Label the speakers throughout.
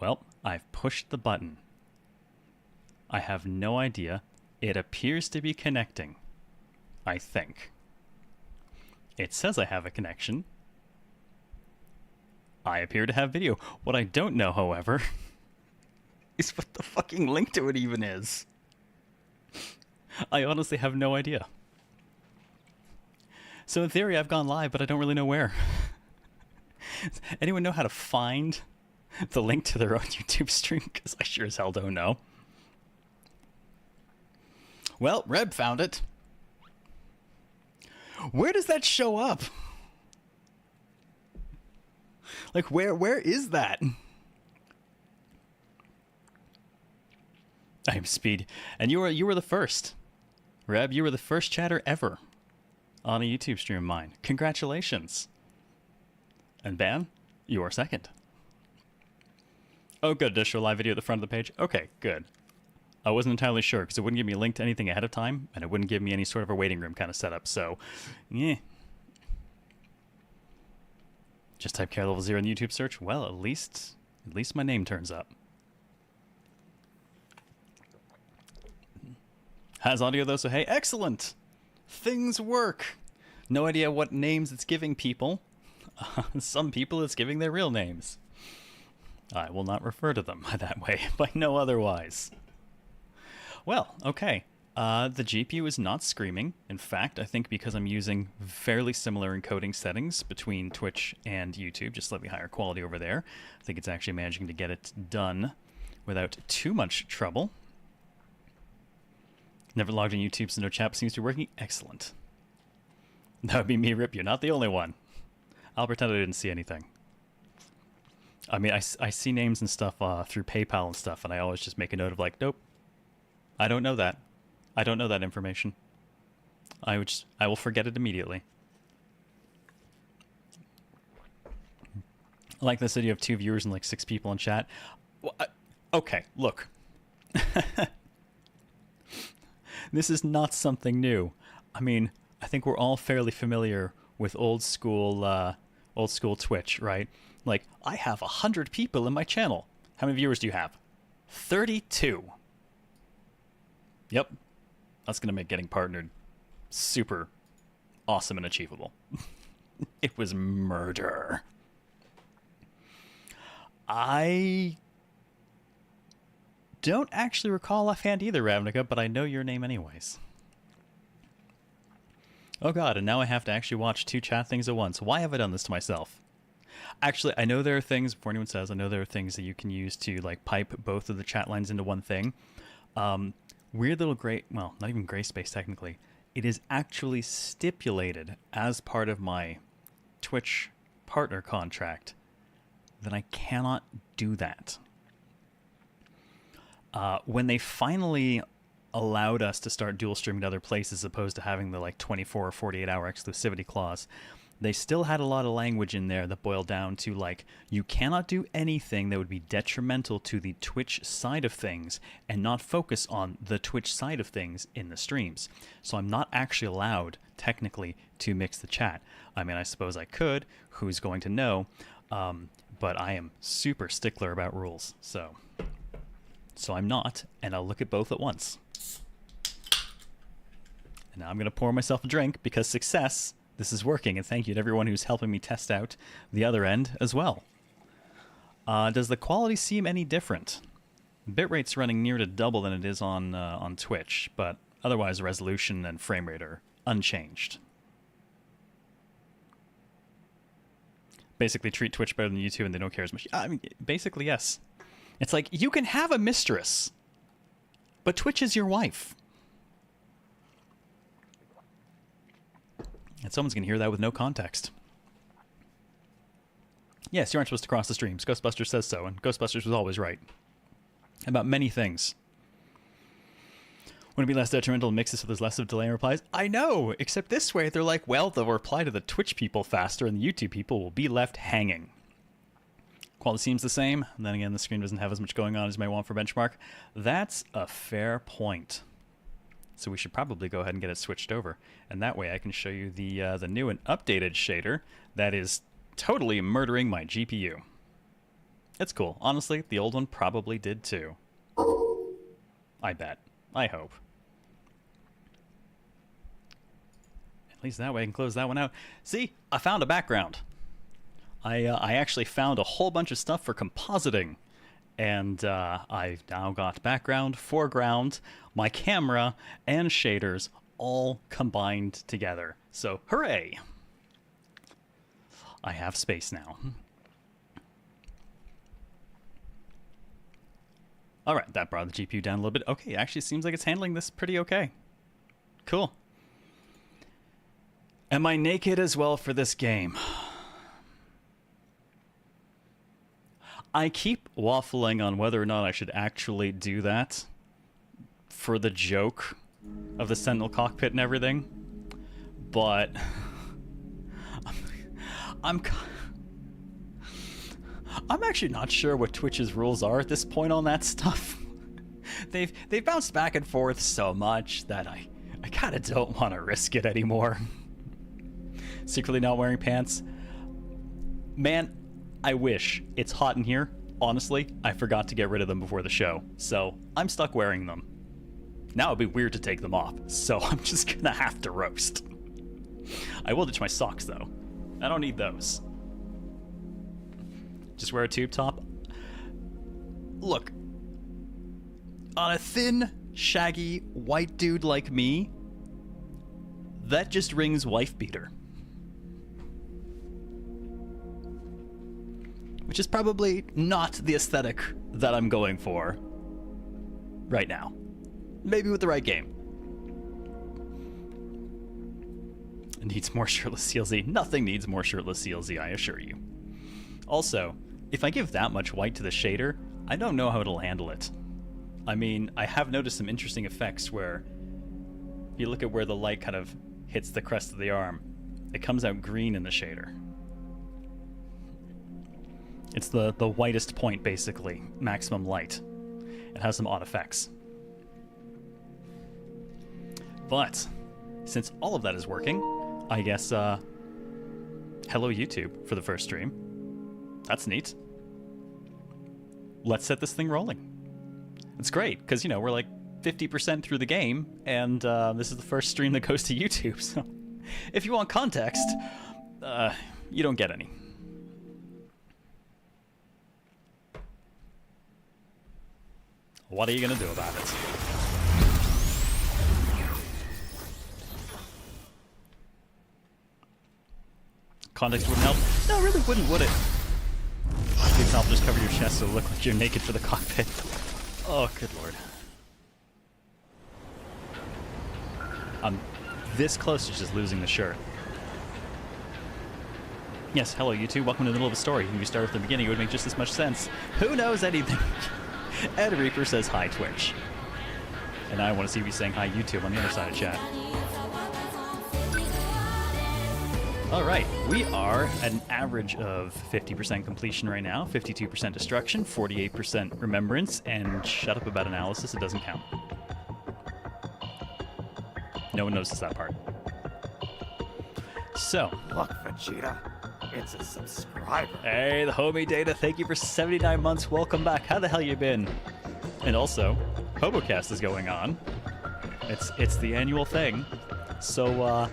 Speaker 1: Well, I've pushed the button. I have no idea. It appears to be connecting. I think. It says I have a connection. I appear to have video. What I don't know, however, is what the fucking link to it even is. I honestly have no idea. So in theory, I've gone live, but I don't really know where. Does anyone know how to find the link to their own YouTube stream? Because I sure as hell don't know. Well, Reb found it. Where does that show up? Like, where is that? I am Speed, and you were the first. Reb, you were the first chatter ever on a YouTube stream of mine. Congratulations. And Ban, you are second. Oh, good. Does show a live video at the front of the page? Okay, good. I wasn't entirely sure because it wouldn't give me a link to anything ahead of time, and it wouldn't give me any sort of a waiting room kind of setup. So, yeah. Just type CareLevelZero in the YouTube search. Well, at least my name turns up. Has audio though, so hey, excellent! Things work! No idea what names it's giving people. Some people it's giving their real names. I will not refer to them that way, by no otherwise. Well, okay. The GPU is not screaming. In fact, I think because I'm using fairly similar encoding settings between Twitch and YouTube, just slightly higher quality over there, I think it's actually managing to get it done without too much trouble. Never logged in YouTube, so no chat seems to be working. Excellent. That would be me, Rip. You're not the only one. I'll pretend I didn't see anything. I mean, I see names and stuff through PayPal and stuff, and I always just make a note of like, nope, I don't know that. I don't know that information. I will forget it immediately. I like this video of 2 viewers and like 6 people in chat. Well, okay, look. This is not something new. I mean, I think we're all fairly familiar with old school Twitch, right? Like, I have 100 people in my channel. How many viewers do you have? 32. Yep. That's going to make getting partnered super awesome and achievable. It was murder. I don't actually recall offhand either, Ravnica, but I know your name anyways. Oh god, and now I have to actually watch 2 chat things at once. Why have I done this to myself? Actually, I know there are things, before anyone says, I know there are things that you can use to like pipe both of the chat lines into one thing. Weird little gray, well, not even gray space technically. It is actually stipulated as part of my Twitch partner contract that I cannot do that. When they finally allowed us to start dual streaming to other places as opposed to having the like 24 or 48 hour exclusivity clause, they still had a lot of language in there that boiled down to like, you cannot do anything that would be detrimental to the Twitch side of things and not focus on the Twitch side of things in the streams. So I'm not actually allowed technically to mix the chat. I mean, I suppose I could, who's going to know, but I am super stickler about rules. So I'm not, and I'll look at both at once. And now I'm going to pour myself a drink because success, this is working, and thank you to everyone who's helping me test out the other end as well. Does the quality seem any different? Bitrate's running near to double than it is on Twitch, but otherwise resolution and frame rate are unchanged. Basically treat Twitch better than YouTube and they don't care as much. I mean, basically, yes. It's like, you can have a mistress, but Twitch is your wife. And someone's going to hear that with no context. Yes, you aren't supposed to cross the streams. Ghostbusters says so, and Ghostbusters was always right. About many things. Wouldn't it be less detrimental to mix this so there's less of delay in replies? I know, except this way they're like, well, they'll reply to the Twitch people faster and the YouTube people will be left hanging. Quality seems the same, and then again, the screen doesn't have as much going on as you might want for benchmark. That's a fair point. So we should probably go ahead and get it switched over. And that way I can show you the new and updated shader that is totally murdering my GPU. It's cool. Honestly, the old one probably did too. I bet. I hope. At least that way I can close that one out. See, I found a background. I actually found a whole bunch of stuff for compositing. And I've now got background, foreground, my camera, and shaders all combined together. So, hooray! I have space now. Alright, that brought the GPU down a little bit. Okay, actually seems like it's handling this pretty okay. Cool. Am I naked as well for this game? I keep waffling on whether or not I should actually do that for the joke of the Sentinel cockpit and everything, but I'm actually not sure what Twitch's rules are at this point on that stuff. They've bounced back and forth so much that I kind of don't want to risk it anymore. Secretly not wearing pants. Man, I wish. It's hot in here. Honestly, I forgot to get rid of them before the show, so I'm stuck wearing them. Now it'd be weird to take them off, so I'm just gonna have to roast. I will ditch my socks, though. I don't need those. Just wear a tube top. Look, on a thin, shaggy, white dude like me, that just rings wife beater. Which is probably not the aesthetic that I'm going for right now. Maybe with the right game. It needs more shirtless CLZ. Nothing needs more shirtless CLZ, I assure you. Also, if I give that much white to the shader, I don't know how it'll handle it. I mean, I have noticed some interesting effects where if you look at where the light kind of hits the crest of the arm, it comes out green in the shader. It's the whitest point, basically. Maximum light. It has some odd effects. But, since all of that is working, I guess, hello YouTube for the first stream. That's neat. Let's set this thing rolling. It's great, because, you know, we're like 50% through the game, and this is the first stream that goes to YouTube, so if you want context, you don't get any. What are you going to do about it? Context wouldn't help? No, it really wouldn't, would it? Big top just cover your chest so it look like you're naked for the cockpit. Oh, good lord. I'm this close to just losing the shirt. Yes, hello YouTube, welcome to the middle of a story. If you start at the beginning, it would make just as much sense. Who knows anything? Ed Reaper says hi, Twitch. And I want to see you saying hi, YouTube, on the other side of chat. Alright, we are at an average of 50% completion right now, 52% destruction, 48% remembrance, and shut up about analysis, it doesn't count. No one notices that part. So.
Speaker 2: Look, Vegeta, it's a subscriber.
Speaker 1: Hey, the homie Data, thank you for 79 months, welcome back. How the hell you been? And also, HoboCast is going on. It's the annual thing. So,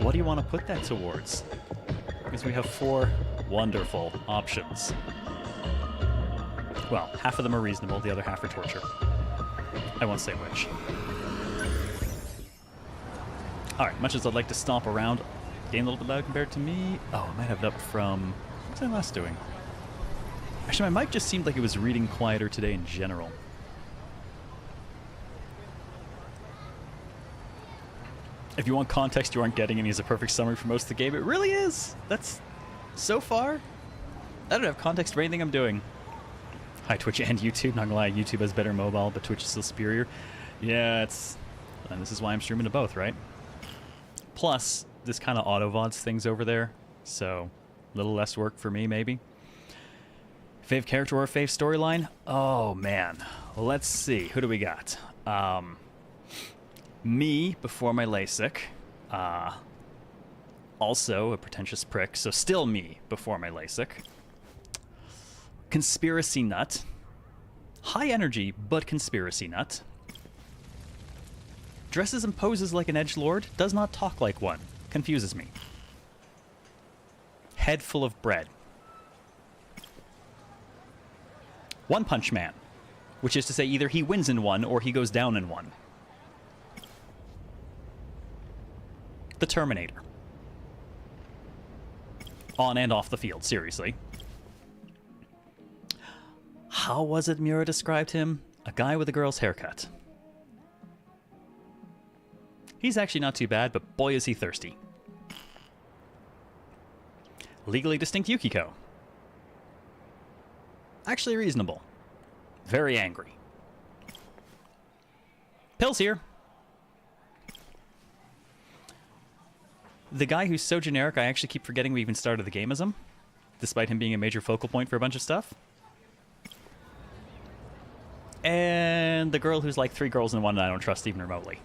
Speaker 1: what do you want to put that towards? Because we have 4 wonderful options. Well, half of them are reasonable, the other half are torture. I won't say which. Alright, much as I'd like to stomp around, game a little bit loud compared to me. Oh, I might have it up from... What was I last doing? Actually, my mic just seemed like it was reading quieter today in general. If you want context you aren't getting any as a perfect summary for most of the game. It really is! That's... so far? I don't have context for anything I'm doing. Hi, Twitch and YouTube. Not gonna lie, YouTube has better mobile, but Twitch is still superior. Yeah, it's... And this is why I'm streaming to both, right? Plus, this kind of auto-VODs things over there, so a little less work for me, maybe. Fave character or fave storyline? Oh, man. Well, let's see. Who do we got? Me before my LASIK. Also a pretentious prick, so still me before my LASIK. Conspiracy nut. High energy, but conspiracy nut. Dresses and poses like an edgelord, does not talk like one. Confuses me. Head full of bread. One Punch Man, which is to say either he wins in one or he goes down in one. The Terminator. On and off the field, seriously. How was it Mura described him? A guy with a girl's haircut. He's actually not too bad, but boy is he thirsty. Legally distinct Yukiko. Actually reasonable. Very angry. Pills here. The guy who's so generic I actually keep forgetting we even started the game as him, despite him being a major focal point for a bunch of stuff. And the girl who's like 3 girls in one that I don't trust even remotely.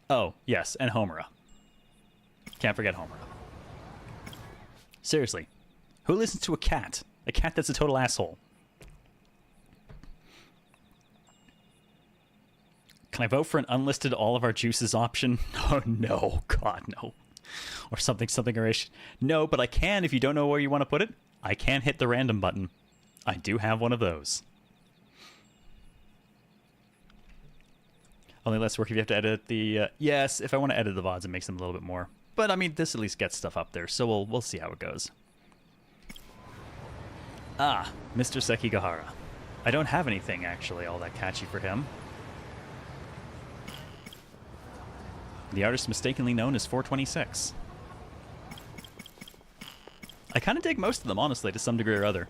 Speaker 1: Oh, yes, and Homura. Can't forget Homura. Seriously, who listens to a cat? A cat that's a total asshole. Can I vote for an unlisted all of our juices option? Oh, no. God, no. Or something or-ish. No, but I can if you don't know where you want to put it. I can hit the random button. I do have one of those. Only less work if you have to edit the... yes, if I want to edit the VODs, it makes them a little bit more. But, I mean, this at least gets stuff up there, so we'll see how it goes. Ah, Mr. Sekigahara. I don't have anything, actually, all that catchy for him. The artist mistakenly known as 426. I kind of dig most of them, honestly, to some degree or other.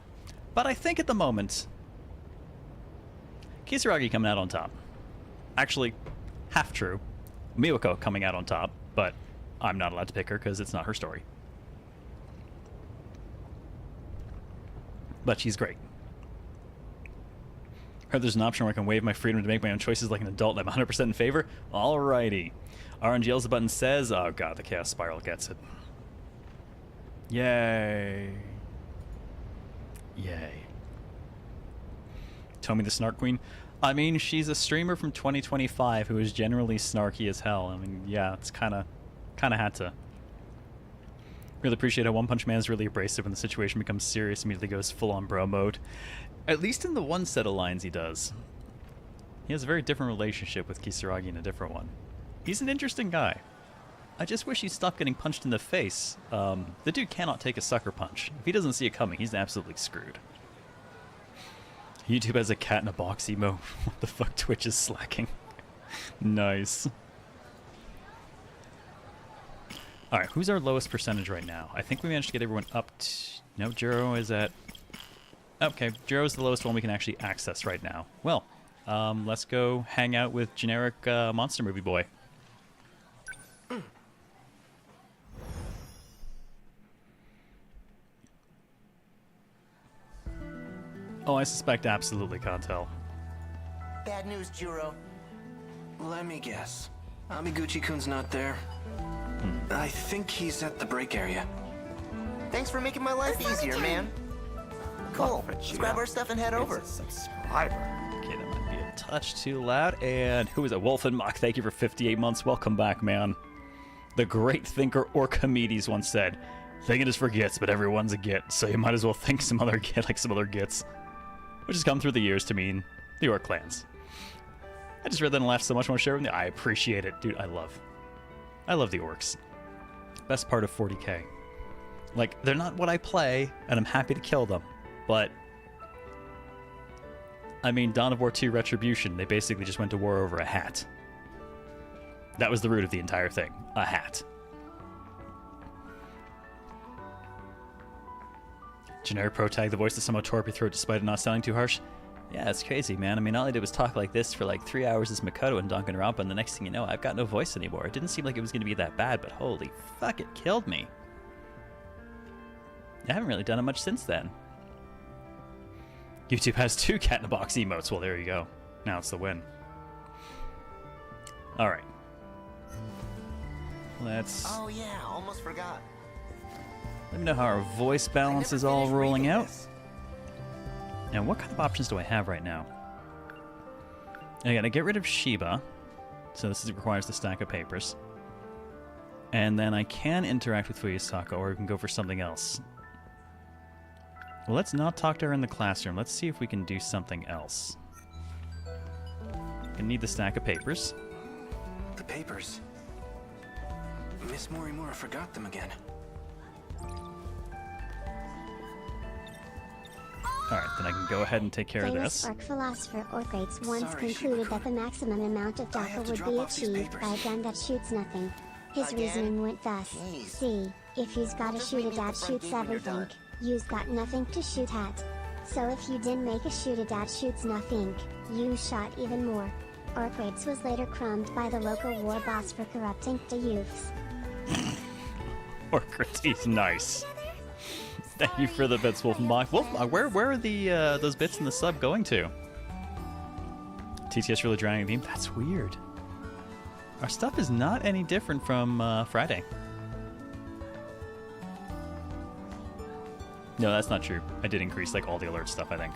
Speaker 1: But I think at the moment... Kisaragi coming out on top. Actually, half true. Miwako coming out on top, but I'm not allowed to pick her because it's not her story. But she's great. Heard there's an option where I can waive my freedom to make my own choices like an adult and I'm 100% in favor? Alrighty. RNGL's the button says... oh god, the Chaos Spiral gets it. Yay. Yay. Tomi the Snark Queen. I mean, she's a streamer from 2025 who is generally snarky as hell. I mean, yeah, it's kind of had to. Really appreciate how One Punch Man is really abrasive when the situation becomes serious, immediately goes full-on bro mode. At least in the one set of lines he does. He has a very different relationship with Kisaragi and a different one. He's an interesting guy. I just wish he'd stop getting punched in the face. The dude cannot take a sucker punch. If he doesn't see it coming, he's absolutely screwed. YouTube has a cat in a box emo. What the fuck, Twitch is slacking. Nice. Alright, who's our lowest percentage right now? I think we managed to get everyone up to... no, Jiro is at... okay, Jiro's the lowest one we can actually access right now. Well, let's go hang out with generic monster movie boy. Oh, I suspect absolutely can't tell.
Speaker 3: Bad news, Jiro.
Speaker 4: Let me guess. Amiguchi-kun's not there. I think he's at the break area.
Speaker 3: Thanks for making my life easier, man. Cool. Let's grab our stuff and head over.
Speaker 2: It's a subscriber.
Speaker 1: Okay, that might be a touch too loud. And who is it? Wolfenmock, thank you for 58 months. Welcome back, man. The great thinker Orchimedes once said, thinking is for gits, but everyone's a git, so you might as well think some other git like some other gits. Which has come through the years to mean the Orc clans. I just read that and laughed so much I want to share it with you. I appreciate it. Dude, I love the Orcs. Best part of 40k. Like, they're not what I play, and I'm happy to kill them, but... I mean, Dawn of War 2 Retribution, they basically just went to war over a hat. That was the root of the entire thing. A hat. Generic pro tag, the voice of somehow tore up your throat despite it not sounding too harsh. Yeah, it's crazy, man. I mean, all I did was talk like this for like 3 hours as Makoto and Danganronpa, and the next thing you know, I've got no voice anymore. It didn't seem like it was going to be that bad, but holy fuck, it killed me. I haven't really done it much since then. YouTube has 2 cat-in-a-box emotes. Well, there you go. Now it's the win. Alright. Let's...
Speaker 3: oh yeah, almost forgot.
Speaker 1: let me know how our voice balance is all rolling out. Now, what kind of options do I have right now? I gotta get rid of Shiba. So this requires the stack of papers. And then I can interact with Fuyusaka, or we can go for something else. Well, let's not talk to her in the classroom. Let's see if we can do something else. I need the stack of papers.
Speaker 4: The papers. Miss Morimura forgot them again.
Speaker 1: Alright, then I can go ahead and take care of
Speaker 5: Famous
Speaker 1: this.
Speaker 5: orc philosopher Orcrates once
Speaker 4: Sorry,
Speaker 5: concluded
Speaker 4: Shiba-kun.
Speaker 5: that the maximum amount of
Speaker 4: I
Speaker 5: DAPA
Speaker 4: have to
Speaker 5: would
Speaker 4: drop
Speaker 5: be
Speaker 4: off these
Speaker 5: achieved
Speaker 4: papers.
Speaker 5: by a gun that shoots nothing. His
Speaker 3: Again?
Speaker 5: reasoning went thus.
Speaker 3: Jeez.
Speaker 5: See, if you's gotta
Speaker 3: Just
Speaker 5: shoot
Speaker 3: meet
Speaker 5: a
Speaker 3: me at
Speaker 5: dat
Speaker 3: the front
Speaker 5: shoots
Speaker 3: gate when you're
Speaker 5: everything,
Speaker 3: done.
Speaker 5: you's got nothing to shoot at. So if you didn't make a shoot a dat shoots nothing, you shot even more. Orcrates was later crumbed by the local war boss for corrupting the youths.
Speaker 1: Orcrates, nice. Thank you for the bits, Wolfenbach. Where are the those bits in the sub going to? TTS really drowning the theme? That's weird. Our stuff is not any different from Friday. No, that's not true. I did increase like all the alert stuff, I think.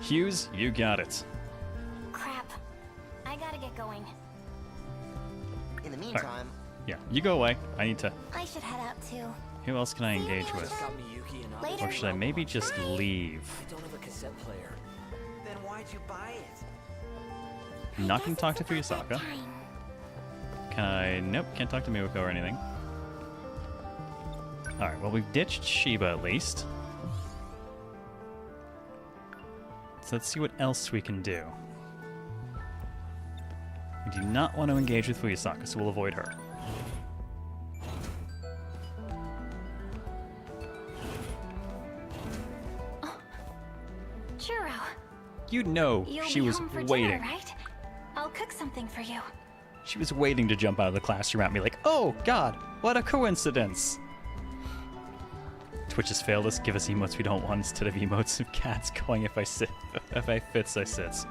Speaker 1: Hughes, you got it.
Speaker 6: Crap. I gotta get going.
Speaker 3: In the meantime,
Speaker 1: Yeah, you go away. I need to...
Speaker 6: I should head out too.
Speaker 1: Who else can I engage with?
Speaker 7: Got Miyuki and
Speaker 6: Later.
Speaker 1: Or should I maybe just leave?
Speaker 7: I don't have a cassette player. Then why'd you buy it?
Speaker 1: I'm not going to talk to Fuyusaka.
Speaker 6: Time.
Speaker 1: Can I... Nope, can't talk to Miwako or anything. Alright, well we've ditched Shiba at least. So let's see what else we can do. We do not want to engage with Fuyusaka, so we'll avoid her.
Speaker 6: Churro.
Speaker 1: You know
Speaker 6: You'll
Speaker 1: she
Speaker 6: be
Speaker 1: was
Speaker 6: home for
Speaker 1: waiting.
Speaker 6: dinner, right? I'll cook something for you.
Speaker 1: She was waiting to jump out of the classroom at me like, oh god, what a coincidence. Twitch has failed us, give us emotes we don't want instead of emotes of cats going if I fits, I sits.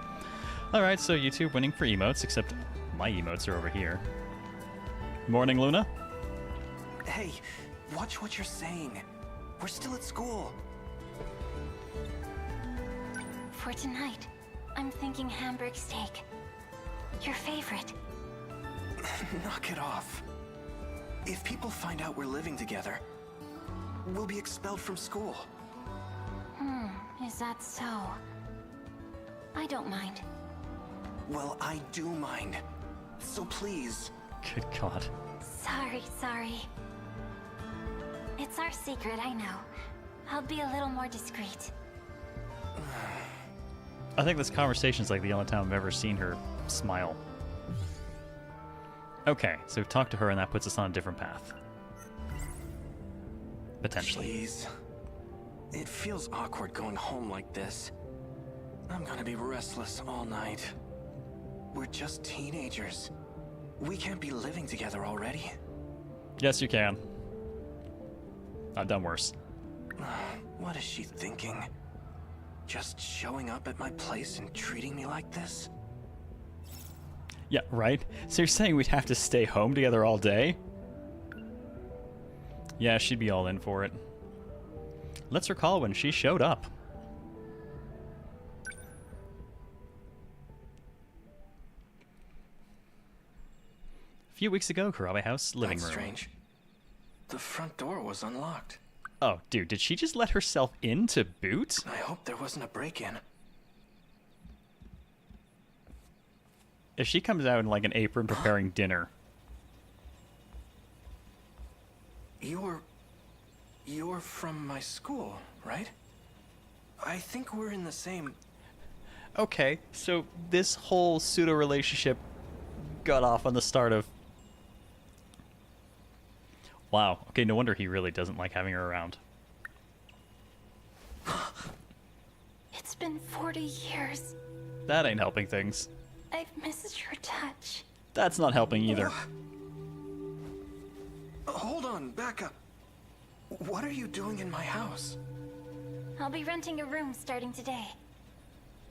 Speaker 1: Alright, so YouTube winning for emotes, except my emotes are over here. Morning, Luna.
Speaker 4: Hey, watch what you're saying. We're still at school.
Speaker 6: For tonight, I'm thinking Hamburg steak. Your favorite.
Speaker 4: Knock it off. If people find out we're living together, we'll be expelled from school.
Speaker 6: Is that so? I don't mind.
Speaker 4: Well, I do mind. So please.
Speaker 1: Good god.
Speaker 6: Sorry. It's our secret, I know. I'll be a little more discreet.
Speaker 1: I think this conversation's like the only time I've ever seen her smile. Okay, so we've talked to her and that puts us on a different path. Potentially.
Speaker 4: Jeez. It feels awkward going home like this. I'm gonna be restless all night. We're just teenagers. We can't be living together already.
Speaker 1: Yes, you can. I've done worse.
Speaker 4: What is she thinking? Just showing up at my place and treating me like this?
Speaker 1: Yeah, right? So you're saying we'd have to stay home together all day? Yeah, she'd be all in for it. Let's recall when she showed up. A few weeks ago, Karabe House living
Speaker 4: That's
Speaker 1: room.
Speaker 4: strange. The front door was unlocked.
Speaker 1: Oh, dude, did she just let herself in to boot?
Speaker 4: I hope there wasn't a break-in.
Speaker 1: If she comes out in like an apron preparing dinner.
Speaker 4: You're from my school, right? I think we're in the same...
Speaker 1: Okay, so this whole pseudo relationship got off on the start of... Wow, okay, no wonder he really doesn't like having her around.
Speaker 6: It's been 40 years.
Speaker 1: That ain't helping things.
Speaker 6: I've missed your touch.
Speaker 1: That's not helping either.
Speaker 4: Hold on, back up. What are you doing in my house?
Speaker 6: I'll be renting a room starting today.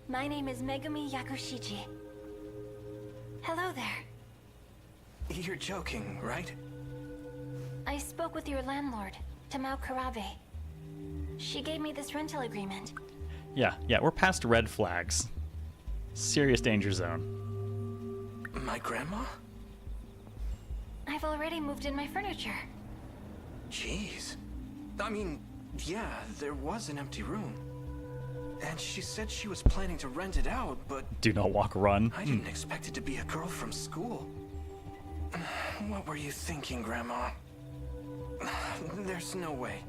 Speaker 6: My name is Megumi Yakushiji. Hello there.
Speaker 4: You're joking, right?
Speaker 6: I spoke with your landlord. Tamao Karabe. She gave me this rental agreement.
Speaker 1: Yeah, we're past red flags. Serious danger zone.
Speaker 4: My grandma?
Speaker 6: I've already moved in my furniture.
Speaker 4: Jeez. I mean, yeah, there was an empty room. And she said she was planning to rent it out, but
Speaker 1: Do not walk, run.
Speaker 4: I didn't expect it to be a girl from school. What were you thinking, Grandma? There's no way.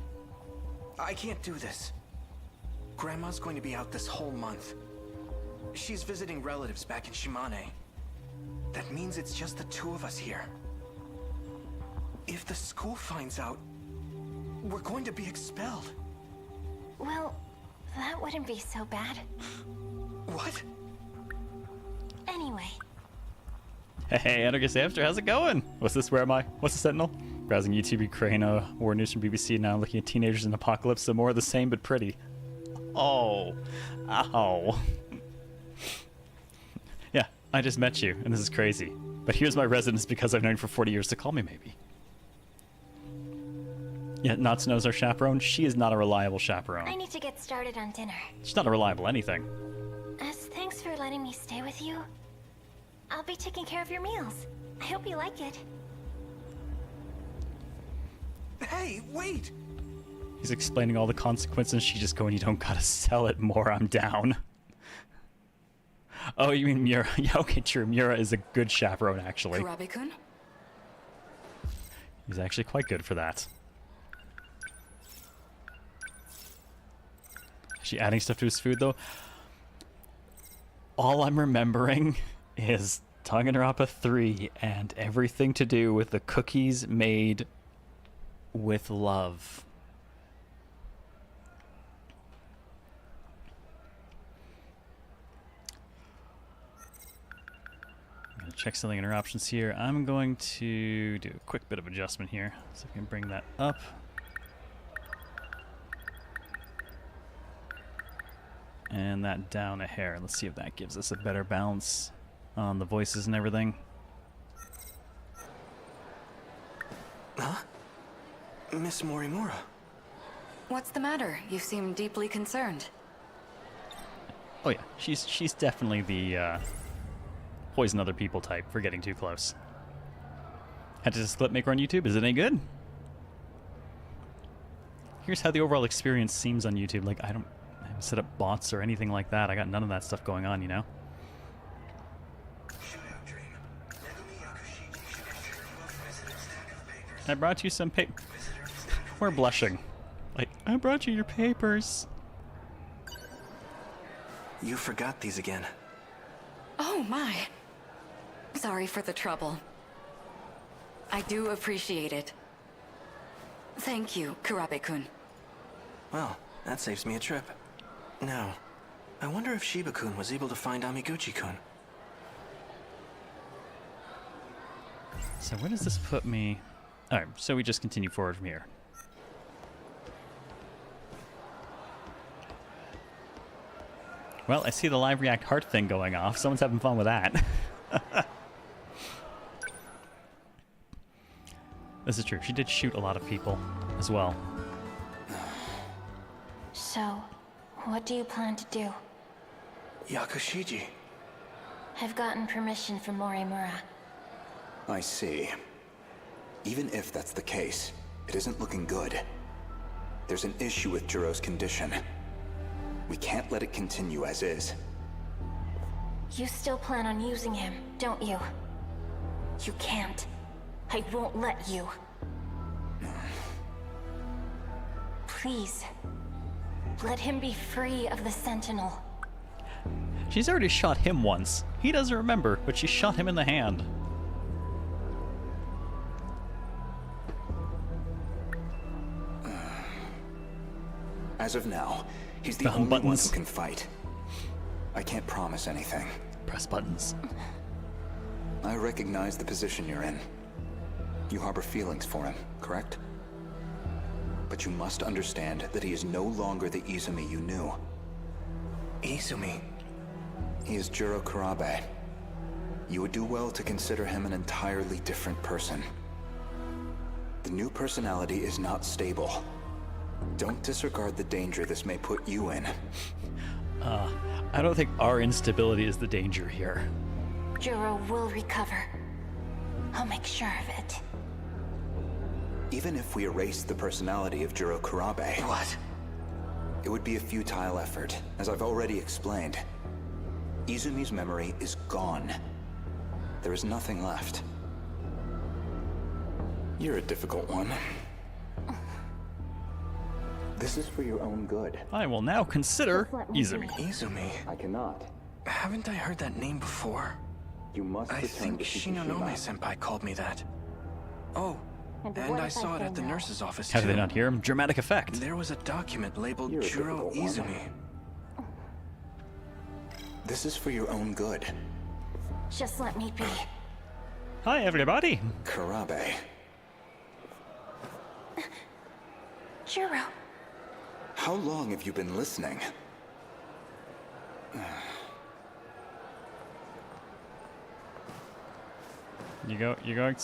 Speaker 4: I can't do this. Grandma's going to be out this whole month. She's visiting relatives back in Shimane. That means it's just the two of us here. If the school finds out, we're going to be expelled.
Speaker 6: Well, that wouldn't be so bad.
Speaker 4: What?
Speaker 6: Anyway,
Speaker 1: Hey, Anarchist Hamster, how's it going? What's this? Where am I? What's the Sentinel? Browsing YouTube, Ukraine, war news from BBC. Now looking at teenagers in apocalypse. So more of the same, but pretty. Oh, ow. Yeah, I just met you, and this is crazy. But here's my residence because I've known you for 40 years to call me, maybe. Yeah, Knots knows our chaperone. She is not a reliable chaperone.
Speaker 6: I need to get started on dinner.
Speaker 1: She's not a reliable anything.
Speaker 6: As thanks for letting me stay with you, I'll be taking care of your meals. I hope you like it.
Speaker 4: Hey, wait!
Speaker 1: He's explaining all the consequences, and she's just going, you don't gotta sell it more, I'm down. Oh, you mean Mura? Yeah, okay, true. Mura is a good chaperone, actually.
Speaker 8: Karabe-kun?
Speaker 1: He's actually quite good for that. Is she adding stuff to his food, though? All I'm remembering is Danganronpa 3 and everything to do with the cookies made with love. I'm going to check something in our options here. I'm going to do a quick bit of adjustment here, so I can bring that up. And that down a hair. Let's see if that gives us a better balance on the voices and everything.
Speaker 4: Huh? Miss Morimura.
Speaker 8: What's the matter? You seem deeply concerned.
Speaker 1: Oh yeah, she's definitely the poison other people type for getting too close. Had to just clip make her on YouTube. Is it any good? Here's how the overall experience seems on YouTube. Like, I haven't set up bots or anything like that. I got none of that stuff going on, you know? I brought you some paper. We're blushing. Like, I brought you your papers.
Speaker 4: You forgot these again.
Speaker 8: Oh my. Sorry for the trouble. I do appreciate it. Thank you, Karabe-kun.
Speaker 4: Well, that saves me a trip. Now, I wonder if Shiba-kun was able to find Amiguchi-kun.
Speaker 1: So where does this put me? Alright, so we just continue forward from here. Well, I see the live react heart thing going off. Someone's having fun with that. This is true. She did shoot a lot of people as well.
Speaker 6: So, what do you plan to do?
Speaker 4: Yakushiji.
Speaker 6: I've gotten permission from Morimura.
Speaker 9: I see. Even if that's the case, it isn't looking good. There's an issue with Jiro's condition. We can't let it continue as is.
Speaker 6: You still plan on using him, don't you? You can't. I won't let you. Please. Let him be free of the Sentinel.
Speaker 1: She's already shot him once. He doesn't remember, but she shot him in the hand.
Speaker 9: As of now, he's the
Speaker 1: Found
Speaker 9: only one
Speaker 1: buttons.
Speaker 9: who can fight. I can't promise anything.
Speaker 1: Press buttons.
Speaker 9: I recognize the position you're in. You harbor feelings for him, correct? But you must understand that he is no longer the Izumi you knew.
Speaker 4: Izumi.
Speaker 9: He is Jiro Karabe. You would do well to consider him an entirely different person. The new personality is not stable. Don't disregard the danger this may put you in.
Speaker 1: I don't think our instability is the danger here.
Speaker 6: Juro will recover. I'll make sure of it.
Speaker 9: Even if we erased the personality of Juro Kurabe,
Speaker 4: What?
Speaker 9: it would be a futile effort, as I've already explained. Izumi's memory is gone. There is nothing left. You're a difficult one. This is for your own good.
Speaker 1: I will now consider
Speaker 6: Just let me
Speaker 1: Izumi.
Speaker 4: Izumi?
Speaker 9: I cannot.
Speaker 4: Haven't I heard that name before?
Speaker 9: You must
Speaker 4: I
Speaker 9: return
Speaker 4: think
Speaker 9: to
Speaker 4: Shinonome-senpai called me that. Oh,
Speaker 6: And
Speaker 4: and
Speaker 6: what
Speaker 4: I
Speaker 6: if I
Speaker 4: saw it
Speaker 6: say
Speaker 4: at the
Speaker 6: no?
Speaker 4: nurse's office
Speaker 1: How
Speaker 4: too.
Speaker 1: did they not hear him? Dramatic effect.
Speaker 4: There was a document labeled
Speaker 9: You're a
Speaker 4: Juro
Speaker 9: difficult one.
Speaker 4: Izumi.
Speaker 9: This is for your own good.
Speaker 6: Just let me be.
Speaker 1: Hi, everybody.
Speaker 9: Kurabe.
Speaker 6: Juro.
Speaker 9: How long have you been listening?
Speaker 1: You going?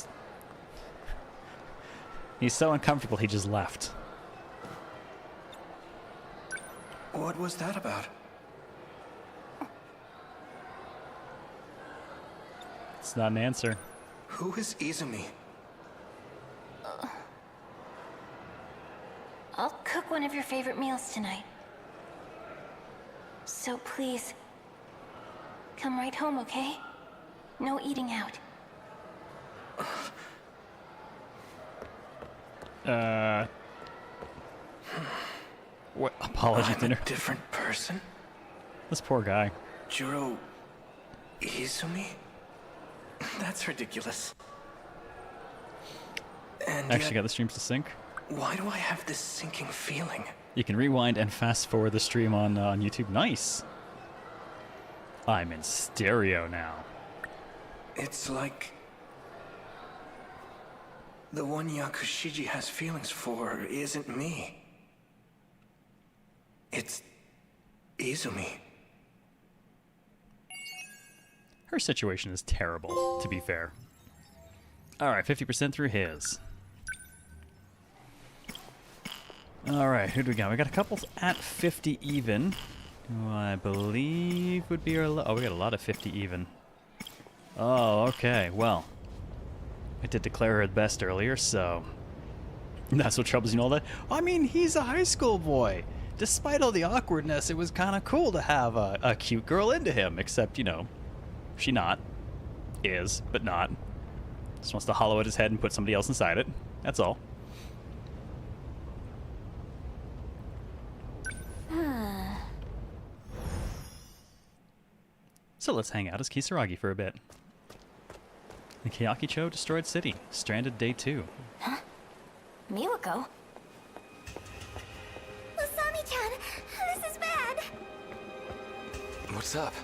Speaker 1: He's so uncomfortable, he just left.
Speaker 4: What was that about?
Speaker 1: It's not an answer.
Speaker 4: Who is Izumi?
Speaker 6: I'll cook one of your favorite meals tonight. So please, come right home, okay? No eating out.
Speaker 1: What? Apology
Speaker 4: I'm
Speaker 1: dinner.
Speaker 4: a different person?
Speaker 1: This poor guy.
Speaker 4: Juro Izumi? That's ridiculous. And
Speaker 1: Actually
Speaker 4: yet,
Speaker 1: got the streams to sync.
Speaker 4: why do I have this sinking feeling?
Speaker 1: You can rewind and fast forward the stream on YouTube. Nice. I'm in stereo now.
Speaker 4: It's like the one Yakushiji has feelings for isn't me. It's Izumi.
Speaker 1: Her situation is terrible, to be fair. Alright, 50% through his. Alright, who do we got? We got a couple at 50 even. Who I believe would be our... Oh, we got a lot of 50 even. Oh, okay, well. I did declare her the best earlier, so... That's what troubles you and all that. I mean, he's a high school boy. Despite all the awkwardness, it was kind of cool to have a cute girl into him, except, you know, she not. Is, but not. Just wants to hollow out his head and put somebody else inside it. That's all. So let's hang out as Kisaragi for a bit. The Kyakicho destroyed city. Stranded day 2.
Speaker 6: Miwako?
Speaker 5: Usami-chan, this is bad.
Speaker 4: What's up?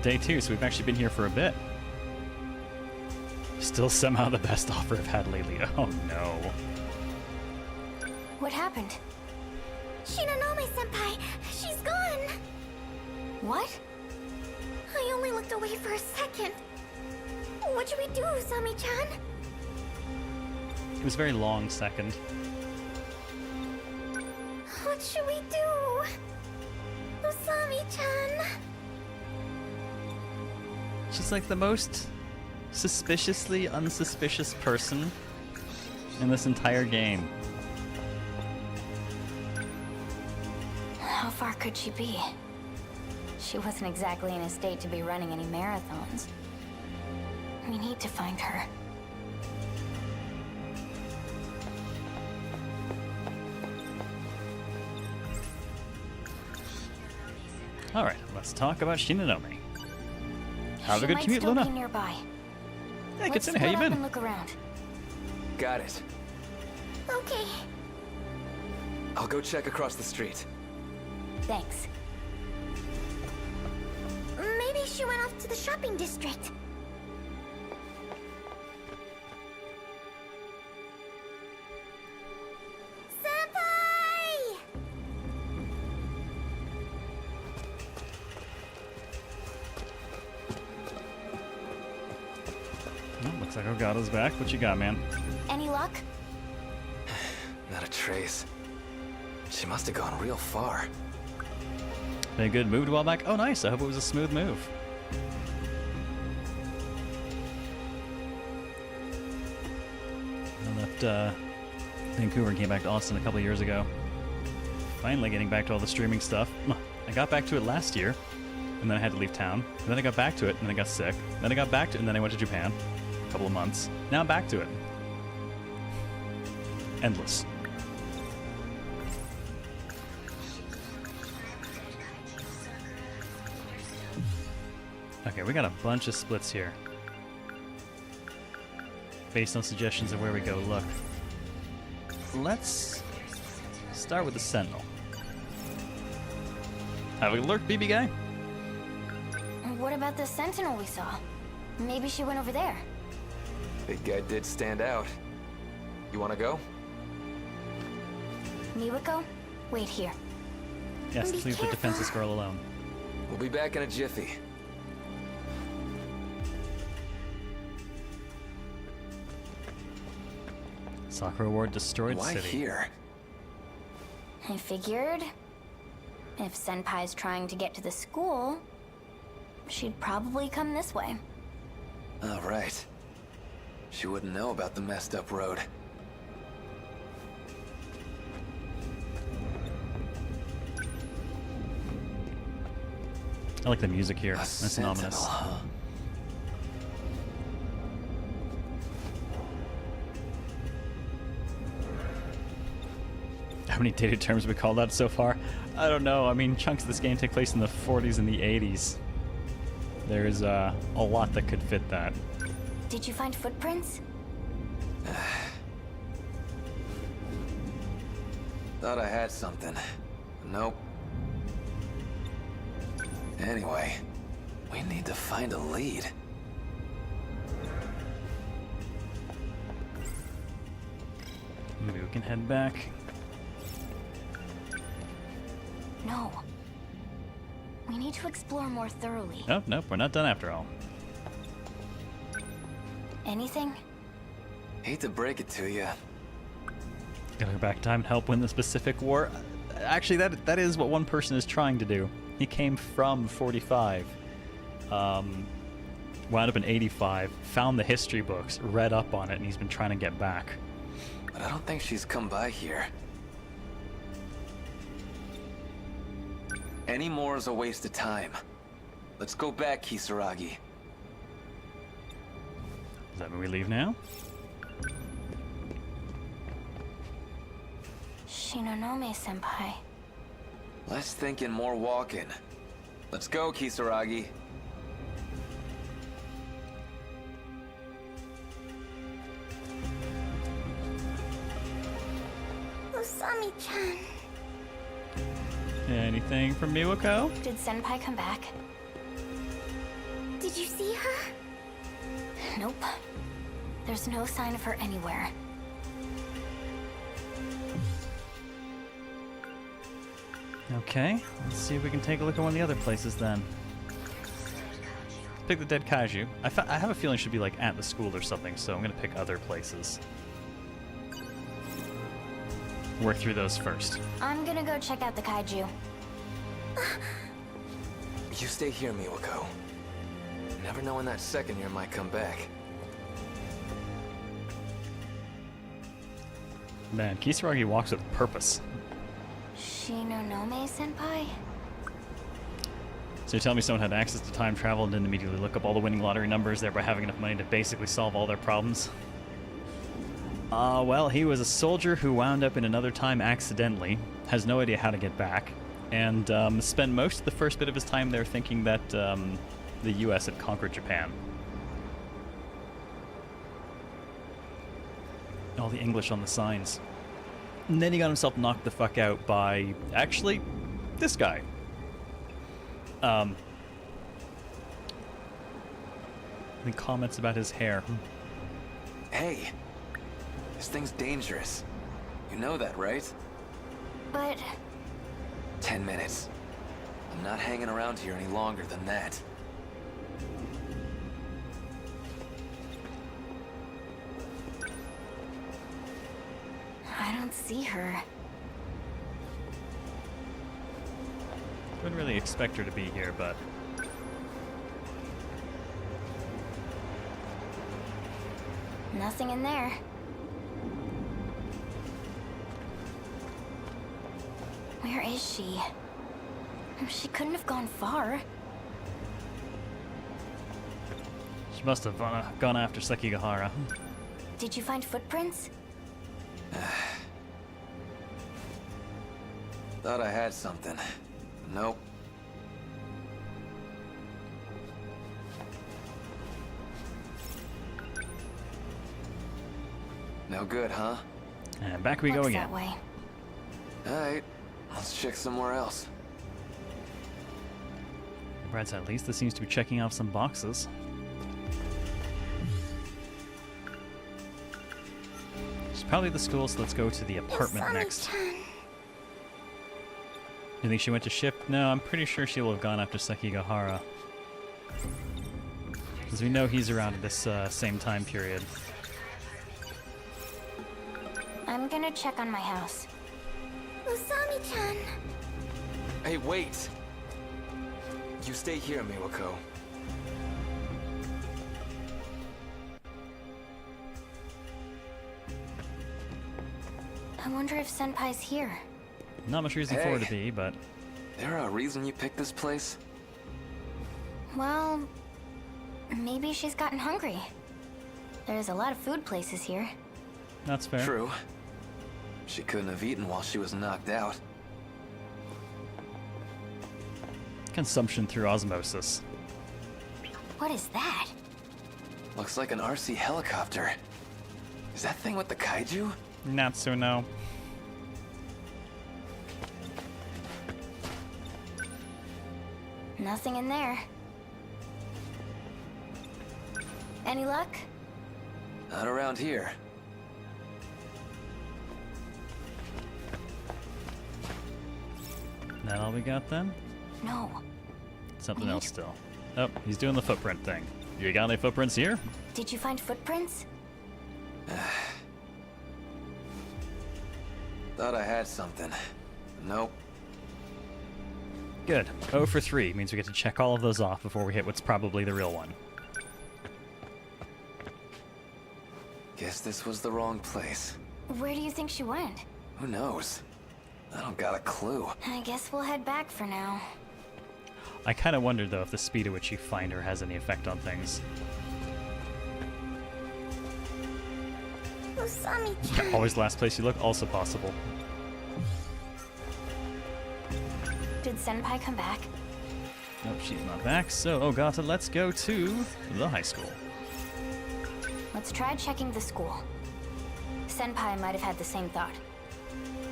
Speaker 1: Day 2, so we've actually been here for a bit. Still somehow the best offer I've had lately. Oh no.
Speaker 6: What happened?
Speaker 5: Shinonome-senpai, she's gone.
Speaker 6: What?
Speaker 5: I only looked away for a second. What should we do, Usami-chan?
Speaker 1: It was a very long second.
Speaker 5: What should we do? Usami-chan.
Speaker 1: She's like the most suspiciously unsuspicious person in this entire game.
Speaker 6: How far could she be? She wasn't exactly in a state to be running any marathons. We need to find her.
Speaker 1: Alright, let's talk about Shinonome. Have
Speaker 6: She
Speaker 1: a good
Speaker 6: might
Speaker 1: commute,
Speaker 6: still
Speaker 1: Luna.
Speaker 6: be nearby.
Speaker 1: Hey,
Speaker 6: Let's
Speaker 1: Kitsune, how you
Speaker 6: split up
Speaker 1: been?
Speaker 6: and look around.
Speaker 7: Got it.
Speaker 5: Okay.
Speaker 7: I'll go check across the street.
Speaker 6: Thanks.
Speaker 5: Maybe she went off to the shopping district. Senpai!
Speaker 1: Oh, looks like Ogata's back. What you got, man?
Speaker 6: Any luck?
Speaker 7: Not a trace.
Speaker 4: She must have gone real far.
Speaker 1: Been a good move a while back. Oh, nice. I hope it was a smooth move. I left Vancouver and came back to Austin a couple years ago. Finally getting back to all the streaming stuff. I got back to it last year, and then I had to leave town. And then I got back to it, and then I got sick. Then I got back to it, and then I went to Japan. A couple of months. Now I'm back to it. Endless. Okay, we got a bunch of splits here. Based on suggestions of where we go. Look. Let's start with the Sentinel. Have a look, BB guy.
Speaker 6: What about the Sentinel we saw? Maybe she went over there.
Speaker 4: Big guy did stand out. You wanna go?
Speaker 6: Miwako, wait here.
Speaker 1: Yes,
Speaker 6: Be
Speaker 1: leave the
Speaker 6: careful.
Speaker 1: defenseless girl alone.
Speaker 4: We'll be back in a jiffy.
Speaker 1: Sakura Ward destroyed
Speaker 4: Why
Speaker 1: city.
Speaker 4: here?
Speaker 6: I figured if Senpai's trying to get to the school, she'd probably come this way.
Speaker 4: Oh, right. She wouldn't know about the messed up road.
Speaker 1: I like the music here.
Speaker 4: A
Speaker 1: Nice and
Speaker 4: Sentinel,
Speaker 1: ominous.
Speaker 4: huh?
Speaker 1: How many dated terms we called out so far? I don't know. I mean, chunks of this game take place in the 40s and the 80s. There's a lot that could fit that.
Speaker 6: Did you find footprints?
Speaker 4: Thought I had something. Nope. Anyway, we need to find a lead.
Speaker 1: Maybe we can head back.
Speaker 6: No. We need to explore more thoroughly.
Speaker 1: Nope, nope, we're not done after all.
Speaker 6: Anything?
Speaker 4: Hate to break it to you.
Speaker 1: Gotta go back in time and help win the Pacific War. Actually, that is what one person is trying to do. He came from 45, wound up in 85, found the history books, read up on it, and he's been trying to get back.
Speaker 4: But I don't think she's come by here. Any more is a waste of time. Let's go back, Kisaragi.
Speaker 1: Does that mean we leave now?
Speaker 6: Shinonome-senpai.
Speaker 4: Less thinking, more walking. Let's go, Kisaragi.
Speaker 5: Usami-chan.
Speaker 1: Anything from Miwako?
Speaker 6: Did Senpai come back?
Speaker 5: Did you see her?
Speaker 6: Nope. There's no sign of her anywhere.
Speaker 1: Okay, let's see if we can take a look at one of the other places then. Pick the dead kaiju. I have a feeling it should be like at the school or something, so I'm gonna pick other places. Work through those first.
Speaker 6: I'm gonna go check out the kaiju.
Speaker 4: You stay here, Miwako. Never know when that second year might come back.
Speaker 1: Man, Kisaragi walks with purpose.
Speaker 6: Shinonome-senpai?
Speaker 1: So you're telling me someone had access to time travel and didn't immediately look up all the winning lottery numbers, thereby having enough money to basically solve all their problems? Well, he was a soldier who wound up in another time accidentally, has no idea how to get back, and spent most of the first bit of his time there thinking that the US had conquered Japan. All the English on the signs. And then he got himself knocked the fuck out by, actually, this guy. I think comments about his hair.
Speaker 4: Hey, this thing's dangerous. You know that, right?
Speaker 6: But
Speaker 4: 10 minutes. I'm not hanging around here any longer than that.
Speaker 6: I don't see her.
Speaker 1: Wouldn't really expect her to be here, but...
Speaker 6: Nothing in there. Where is she? She couldn't have gone far.
Speaker 1: She must have gone after Sekigahara.
Speaker 6: Did you find footprints?
Speaker 4: Thought I had something. Nope. No good, huh?
Speaker 1: And back we go
Speaker 6: Looks
Speaker 1: again.
Speaker 6: that way.
Speaker 4: Alright, let's check somewhere else.
Speaker 1: Brad's at least this seems to be checking off some boxes. It's probably the school, so let's go to the apartment next. You think she went to ship? No, I'm pretty sure she will have gone after Sekigahara. Because we know he's around at this same time period.
Speaker 6: I'm gonna check on my house.
Speaker 5: Usami-chan!
Speaker 4: Hey, wait! You stay here, Miwako.
Speaker 6: I wonder if Senpai's here.
Speaker 1: Not much reason for her to be, but...
Speaker 4: There a reason you picked this place?
Speaker 6: Well, maybe she's gotten hungry. There's a lot of food places here.
Speaker 1: That's fair.
Speaker 4: True. She couldn't have eaten while she was knocked out.
Speaker 1: Consumption through osmosis.
Speaker 6: What is that?
Speaker 4: Looks like an RC helicopter. Is that thing with the kaiju?
Speaker 1: Natsuno.
Speaker 6: Nothing in there. Any luck?
Speaker 4: Not around here.
Speaker 1: That all we got then?
Speaker 6: No.
Speaker 1: Something else still. Oh, he's doing the footprint thing. You got any footprints here?
Speaker 6: Did you find footprints?
Speaker 4: Thought I had something. Nope.
Speaker 1: Good. 0 for 3 means we get to check all of those off before we hit what's probably the real one.
Speaker 4: Guess this was the wrong place.
Speaker 6: Where do you think she went?
Speaker 4: Who knows? I don't got a clue.
Speaker 6: I guess we'll head back for now.
Speaker 1: I kind of wonder, though, if the speed at which you find her has any effect on things.
Speaker 5: Usami-chan!
Speaker 1: Always last place you look, also possible.
Speaker 6: Did Senpai come back?
Speaker 1: Nope, she's not back. So, Ogata, let's go to the high school.
Speaker 6: Let's try checking the school. Senpai might have had the same thought.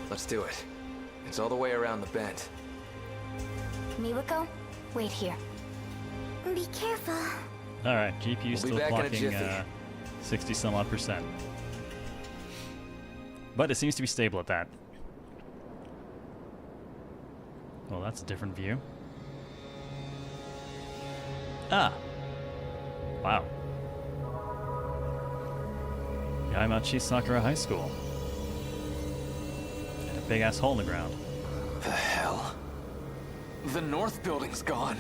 Speaker 4: Let's do it. It's all the way around the bend.
Speaker 6: Miwako, wait here.
Speaker 5: Be careful.
Speaker 1: Alright, GPU
Speaker 4: We'll be
Speaker 1: still
Speaker 4: back in a
Speaker 1: clocking
Speaker 4: jiffy.
Speaker 1: 60 some odd %. But it seems to be stable at that. Well, that's a different view. Ah! Wow. Yaimachi Sakura High School. And a big ass hole in the ground.
Speaker 4: The hell? The north building's gone.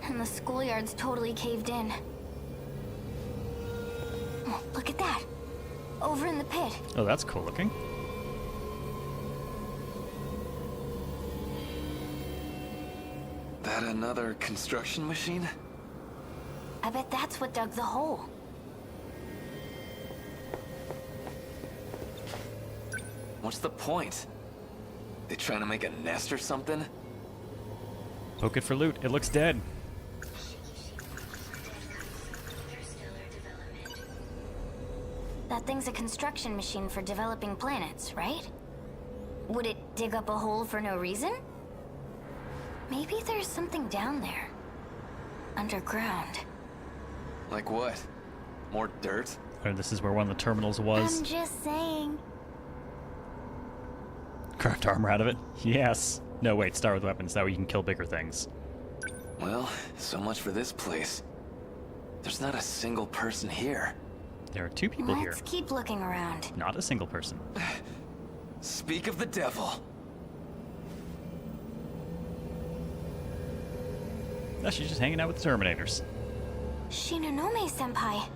Speaker 6: And the schoolyard's totally caved in. Oh, look at that! Over in the pit.
Speaker 1: Oh, that's cool looking.
Speaker 4: That another construction machine?
Speaker 6: I bet that's what dug the hole.
Speaker 4: What's the point? They trying to make a nest or something?
Speaker 1: Poke it for loot. It looks dead.
Speaker 6: That thing's a construction machine for developing planets, right? Would it dig up a hole for no reason? Maybe there's something down there. Underground.
Speaker 4: Like what? More dirt?
Speaker 1: Or this is where one of the terminals was.
Speaker 6: I'm just saying.
Speaker 1: Craft armor out of it? Yes. No, wait, start with weapons. That way you can kill bigger things.
Speaker 4: Well, so much for this place. There's not a single person here.
Speaker 1: There are 2 people here.
Speaker 6: Let's keep looking around.
Speaker 1: Not a single person.
Speaker 4: Speak of the devil.
Speaker 1: No, she's just hanging out with the Terminators.
Speaker 6: Shinonome-senpai.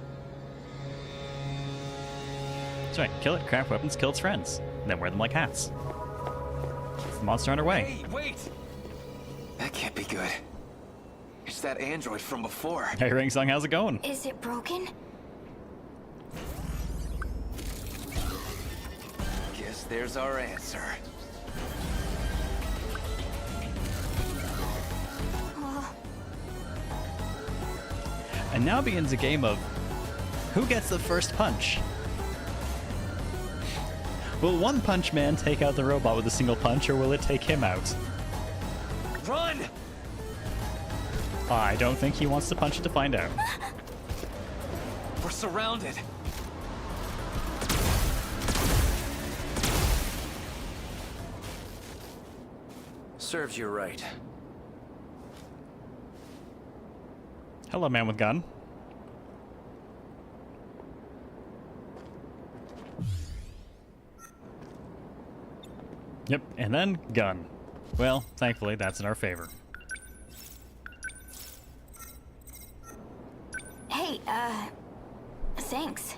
Speaker 1: That's right, kill it, craft weapons, kill its friends. And then wear them like hats. It's the monster on her way.
Speaker 4: Hey, wait! That can't be good. It's that android from before.
Speaker 1: Hey, Ringsong, how's it going?
Speaker 6: Is it broken?
Speaker 4: Guess there's our answer.
Speaker 1: And now begins a game of who gets the first punch? Will One Punch Man take out the robot with a single punch, or will it take him out?
Speaker 4: Run!
Speaker 1: I don't think he wants to punch it to find out.
Speaker 4: We're surrounded. Serves you right.
Speaker 1: Hello, man with gun. Yep, and then gun. Well, thankfully, that's in our favor.
Speaker 6: Hey, thanks.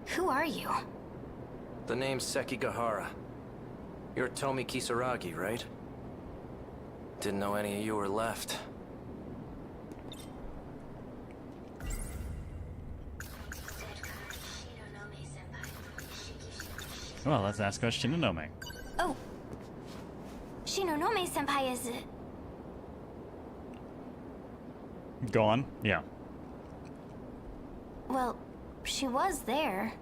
Speaker 6: Who are you?
Speaker 7: The name's Sekigahara. You're Tomi Kisaragi, right? Didn't know any of you were left.
Speaker 1: Well, let's ask about Shinonome.
Speaker 6: Oh. Shinonome-senpai is...
Speaker 1: Go on. Yeah.
Speaker 6: Well, she was there.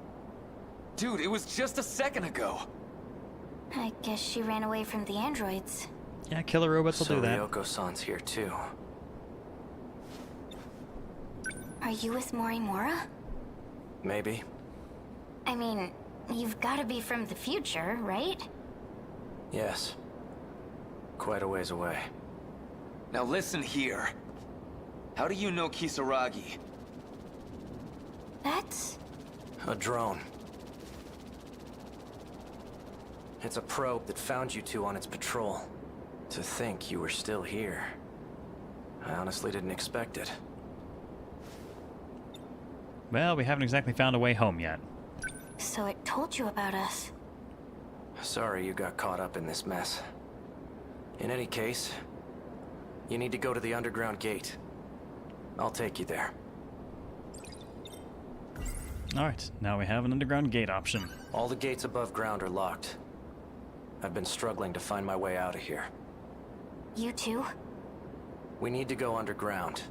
Speaker 4: Dude, it was just a second ago.
Speaker 6: I guess she ran away from the androids.
Speaker 1: Yeah, killer robots will
Speaker 7: So
Speaker 1: do that.
Speaker 7: Ryoko-san's here too.
Speaker 6: Are you with Morimura?
Speaker 7: Maybe.
Speaker 6: I mean, you've got to be from the future, right?
Speaker 7: Yes. Quite a ways away.
Speaker 4: Now listen here. How do you know Kisaragi?
Speaker 6: That's...
Speaker 7: A drone. It's a probe that found you two on its patrol. To think you were still here. I honestly didn't expect it.
Speaker 1: Well, we haven't exactly found a way home yet.
Speaker 6: So it told you about us.
Speaker 7: Sorry you got caught up in this mess. In any case, you need to go to the underground gate. I'll take you there.
Speaker 1: Alright, now we have an underground gate option.
Speaker 7: All the gates above ground are locked. I've been struggling to find my way out of here.
Speaker 6: You too?
Speaker 7: We need to go underground.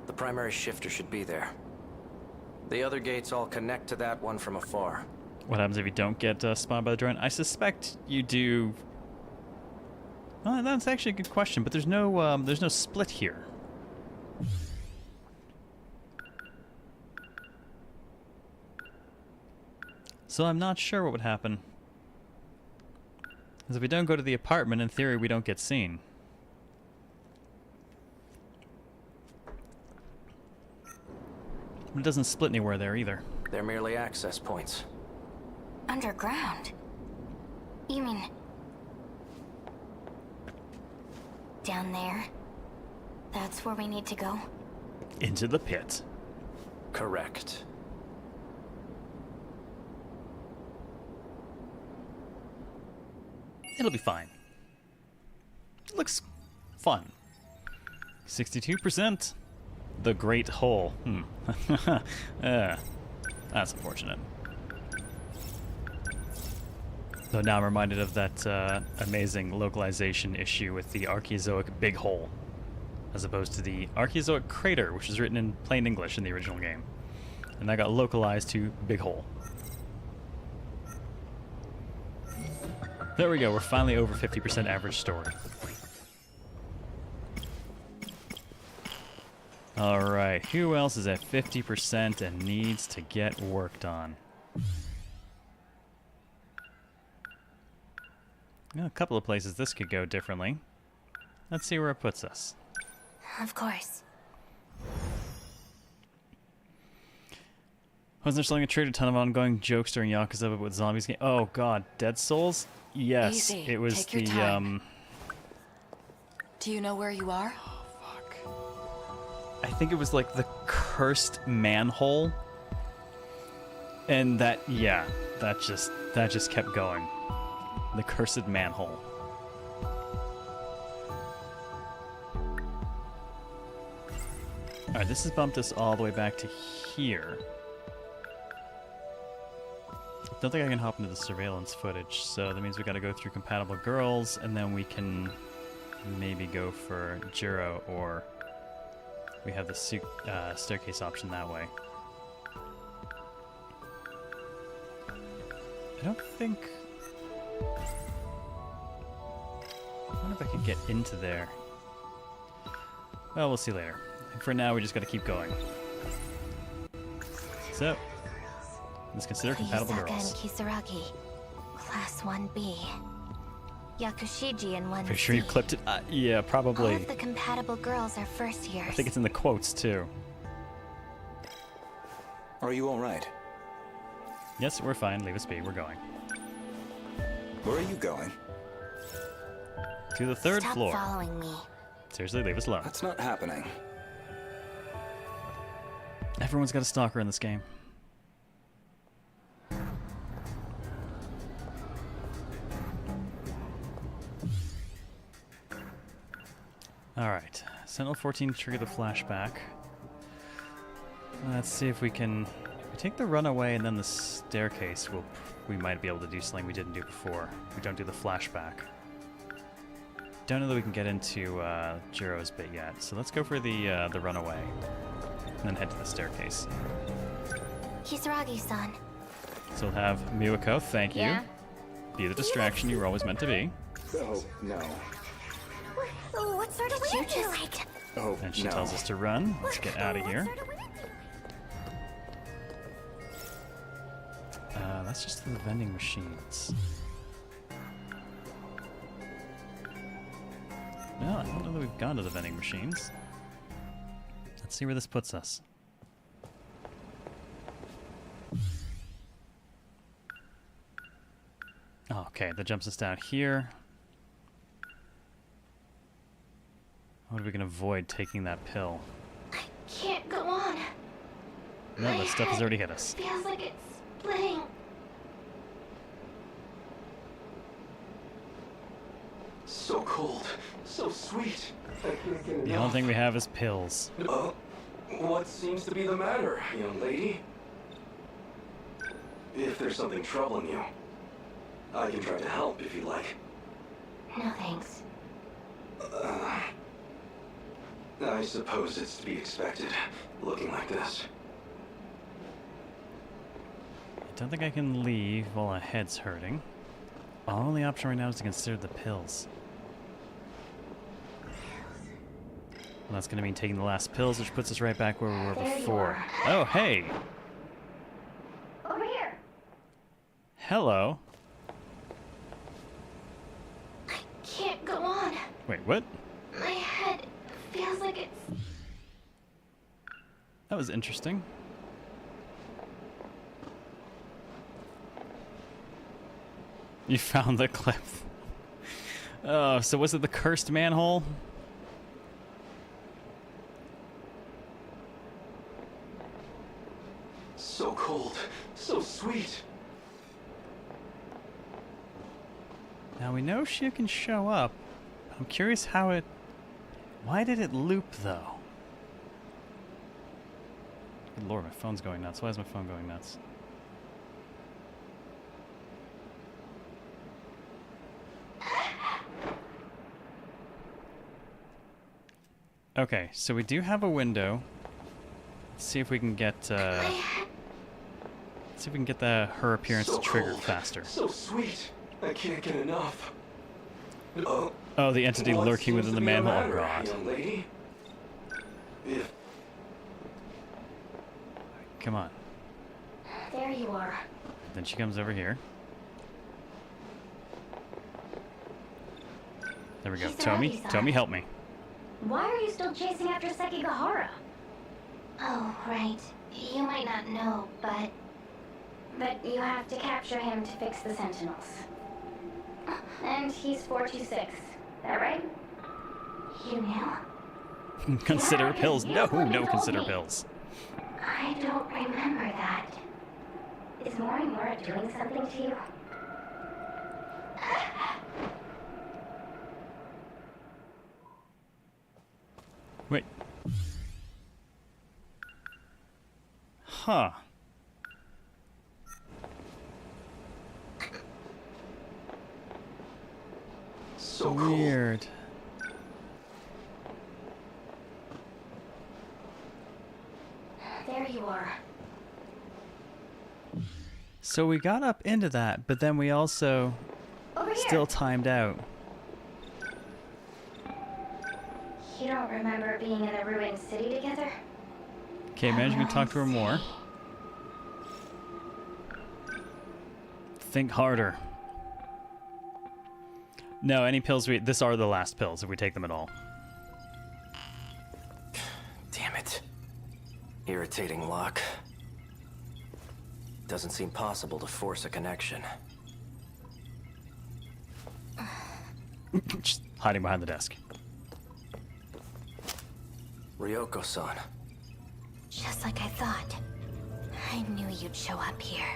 Speaker 7: The primary shifter should be there. The other gates all connect to that one from afar.
Speaker 1: What happens if you don't get spawned by the drone? I suspect you do... Well, that's actually a good question, but there's no split here. So I'm not sure what would happen. Because if we don't go to the apartment, in theory, we don't get seen. It doesn't split anywhere there either.
Speaker 7: They're merely access points.
Speaker 6: Underground? You mean... down there? That's where we need to go?
Speaker 1: Into the pit.
Speaker 7: Correct.
Speaker 1: It'll be fine. It looks fun. 62%. The Great Hole. That's unfortunate. Though now I'm reminded of that amazing localization issue with the Archaeozoic Big Hole, as opposed to the Archaeozoic Crater, which was written in plain English in the original game. And that got localized to Big Hole. There we go, we're finally over 50% average story. Alright, who else is at 50% and needs to get worked on? A couple of places this could go differently. Let's see where it puts us.
Speaker 6: Of course.
Speaker 1: Wasn't there something a ton of ongoing jokes during Yakuza but with zombies game? Oh god, Dead Souls? Yes,
Speaker 8: Easy.
Speaker 1: it was
Speaker 8: Take your
Speaker 1: the
Speaker 8: time. Do you know where you are?
Speaker 1: I think it was like the cursed manhole. And that just kept going. The cursed manhole. Alright, this has bumped us all the way back to here. Don't think I can hop into the surveillance footage, so that means we gotta go through compatible girls, and then we can maybe go for Jiro, or we have the staircase option that way. I don't think... I wonder if I could get into there. Well, we'll see later. For now, we just gotta keep going. So, let's consider compatible
Speaker 6: Yusaka
Speaker 1: girls.
Speaker 6: and Kisaragi. Class 1B. Yakushiji and 1C.
Speaker 1: Pretty sure you clipped it? Yeah,
Speaker 6: All
Speaker 1: probably.
Speaker 6: of the compatible girls are first years.
Speaker 1: I think it's in the quotes, too.
Speaker 9: Are you alright?
Speaker 1: Yes, we're fine. Leave us be. We're going.
Speaker 9: Where are you going?
Speaker 1: To the third
Speaker 6: Stop
Speaker 1: floor.
Speaker 6: following me.
Speaker 1: Seriously, leave us alone.
Speaker 9: That's not happening.
Speaker 1: Everyone's got a stalker in this game. Alright. Sentinel 14 trigger the flashback. Let's see if we can... If we take the runaway and then the staircase, we might be able to do something we didn't do before. If we don't do the flashback. Don't know that we can get into Jiro's bit yet, so let's go for the runaway. And then head to the staircase.
Speaker 6: Kisaragi-san.
Speaker 1: So we'll have Miwako, thank you.
Speaker 6: Yeah?
Speaker 1: Be the distraction you were always meant to be.
Speaker 9: Oh, no.
Speaker 6: What sort of wind did you like?
Speaker 9: Oh,
Speaker 1: And she
Speaker 9: no.
Speaker 1: tells us to run. Let's get out of here. That's just the vending machines. No, I don't know that we've gone to the vending machines. Let's see where this puts us. Oh, okay, that jumps us down here. How are we gonna avoid taking that pill?
Speaker 6: Can't go on.
Speaker 1: No, that stuff has already hit us.
Speaker 6: Feels like it's splitting.
Speaker 4: So cold, so sweet. I can't get
Speaker 1: The only thing we have is pills.
Speaker 4: What seems to be the matter, young lady? If there's something troubling you, I can try to help if you like.
Speaker 6: No thanks.
Speaker 4: I suppose it's to be expected, looking like this.
Speaker 1: I don't think I can leave while my head's hurting. Our only option right now is to consider the pills. And that's going to mean taking the last pills, which puts us right back where we were
Speaker 6: There you
Speaker 1: before.
Speaker 6: are.
Speaker 1: Oh, hey!
Speaker 6: Over here.
Speaker 1: Hello.
Speaker 6: I can't go on.
Speaker 1: Wait, what?
Speaker 6: My head feels like it's...
Speaker 1: That was interesting. You found the clip. Oh, so was it the cursed manhole?
Speaker 4: So cold, so sweet.
Speaker 1: Now we know she can show up. I'm curious how it... Why did it loop, though? Good lord, my phone's going nuts. Why is my phone going nuts? Okay, so we do have a window. Let's see if we can get, let's see if we can get her appearance
Speaker 4: So
Speaker 1: to trigger
Speaker 4: cold,
Speaker 1: faster.
Speaker 4: so sweet. I can't get enough.
Speaker 1: Oh, the entity
Speaker 4: What
Speaker 1: lurking
Speaker 4: seems
Speaker 1: within
Speaker 4: to
Speaker 1: the
Speaker 4: be
Speaker 1: manhole. Oh,
Speaker 4: matter,
Speaker 1: God.
Speaker 4: young lady? If
Speaker 1: Come on.
Speaker 6: There you are.
Speaker 1: Then she comes over here. There we go.
Speaker 6: Kisaragi-san.
Speaker 1: Tomi, help me.
Speaker 6: Why are you still chasing after Sekigahara? Oh, right. You might not know, but you have to capture him to fix the Sentinels. And he's 426. That right? You knew?
Speaker 1: Consider pills. No,
Speaker 6: Never
Speaker 1: no,
Speaker 6: told
Speaker 1: consider
Speaker 6: me.
Speaker 1: pills.
Speaker 6: I don't remember that. Is Morimura doing something to you?
Speaker 1: Wait. Huh.
Speaker 4: So
Speaker 1: Weird.
Speaker 6: There you are.
Speaker 1: So we got up into that, but then we also
Speaker 6: Over here.
Speaker 1: still timed out.
Speaker 6: You don't remember being in the ruined city together?
Speaker 1: Okay, imagine we can talk to her more. Think harder. No, any pills this are the last pills if we take them at all.
Speaker 7: Damn it. Irritating lock. Doesn't seem possible to force a connection.
Speaker 1: Just hiding behind the desk.
Speaker 7: Ryoko-san.
Speaker 6: Just like I thought. I knew you'd show up here.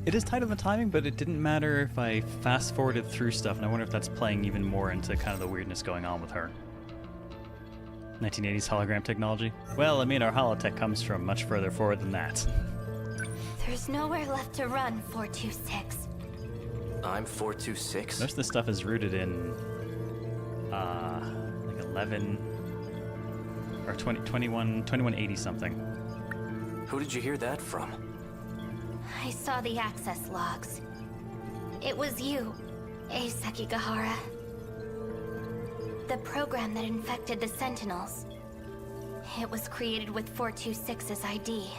Speaker 1: It is tight on the timing, but it didn't matter if I fast forwarded through stuff, and I wonder if that's playing even more into kind of the weirdness going on with her. 1980s hologram technology? Well, I mean, our holotech comes from much further forward than that.
Speaker 6: There's nowhere left to run, 426.
Speaker 7: I'm 426?
Speaker 1: Most of this stuff is rooted in, like 11, or 2180 something.
Speaker 7: Who did you hear that from?
Speaker 6: I saw the access logs. It was you, Sekigahara. The program that infected the Sentinels. It was created with 426's ID.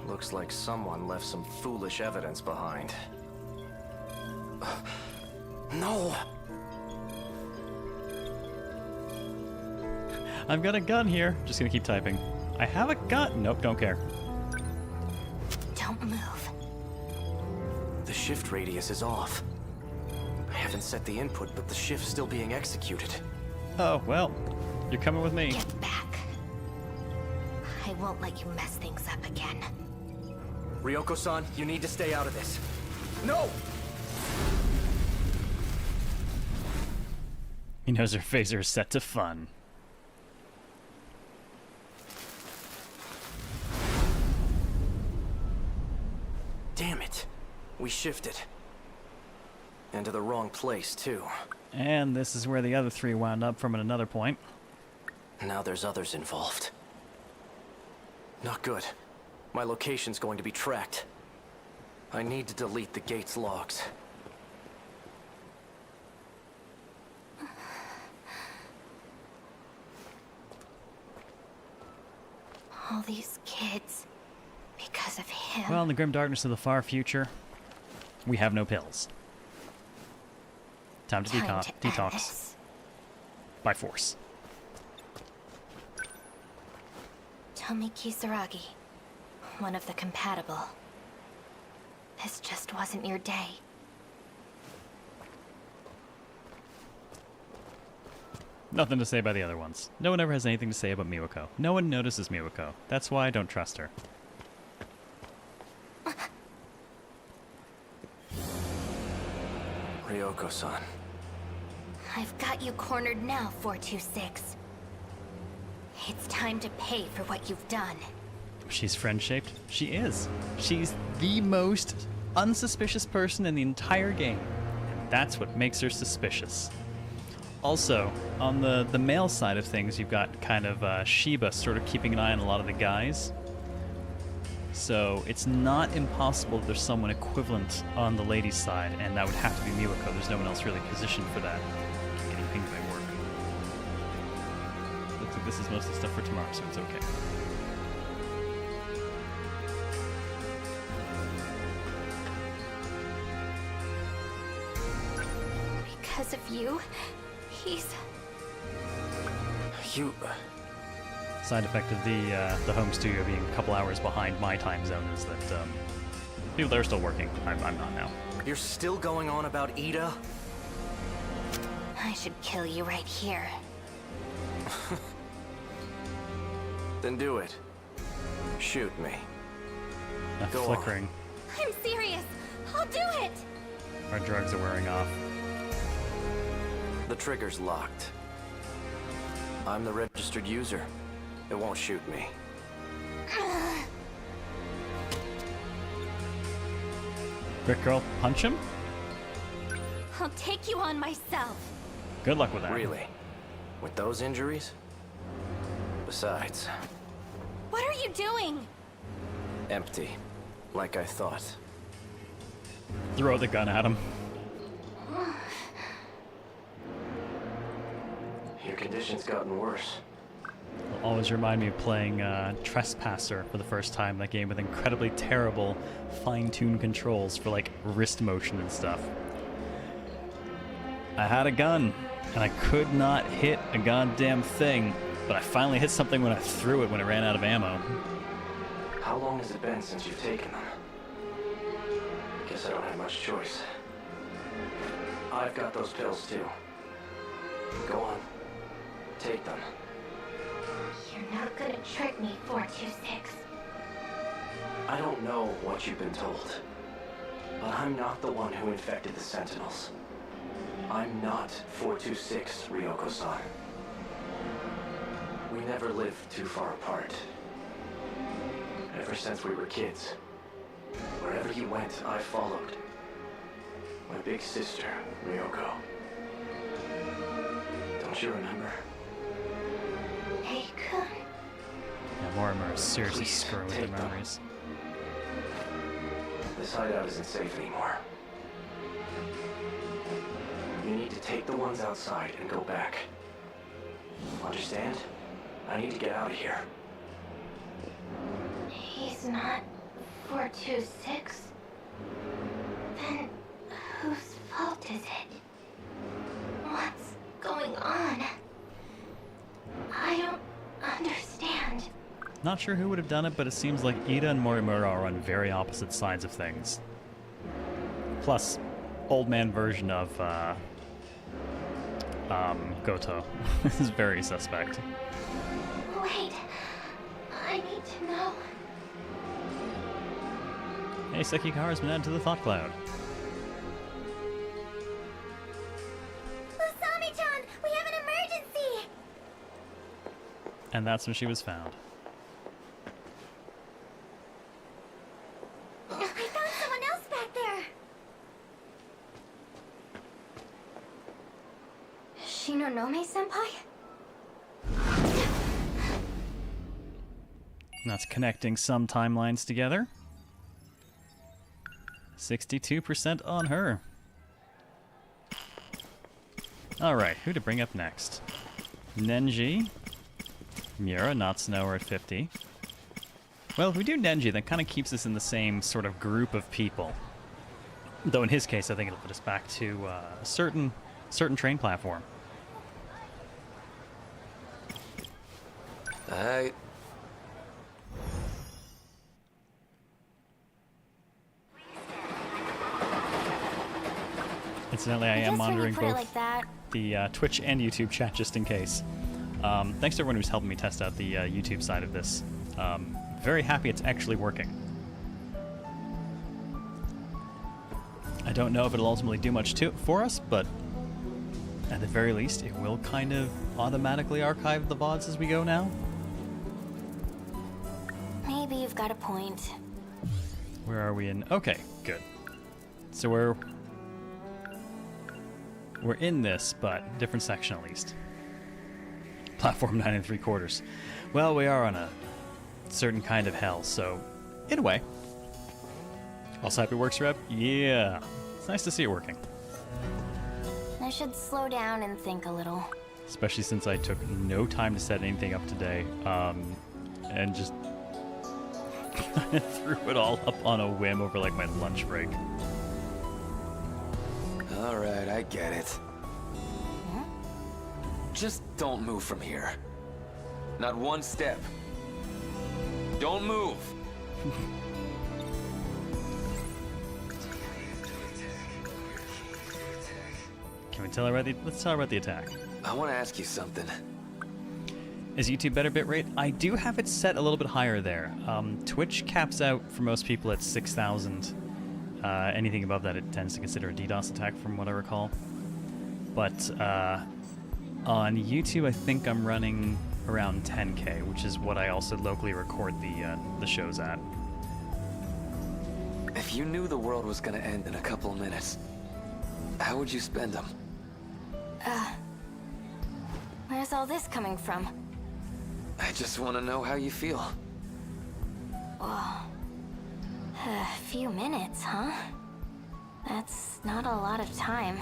Speaker 7: Looks like someone left some foolish evidence behind. No!
Speaker 1: I've got a gun here. Just gonna keep typing. I have a gun. Nope, don't care.
Speaker 6: Don't move.
Speaker 7: The shift radius is off. I haven't set the input, but the shift's still being executed.
Speaker 1: Oh, well, you're coming with me.
Speaker 6: Get back. I won't let you mess things up again.
Speaker 7: Ryoko-san, you need to stay out of this. No!
Speaker 1: He knows her phaser is set to fun.
Speaker 7: Damn it. We shifted. And to the wrong place, too.
Speaker 1: And this is where the other three wound up from at another point.
Speaker 7: Now there's others involved. Not good. My location's going to be tracked. I need to delete the gate's logs.
Speaker 6: All these kids. Because of him.
Speaker 1: Well, in the grim darkness of the far future, we have no pills. Time to
Speaker 6: Time to end
Speaker 1: detox.
Speaker 6: this.
Speaker 1: By force.
Speaker 6: Tomi Kisaragi. One of the compatible. This just wasn't your day.
Speaker 1: Nothing to say by the other ones. No one ever has anything to say about Miwako. No one notices Miwako. That's why I don't trust her.
Speaker 7: Ryoko-san.
Speaker 6: I've got you cornered now, 426. It's time to pay for what you've done.
Speaker 1: She's friend-shaped. She is. She's the most unsuspicious person in the entire game. And that's what makes her suspicious. Also, on the male side of things, you've got kind of Shiba sort of keeping an eye on a lot of the guys. So it's not impossible that there's someone equivalent on the ladies' side, and that would have to be Miwako. There's no one else really positioned for that. Getting pinged by work. Looks like this is mostly stuff for tomorrow, so it's okay.
Speaker 6: Because of you, he's...
Speaker 7: You...
Speaker 1: Side effect of the home studio being a couple hours behind my time zone is that people there are still working. I'm not now.
Speaker 7: You're still going on about Ida?
Speaker 6: I should kill you right here.
Speaker 7: Then do it. Shoot me.
Speaker 1: Not
Speaker 7: Go on.
Speaker 1: flickering.
Speaker 6: I'm serious. I'll do it.
Speaker 1: Our drugs are wearing off.
Speaker 7: The trigger's locked. I'm the registered user. It won't shoot me.
Speaker 1: Brick girl, punch him?
Speaker 6: I'll take you on myself.
Speaker 1: Good luck with that.
Speaker 7: Really? With those injuries? Besides,
Speaker 6: What are you doing?
Speaker 7: empty. Like I thought.
Speaker 1: Throw the gun at him.
Speaker 7: Your condition's gotten worse.
Speaker 1: It'll always remind me of playing Trespasser for the first time, that game with incredibly terrible fine-tuned controls for like wrist motion and stuff. I had a gun, and I could not hit a goddamn thing, but I finally hit something when I threw it when it ran out of ammo.
Speaker 7: How long has it been since you've taken them? Guess I don't have much choice. I've got those pills too. Go on. Take them.
Speaker 6: You're not gonna trick me, 426.
Speaker 7: I don't know what you've been told, but I'm not the one who infected the Sentinels. I'm not 426, Ryoko-san. We never lived too far apart. Ever since we were kids, wherever you went, I followed. My big sister, Ryoko. Don't you remember?
Speaker 6: Hey-kun.
Speaker 1: Yeah, Mortimer is seriously
Speaker 7: Please,
Speaker 1: screwing with
Speaker 7: take
Speaker 1: the
Speaker 7: them.
Speaker 1: memories.
Speaker 7: This hideout isn't safe anymore. You need to take the ones outside and go back. Understand? I need to get out of here.
Speaker 6: He's not 426. Then whose fault is it? What's going on? I don't understand.
Speaker 1: Not sure who would have done it, but it seems like Ida and Morimura are on very opposite sides of things. Plus, old man version of Goto is very suspect.
Speaker 6: Wait, I need to know.
Speaker 1: Hey, Sekigahara's been added to the thought cloud.
Speaker 6: Usami-chan, we have an emergency!
Speaker 1: And that's when she was found.
Speaker 6: I found someone else back there! Shinonome-senpai?
Speaker 1: That's connecting some timelines together. 62% on her. Alright, who to bring up next? Nenji. Miura, Natsuno are at 50. Well, if we do Nenji, that kind of keeps us in the same sort of group of people. Though in his case, I think it'll put us back to a certain train platform. Incidentally, I am monitoring both the Twitch and YouTube chat just in case. Thanks to everyone who's helping me test out the YouTube side of this. Very happy it's actually working. I don't know if it'll ultimately do much for us, but at the very least, it will kind of automatically archive the VODs as we go now.
Speaker 6: Maybe you've got a point.
Speaker 1: Where are we in? Okay, good. So we're in this, but different section at least. Platform 9 3/4. Well, we are on a certain kind of hell, so in a way. Also happy works, Rep? Yeah. It's nice to see it working.
Speaker 6: I should slow down and think a little.
Speaker 1: Especially since I took no time to set anything up today, and just threw it all up on a whim over like my lunch break.
Speaker 10: Alright, I get it. Just don't move from here. Not one step. Don't move!
Speaker 1: let's tell her about the attack.
Speaker 10: I want to ask you something.
Speaker 1: Is YouTube better bitrate? I do have it set a little bit higher there. Twitch caps out for most people at 6,000. Anything above that it tends to consider a DDoS attack from what I recall. But on YouTube I think I'm running around 10K, which is what I also locally record the shows at.
Speaker 10: If you knew the world was gonna end in a couple of minutes, how would you spend them?
Speaker 6: Where's all this coming from?
Speaker 10: I just want to know how you feel.
Speaker 6: Whoa. A few minutes, huh? That's not a lot of time.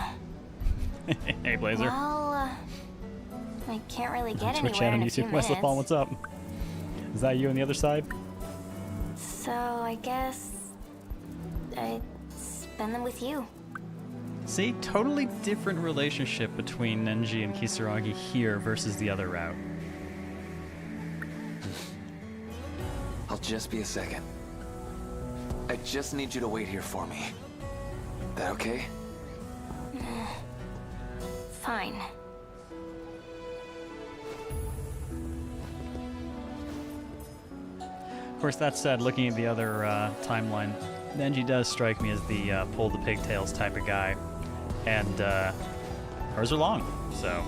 Speaker 1: Hey, Blazer.
Speaker 6: Well, I can't really get
Speaker 1: Twitch
Speaker 6: anywhere
Speaker 1: chat on
Speaker 6: in a few
Speaker 1: YouTube.
Speaker 6: minutes.
Speaker 1: Westfall, what's up? Is that you on the other side?
Speaker 6: So I guess I'd spend them with you.
Speaker 1: See, totally different relationship between Nenji and Kisaragi here versus the other route.
Speaker 10: I'll just be a second. I just need you to wait here for me. That okay?
Speaker 6: Fine.
Speaker 1: Of course, that said, looking at the other timeline, Nenji does strike me as the pull the pigtails type of guy. And hers are long, so.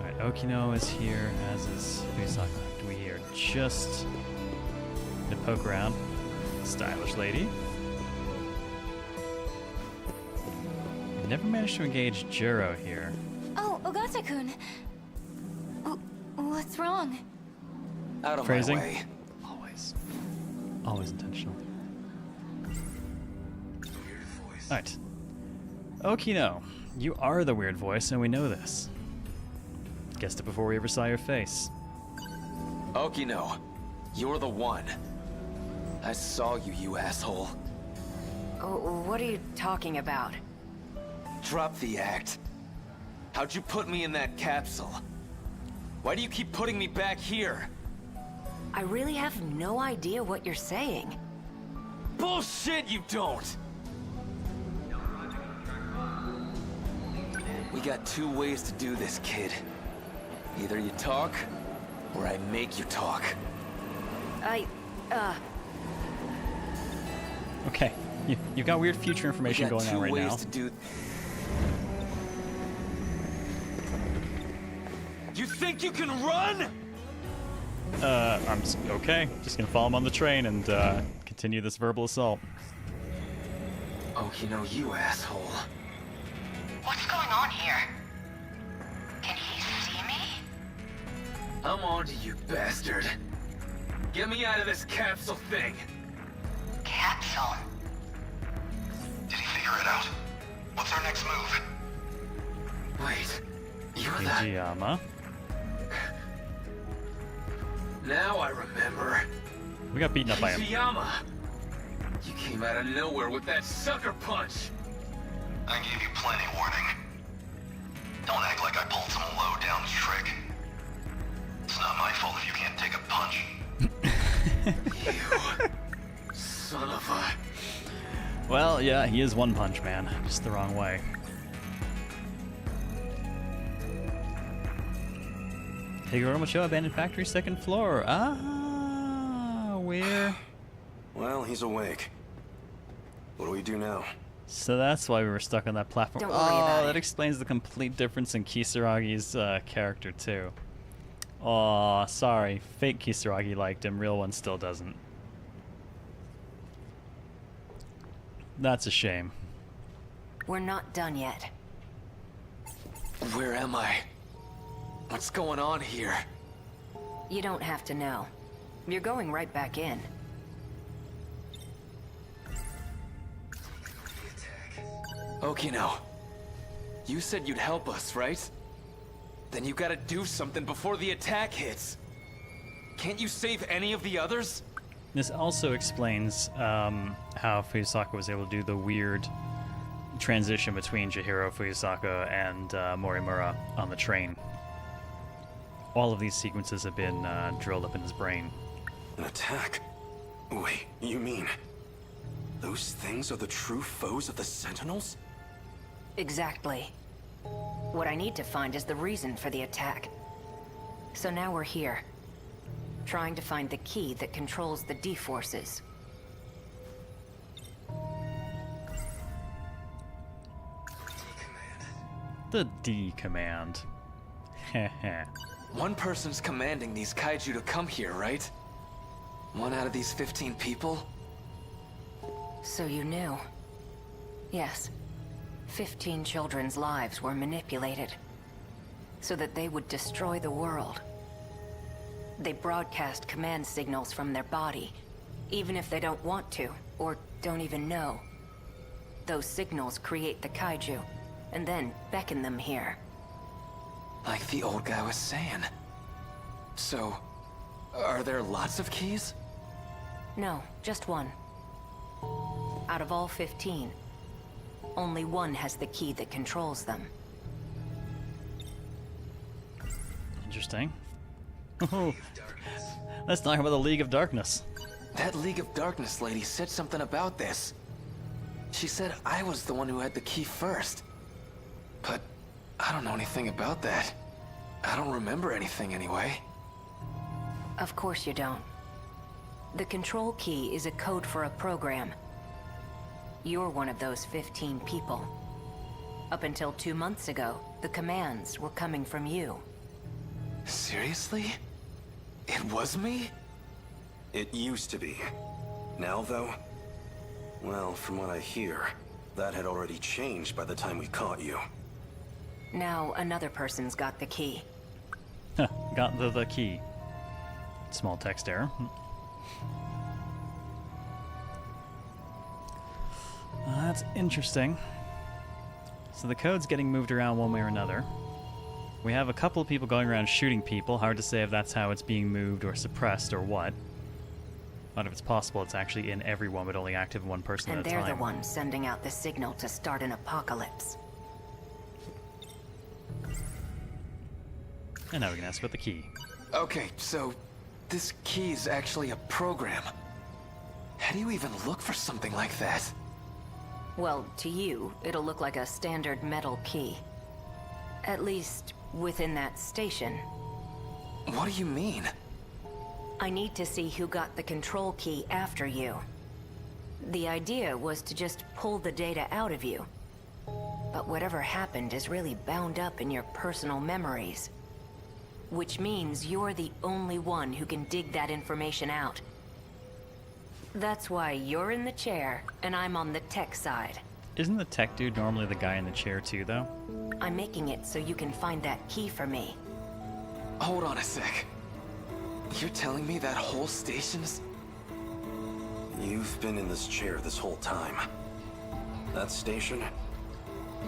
Speaker 1: Alright, Okino is here, as is Fusaka. We are just gonna poke around. Stylish lady. Never managed to engage Jiro here.
Speaker 6: Oh, Ogata-kun. What's wrong?
Speaker 10: Out of
Speaker 1: Phrasing.
Speaker 10: my way.
Speaker 1: Always intentional. Alright. Okino, you are the weird voice, and we know this. Guessed it before we ever saw your face.
Speaker 10: Okino, you're the one. I saw you, you asshole.
Speaker 8: Oh, what are you talking about?
Speaker 10: Drop the act. How'd you put me in that capsule? Why do you keep putting me back here?
Speaker 8: I really have no idea what you're saying.
Speaker 10: Bullshit, you don't! We got two ways to do this, kid. Either you talk, or I make you talk.
Speaker 1: Okay, you've got weird future information going on right now.
Speaker 10: We got two ways to do... You think you can run?
Speaker 1: I'm okay. Just gonna follow him on the train and continue this verbal assault.
Speaker 10: Okino, you asshole.
Speaker 11: What's going on here? Can he see me?
Speaker 10: I'm on to you, bastard. Get me out of this capsule thing.
Speaker 11: Capsule? Did he figure it out? What's our next move?
Speaker 10: Wait, you're the...
Speaker 1: Fujiyama.
Speaker 10: Now I remember.
Speaker 1: We got beaten up by him.
Speaker 10: Fujiyama! You came out of nowhere with that sucker punch!
Speaker 11: I gave you plenty warning. Don't act like I pulled some low-down trick. It's not my fault if you can't take a punch.
Speaker 10: You... son of a...
Speaker 1: Well, yeah, he is One Punch Man, just the wrong way. Higuro Macho, abandoned factory, second floor. Ah, where?
Speaker 12: Well, he's awake. What do we do now?
Speaker 1: So that's why we were stuck on that platform.
Speaker 8: Don't worry about
Speaker 1: that
Speaker 8: it.
Speaker 1: explains the complete difference in Kisaragi's character too. Aw, sorry. Fake Kisaragi liked him, real one still doesn't. That's a shame.
Speaker 8: We're not done yet.
Speaker 10: Where am I? What's going on here?
Speaker 8: You don't have to know. You're going right back in.
Speaker 10: Okino, you said you'd help us, right? Then you gotta do something before the attack hits. Can't you save any of the others?
Speaker 1: This also explains how Fuyusaka was able to do the weird transition between Chihiro, Fuyusaka, and Morimura on the train. All of these sequences have been drilled up in his brain.
Speaker 12: An attack? Wait, you mean... Those things are the true foes of the Sentinels?
Speaker 8: Exactly. What I need to find is the reason for the attack. So now we're here, trying to find the key that controls the D-forces.
Speaker 1: The D command. Heh.
Speaker 10: One person's commanding these kaiju to come here, right? One out of these 15 people?
Speaker 8: So you knew. Yes. 15 children's lives were manipulated, so that they would destroy the world. They broadcast command signals from their body, even if they don't want to, or don't even know. Those signals create the kaiju, and then beckon them here.
Speaker 10: Like the old guy was saying. So, are there lots of keys?
Speaker 8: No, just one. Out of all 15, only one has the key that controls them.
Speaker 1: Interesting. Oh, let's talk about the League of Darkness.
Speaker 10: That League of Darkness lady said something about this. She said I was the one who had the key first. But I don't know anything about that. I don't remember anything anyway.
Speaker 8: Of course you don't. The control key is a code for a program. You're one of those 15 people. Up until 2 months ago, the commands were coming from you.
Speaker 10: Seriously? It was me?
Speaker 12: It used to be. Now, though? Well, from what I hear, that had already changed by the time we caught you.
Speaker 8: Now another person's got the key.
Speaker 1: Got the key. Small text error. That's interesting. So the code's getting moved around one way or another. We have a couple of people going around shooting people. Hard to say if that's how it's being moved or suppressed or what. But if it's possible, it's actually in everyone, but only active in one person
Speaker 8: And
Speaker 1: at a time.
Speaker 8: they're the ones sending out the signal to start an apocalypse.
Speaker 1: And now we can ask about the key.
Speaker 10: Okay, so this key's actually a program. How do you even look for something like that?
Speaker 8: Well, to you, it'll look like a standard metal key. At least, within that station.
Speaker 10: What do you mean?
Speaker 8: I need to see who got the control key after you. The idea was to just pull the data out of you. But whatever happened is really bound up in your personal memories. Which means you're the only one who can dig that information out. That's why you're in the chair, and I'm on the tech side.
Speaker 1: Isn't the tech dude normally the guy in the chair too, though?
Speaker 8: I'm making it so you can find that key for me.
Speaker 10: Hold on a sec. You're telling me that whole station's...
Speaker 12: You've been in this chair this whole time. That station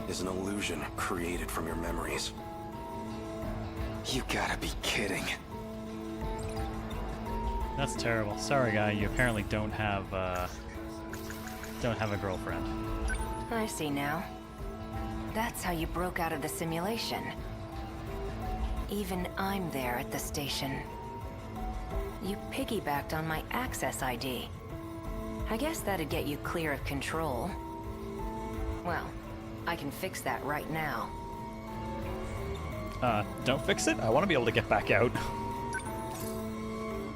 Speaker 12: is an illusion created from your memories.
Speaker 10: You gotta be kidding.
Speaker 1: That's terrible. Sorry, guy. You apparently don't have a girlfriend.
Speaker 8: I see now. That's how you broke out of the simulation. Even I'm there at the station. You piggybacked on my access ID. I guess that'd get you clear of control. Well, I can fix that right now.
Speaker 1: Don't fix it? I want to be able to get back out.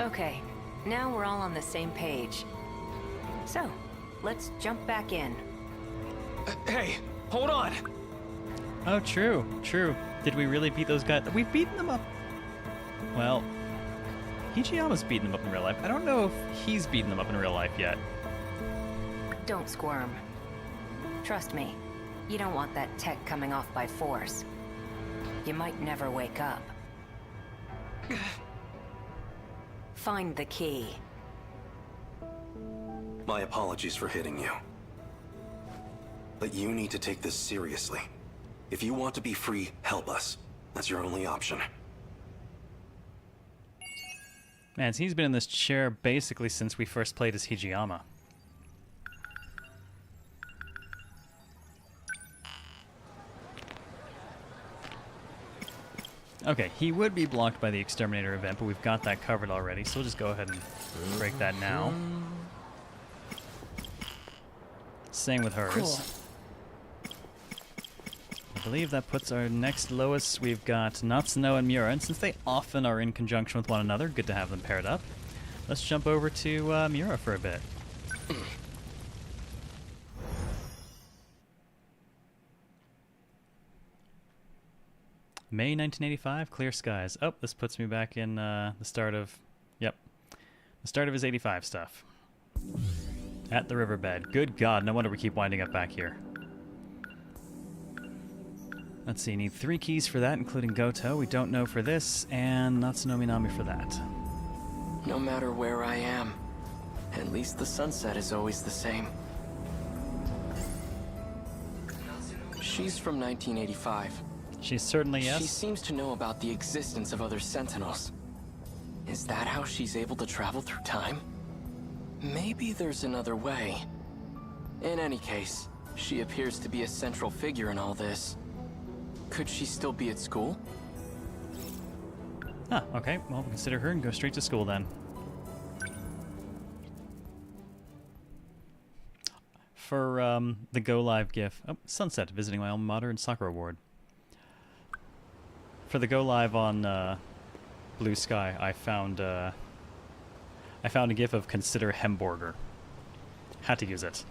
Speaker 8: Okay, now we're all on the same page. So, let's jump back in.
Speaker 10: Hey, hold on!
Speaker 1: Oh, true. Did we really beat those guys? We've beaten them up. Well, Hijiyama's beaten them up in real life. I don't know if he's beaten them up in real life yet.
Speaker 8: Don't squirm. Trust me, you don't want that tech coming off by force. You might never wake up. Find the key.
Speaker 12: My apologies for hitting you. But you need to take this seriously. If you want to be free, help us. That's your only option.
Speaker 1: Man, he's been in this chair basically since we first played as Hijiyama. Okay, he would be blocked by the Exterminator event, but we've got that covered already, so we'll just go ahead and break that now. same with hers.
Speaker 10: Cool.
Speaker 1: I believe that puts our next lowest. We've got Natsuno and Miura, and since they often are in conjunction with one another, good to have them paired up. Let's jump over to Miura for a bit. May 1985, clear skies. Oh, this puts me back in the start of... Yep. The start of his 85 stuff. At the riverbed. Good God, no wonder we keep winding up back here. Let's see, need 3 keys for that, including Goto. We don't know for this, and Natsuno Minami for that.
Speaker 10: No matter where I am, at least the sunset is always the same. She's from 1985.
Speaker 1: She's certainly, yes.
Speaker 10: She seems to know about the existence of other Sentinels. Is that how she's able to travel through time? Maybe there's another way. In any case, she appears to be a central figure in all this. Could she still be at school?
Speaker 1: Ah, okay. Well, we'll consider her and go straight to school then. For the Go Live GIF. Oh, Sunset, visiting my alma mater and Sakura Ward. For the Go Live on Blue Sky, I found a GIF of consider Hamburger. Had to use it.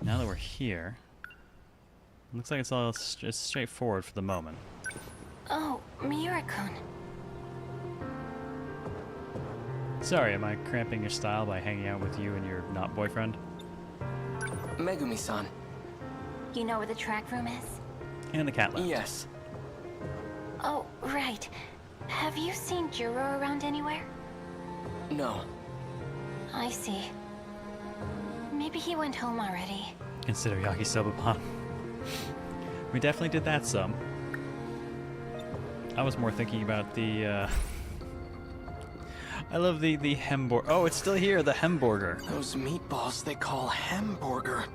Speaker 1: Now that we're here, looks like it's all just straightforward for the moment.
Speaker 6: Oh, Miura-kun.
Speaker 1: Sorry, am I cramping your style by hanging out with you and your not boyfriend?
Speaker 10: Megumi-san.
Speaker 6: You know where the track room is?
Speaker 1: And the cat left.
Speaker 10: Yes.
Speaker 6: Oh, right. Have you seen Jiro around anywhere?
Speaker 10: No.
Speaker 6: I see. Maybe he went home already.
Speaker 1: Consider yakisoba pan. We definitely did that some. I was more thinking about the, I love the hamburger. Oh, it's still here, the hamburger.
Speaker 10: Those meatballs they call hamburger.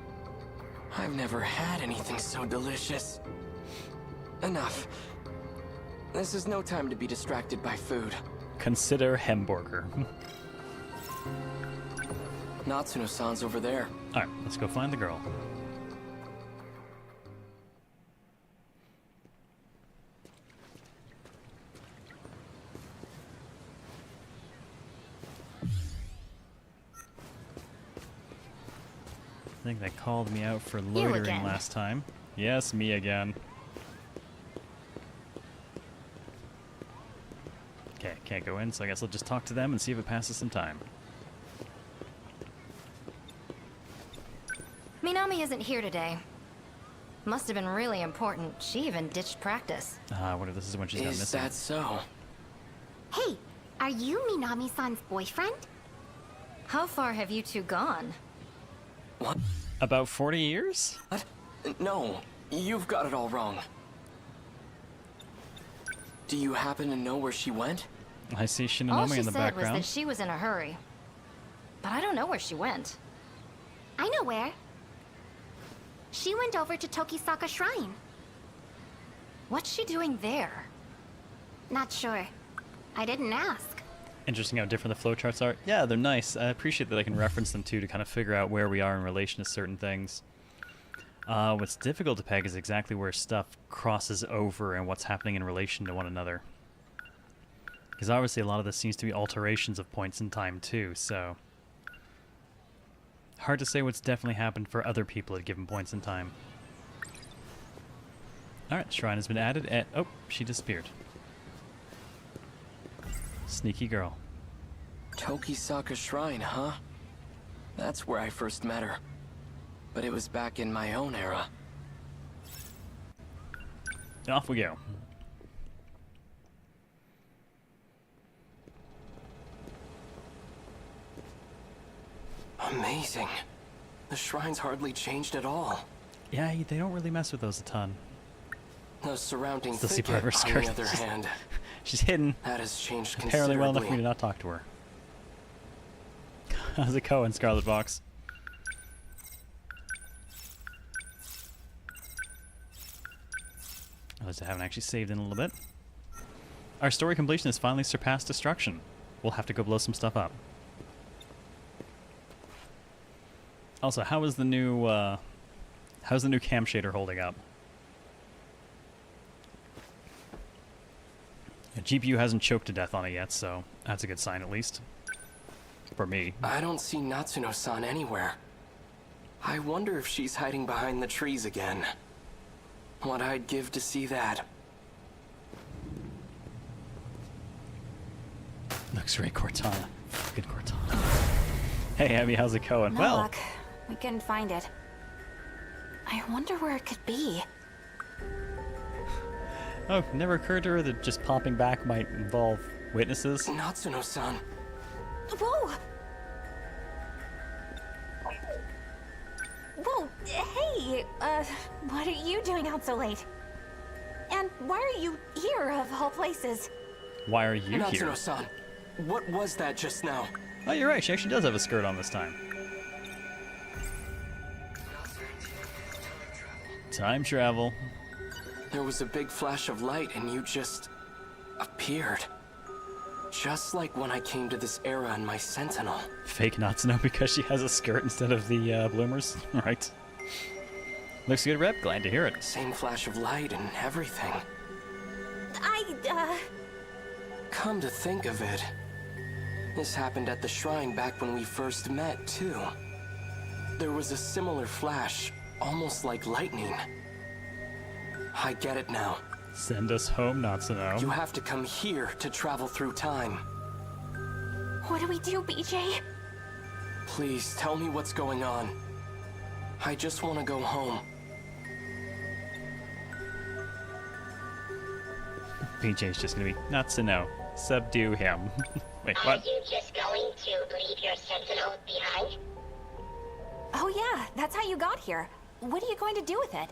Speaker 10: I've never had anything so delicious. Enough. This is no time to be distracted by food.
Speaker 1: Consider hamburger.
Speaker 10: Natsuno-san's over there.
Speaker 1: Alright, let's go find the girl. I think they called me out for loitering last time. Yes, me again. Okay, can't go in, so I guess I'll just talk to them and see if it passes some time.
Speaker 13: Minami isn't here today. Must have been really important. She even ditched practice.
Speaker 1: I wonder if this is when she's gone missing.
Speaker 10: Is that so?
Speaker 14: Hey, are you Minami-san's boyfriend?
Speaker 13: How far have you two gone?
Speaker 10: What?
Speaker 1: About 40 years?
Speaker 10: What? No, you've got it all wrong. Do you happen to know where she went?
Speaker 1: I see
Speaker 13: All
Speaker 1: Shinonome
Speaker 13: she
Speaker 1: in the
Speaker 13: said
Speaker 1: background.
Speaker 13: was that she was in a hurry. But I don't know where she went.
Speaker 14: I know where. She went over to Tokisaka Shrine.
Speaker 13: What's she doing there?
Speaker 14: Not sure. I didn't ask.
Speaker 1: Interesting how different the flowcharts are. Yeah, they're nice. I appreciate that I can reference them too to kind of figure out where we are in relation to certain things. What's difficult to peg is exactly where stuff crosses over and what's happening in relation to one another. Because obviously a lot of this seems to be alterations of points in time too, so... hard to say what's definitely happened for other people at given points in time. Alright, shrine has been added and... oh, she disappeared. Sneaky girl.
Speaker 10: Tokisaka Shrine, huh? That's where I first met her. But it was back in my own era.
Speaker 1: Off we go.
Speaker 10: Amazing. The shrine's hardly changed at all.
Speaker 1: Yeah, they don't really mess with those a ton.
Speaker 10: The surrounding
Speaker 1: Still see part
Speaker 10: thicket,
Speaker 1: of her
Speaker 10: on
Speaker 1: skirt.
Speaker 10: the other hand,
Speaker 1: She's hidden.
Speaker 10: that has changed
Speaker 1: Apparently well enough
Speaker 10: considerably.
Speaker 1: for me to not talk to her. How's it going, Scarlet Box? I haven't actually saved in a little bit. Our story completion has finally surpassed destruction. We'll have to go blow some stuff up. Also, how's the new cam shader holding up? The GPU hasn't choked to death on it yet, so that's a good sign at least. For me.
Speaker 10: I don't see Natsuno-san anywhere. I wonder if she's hiding behind the trees again. What I'd give to see that.
Speaker 1: Looks great, Cortana. Good Cortana. Hey, Abby, how's it going?
Speaker 14: No
Speaker 1: Well,
Speaker 14: luck. We couldn't find it. I wonder where it could be.
Speaker 1: oh, never occurred to her that just popping back might involve witnesses?
Speaker 10: Natsuno-san.
Speaker 14: Whoa! Whoa, hey! What are you doing out so late? And why are you here, of all places?
Speaker 1: Why are you here?
Speaker 10: Natsuno-san, what was that just now?
Speaker 1: Oh, you're right. She actually does have a skirt on this time. Time travel.
Speaker 10: There was a big flash of light and you just appeared. Just like when I came to this era in my Sentinel.
Speaker 1: Fake Natsuno because she has a skirt instead of the bloomers. Right. Looks good, Rep. Glad to hear it.
Speaker 10: Same flash of light and everything. Come to think of it, this happened at the shrine back when we first met, too. There was a similar flash, almost like lightning. I get it now.
Speaker 1: Send us home, Natsuno.
Speaker 10: You have to come here to travel through time.
Speaker 14: What do we do, BJ?
Speaker 10: Please, tell me what's going on. I just want to go home.
Speaker 1: PJ's just gonna be Natsuno. Subdue him. Wait, what?
Speaker 15: Are you just going to leave your Sentinel behind?
Speaker 14: Oh yeah, that's how you got here. What are you going to do with it?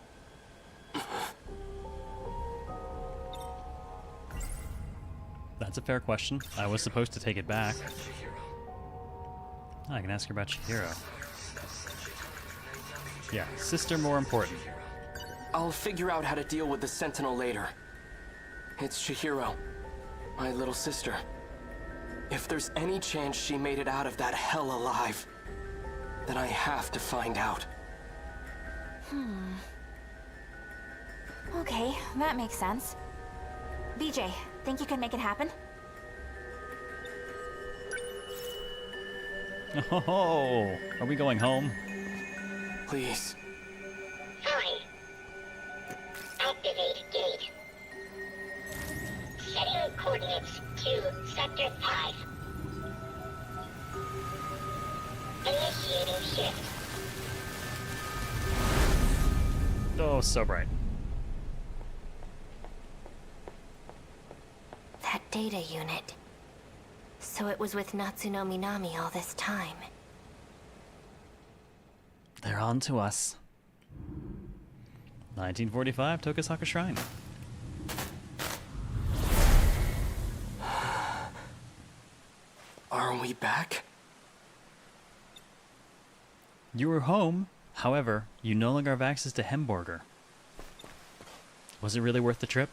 Speaker 1: That's a fair question. I was supposed to take it back. Oh, I can ask her about Chihiro. Yeah, sister more important.
Speaker 10: I'll figure out how to deal with the Sentinel later. It's Chihiro, my little sister. If there's any chance she made it out of that hell alive, then I have to find out.
Speaker 14: Okay, that makes sense. BJ, think you can make it happen?
Speaker 1: Oh, are we going home?
Speaker 10: Please.
Speaker 15: Fine. Activate gate. Setting coordinates to Sector 5. Initiating shift.
Speaker 1: Oh, so bright.
Speaker 6: That data unit. So it was with Natsuno Minami all this time.
Speaker 1: They're on to us. 1945, Tokisaka Shrine.
Speaker 10: Are we back?
Speaker 1: You were home. However, you no longer have access to Hemborger. Was it really worth the trip?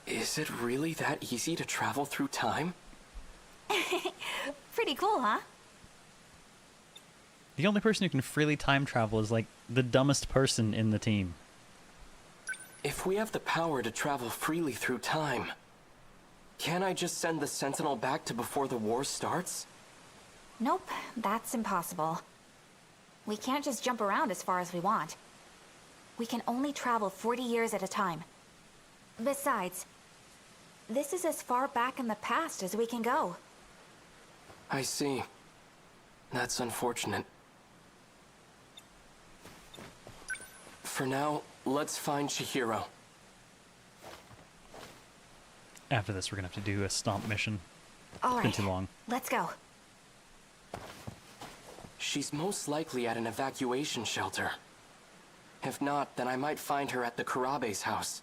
Speaker 10: Is it really that easy to travel through time?
Speaker 14: Pretty cool, huh?
Speaker 1: The only person who can freely time travel is like the dumbest person in the team.
Speaker 10: If we have the power to travel freely through time, can't I just send the Sentinel back to before the war starts?
Speaker 14: Nope, that's impossible. We can't just jump around as far as we want. We can only travel 40 years at a time. Besides, this is as far back in the past as we can go.
Speaker 10: I see. That's unfortunate. For now, let's find Chihiro.
Speaker 1: After this, we're gonna have to do a stomp mission.
Speaker 14: All
Speaker 1: It's been
Speaker 14: right,
Speaker 1: too long.
Speaker 14: let's go.
Speaker 10: She's most likely at an evacuation shelter. If not, then I might find her at the Kurabe's house.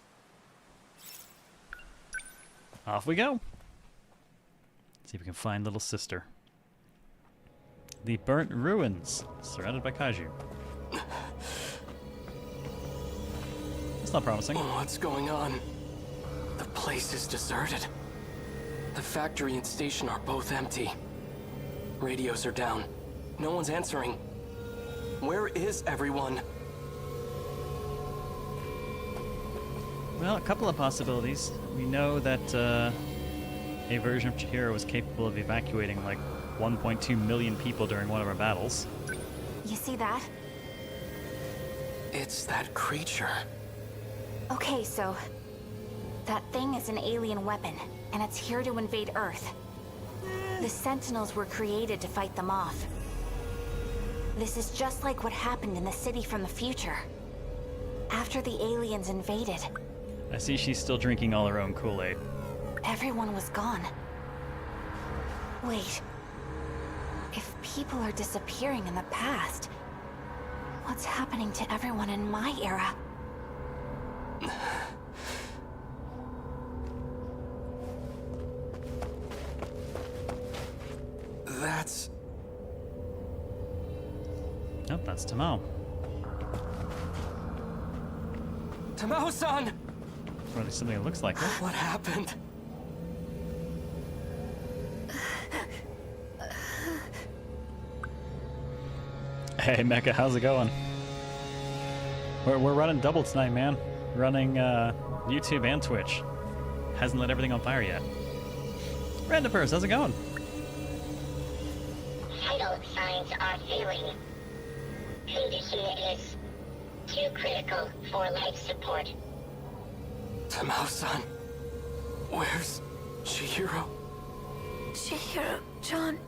Speaker 1: Off we go. See if we can find little sister. The burnt ruins, surrounded by kaiju. It's not promising.
Speaker 10: What's going on? The place is deserted. The factory and station are both empty. Radios are down. No one's answering. Where is everyone?
Speaker 1: Well, a couple of possibilities. We know that a version of Chihiro was capable of evacuating like 1.2 million people during one of our battles.
Speaker 14: You see that?
Speaker 10: It's that creature.
Speaker 14: Okay, so... that thing is an alien weapon, and it's here to invade Earth. The Sentinels were created to fight them off. This is just like what happened in the city from the future. After the aliens invaded,
Speaker 1: I see she's still drinking all her own Kool-Aid.
Speaker 14: everyone was gone. Wait. If people are disappearing in the past, what's happening to everyone in my era?
Speaker 10: That's...
Speaker 1: Nope, that's Tamao.
Speaker 10: Tamao-san!
Speaker 1: Or at least something that looks like it.
Speaker 10: What happened?
Speaker 1: Hey, Mecha, how's it going? We're running double tonight, man. Running YouTube and Twitch. Hasn't lit everything on fire yet. Random Purse, how's it going?
Speaker 15: Vital signs are failing. Condition is too critical for life support.
Speaker 10: Tamao-san. Where's Chihiro?
Speaker 14: Chihiro-chan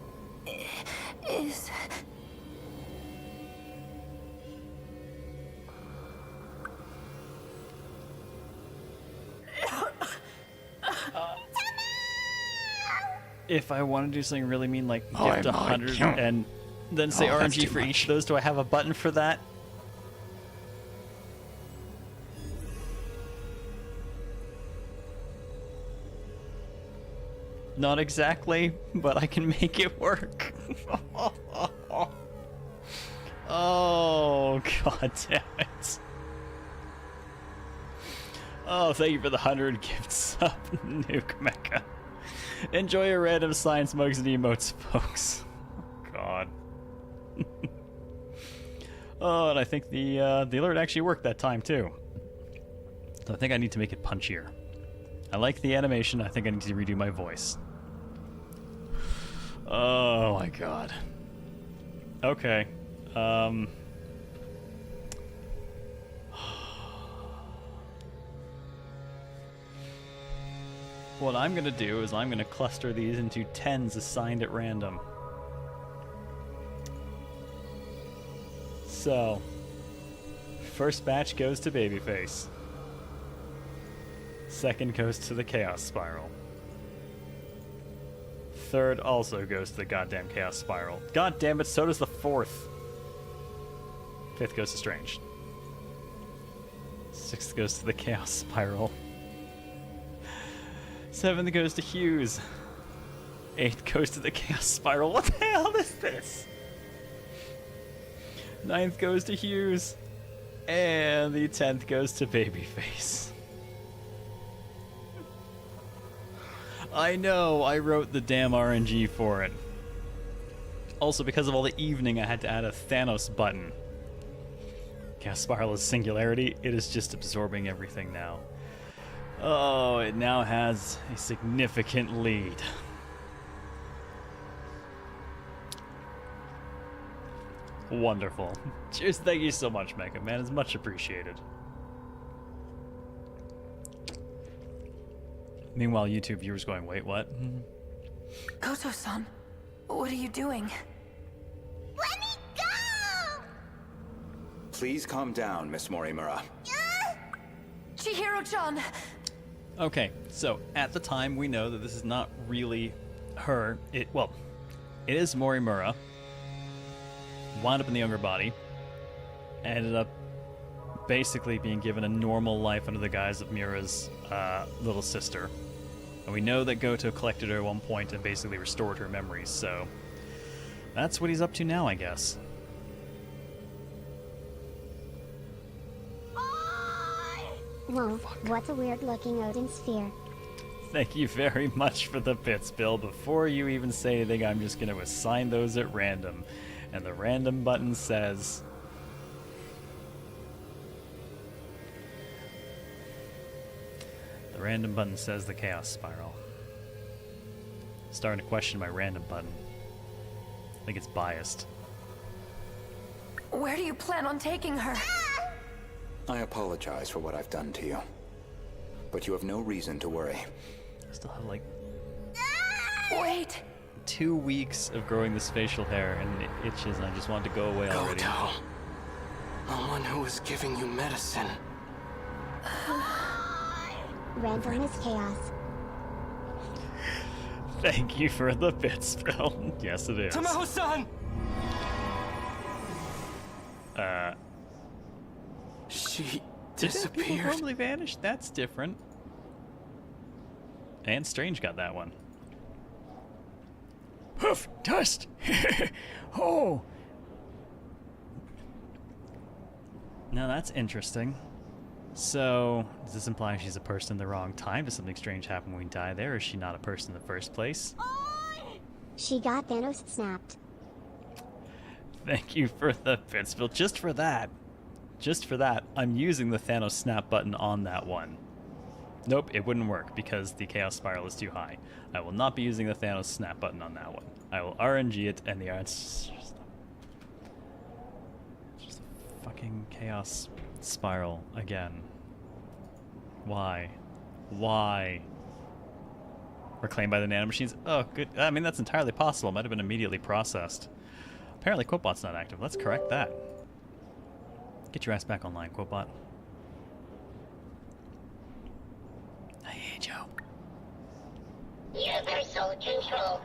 Speaker 14: is...
Speaker 1: If I want to do something really mean, like gift 100 and then say RNG for each of those, do I have a button for that? Not exactly, but I can make it work. Oh, god damn it. Oh, thank you for the 100 gifts up, Nuke Mecha. Enjoy your random science mugs and emotes, folks. Oh, god. Oh, and I think the alert actually worked that time, too. So I think I need to make it punchier. I like the animation. I think I need to redo my voice. Oh, my god. Okay. What I'm going to do is I'm going to cluster these into 10s assigned at random. So, first batch goes to Babyface. Second goes to the Chaos Spiral. Third also goes to the goddamn Chaos Spiral. God damn it, so does the fourth. Fifth goes to Strange. Sixth goes to the Chaos Spiral. Seventh goes to Hughes. Eighth goes to the Chaos Spiral. What the hell is this? Ninth goes to Hughes. And the 10th goes to Babyface. I know, I wrote the damn RNG for it. Also, because of all the evening, I had to add a Thanos button. Chaos Spiral is singularity. It is just absorbing everything now. Oh, it now has a significant lead. Wonderful. Cheers, thank you so much, Mecha, man. It's much appreciated. Meanwhile, YouTube viewers going, wait, what?
Speaker 14: Koto-san, what are you doing?
Speaker 15: Let me go!
Speaker 9: Please calm down, Miss Morimura.
Speaker 14: Chihiro-chan!
Speaker 1: Okay, so at the time we know that this is not really her. It is Morimura. Wound up in the younger body. Ended up basically being given a normal life under the guise of Mira's little sister. And we know that Goto collected her at one point and basically restored her memories, so that's what he's up to now, I guess.
Speaker 5: Whoa, what a weird looking Odin sphere.
Speaker 1: Thank you very much for the bits, Bill. Before you even say anything, I'm just going to assign those at random. And the random button says The random button says the chaos spiral. Starting to question my random button. I think it's biased.
Speaker 8: Where do you plan on taking her?
Speaker 9: I apologize for what I've done to you. But you have no reason to worry.
Speaker 1: I still have like
Speaker 8: Wait!
Speaker 1: 2 weeks of growing this facial hair and it itches and I just want it to go away
Speaker 10: Go
Speaker 1: already.
Speaker 10: tell the one who was giving you medicine.
Speaker 5: Random is chaos.
Speaker 1: Thank you for the bits, Bill. Yes, it is.
Speaker 10: Tamao-san! She
Speaker 1: Did people
Speaker 10: disappeared.
Speaker 1: normally vanish? That's different. And Strange got that one. Poof! Dust! Oh! Now that's interesting. So, does this imply she's a person in the wrong time? Does something strange happen when we die there? Or is she not a person in the first place?
Speaker 5: She got Thanos snapped.
Speaker 1: Thank you for the bits, Bill. Just for that. Just for that, I'm using the Thanos snap button on that one. Nope, it wouldn't work because the Chaos Spiral is too high. I will not be using the Thanos snap button on that one. I will RNG it and it's just a fucking Chaos Spiral again. Why? Why? Reclaimed by the nanomachines? Oh, good. I mean, that's entirely possible. Might have been immediately processed. Apparently, Quotbot's not active. Let's correct that. Get your ass back online, Quotbot. Hey, Joe.
Speaker 15: Universal control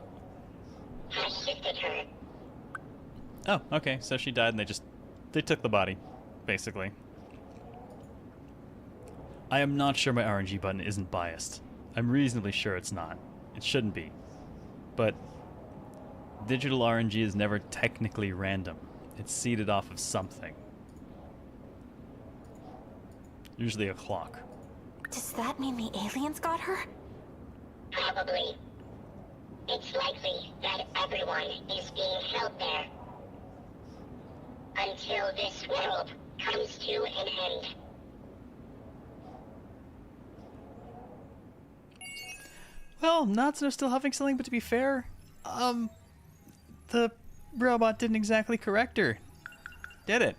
Speaker 15: has shifted her.
Speaker 1: Oh, okay. So she died and they took the body, basically. I am not sure my RNG button isn't biased. I'm reasonably sure it's not. It shouldn't be. But digital RNG is never technically random. It's seeded off of something. Usually a clock.
Speaker 14: Does that mean the aliens got her?
Speaker 15: Probably. It's likely that everyone is being held there. Until this world comes to an end.
Speaker 1: Well, Natsuno's still having something, but to be fair, the robot didn't exactly correct her. Did it?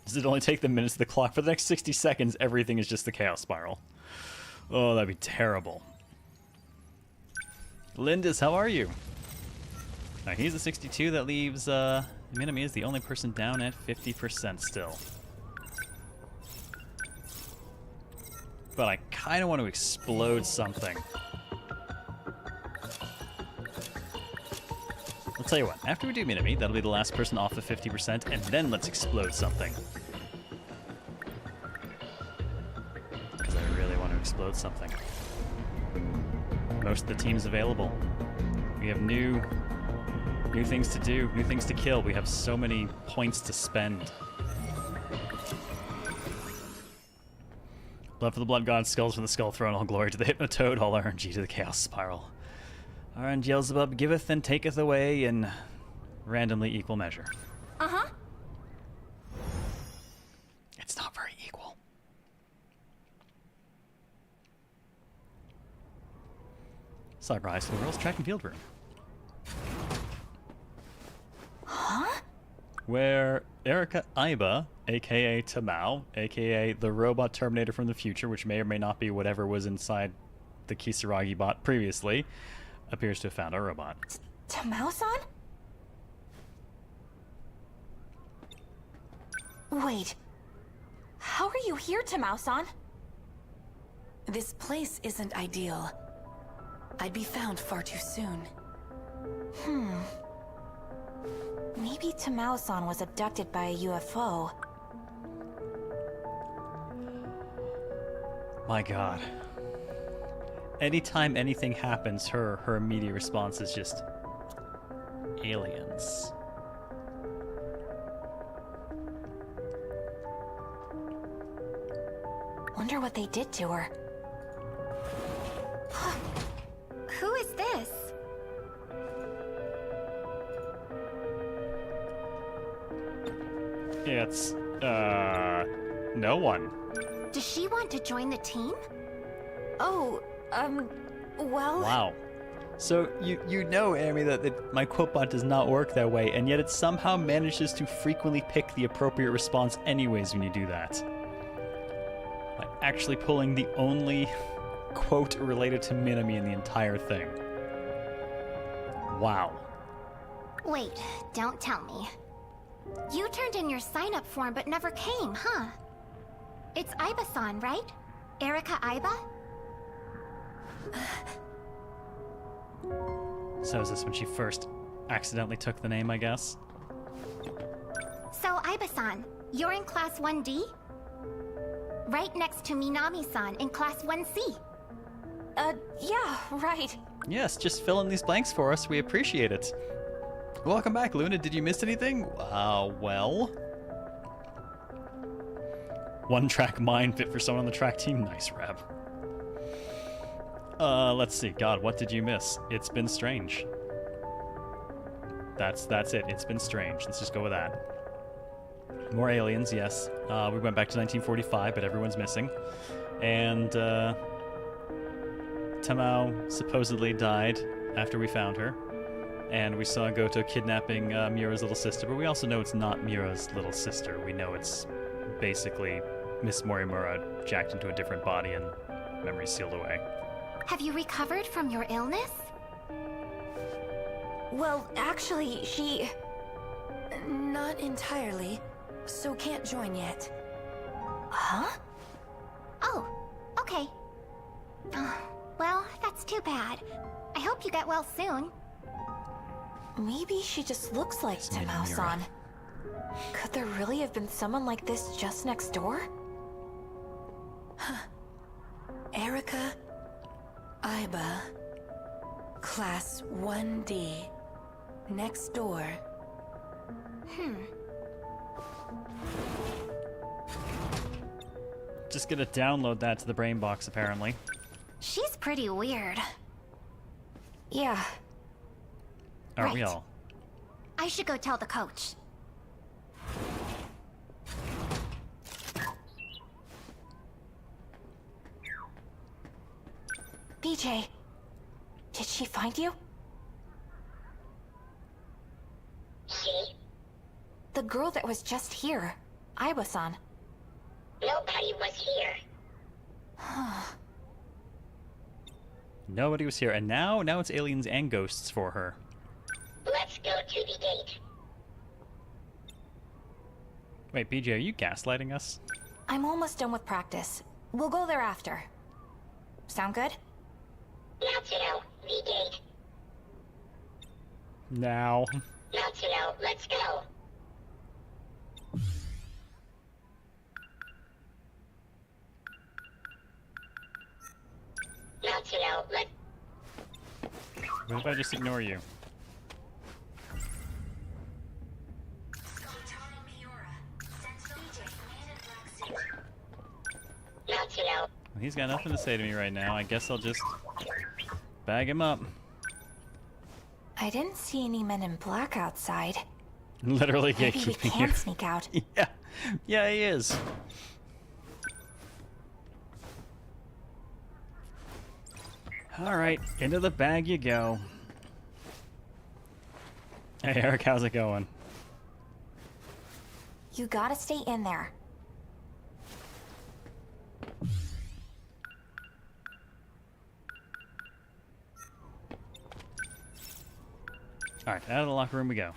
Speaker 1: Does it only take the minutes of the clock? For the next 60 seconds, everything is just the Chaos Spiral. Oh, that'd be terrible. Lindis, how are you? Now, he's a 62. That leaves, Minami is the only person down at 50% still. But I kind of want to explode something. I'll tell you what, after we do Minami, that'll be the last person off the 50%, and then let's explode something. Because I really want to explode something. Most of the team's available. We have new things to do, new things to kill. We have so many points to spend. Blood for the Blood God, skulls for the Skull Throne, all glory to the Hypnotoad, all RNG to the Chaos Spiral. RNG Beelzebub giveth and taketh away in randomly equal measure.
Speaker 14: Uh-huh.
Speaker 1: It's not very equal. Cyber High School Girls Track and Field Room.
Speaker 14: Huh?
Speaker 1: Where Erika Aiba, aka Tamao, aka the robot Terminator from the future, which may or may not be whatever was inside the Kisaragi bot previously, appears to have found our robot.
Speaker 14: Tamao-san? Wait. How are you here, Tamao-san?
Speaker 8: This place isn't ideal. I'd be found far too soon.
Speaker 14: Maybe Tamao-san was abducted by a UFO.
Speaker 1: My god. Anytime anything happens, her immediate response is just aliens.
Speaker 14: Wonder what they did to her.
Speaker 6: Who is this?
Speaker 1: It's, no one.
Speaker 6: Does she want to join the team?
Speaker 14: Oh, well...
Speaker 1: Wow. So you know, Amy, that my quotebot does not work that way, and yet it somehow manages to frequently pick the appropriate response anyways when you do that. Like actually pulling the only quote related to Minami in the entire thing. Wow.
Speaker 6: Wait, don't tell me. You turned in your sign-up form but never came, huh? It's Aiba-san, right? Erika Aiba?
Speaker 1: So is this when she first accidentally took the name, I guess?
Speaker 6: So, Aiba-san, you're in Class 1D? Right next to Minami-san in Class 1C.
Speaker 14: Yeah, right.
Speaker 1: Yes, just fill in these blanks for us. We appreciate it. Welcome back, Luna. Did you miss anything? Well... One-track mind fit for someone on the track team. Nice, Reb. Let's see. God, what did you miss? It's been strange. That's it. It's been strange. Let's just go with that. More aliens, yes. We went back to 1945, but everyone's missing. And, Tamao supposedly died after we found her. And we saw Goto kidnapping Mira's little sister, but we also know it's not Mira's little sister. We know it's basically Miss Morimura jacked into a different body and memories sealed away.
Speaker 6: Have you recovered from your illness?
Speaker 8: Well, actually, she... Not entirely, so can't join yet.
Speaker 6: Huh? Oh, okay. Well, that's too bad. I hope you get well soon.
Speaker 14: Maybe she just looks like Tamao-san. Could there really have been someone like this just next door?
Speaker 8: Huh. Erika Aiba, Class 1D, next door.
Speaker 1: Just gonna download that to the brain box, apparently.
Speaker 6: She's pretty weird.
Speaker 14: Yeah.
Speaker 1: Aren't we all?
Speaker 6: I should go tell the coach.
Speaker 14: BJ, did she find you?
Speaker 15: She?
Speaker 14: The girl that was just here, Aiba-san.
Speaker 15: Nobody was here.
Speaker 1: Nobody was here, and now it's aliens and ghosts for her.
Speaker 15: Let's go to the gate.
Speaker 1: Wait, BJ, are you gaslighting us?
Speaker 14: I'm almost done with practice. We'll go there after. Sound good?
Speaker 15: Natsuno, the gate.
Speaker 1: Now.
Speaker 15: Natsuno, let's go. Natsuno, let's...
Speaker 1: What if I just ignore you?
Speaker 15: Natsuno.
Speaker 1: He's got nothing to say to me right now. I guess I'll just bag him up.
Speaker 14: I didn't see any men in black outside.
Speaker 1: Literally
Speaker 14: Maybe we
Speaker 1: gatekeeping
Speaker 14: can
Speaker 1: you.
Speaker 14: sneak out.
Speaker 1: Yeah, he is. Alright, into the bag you go. Hey Eric, how's it going?
Speaker 14: You gotta stay in there.
Speaker 1: Alright, out of the locker room we go.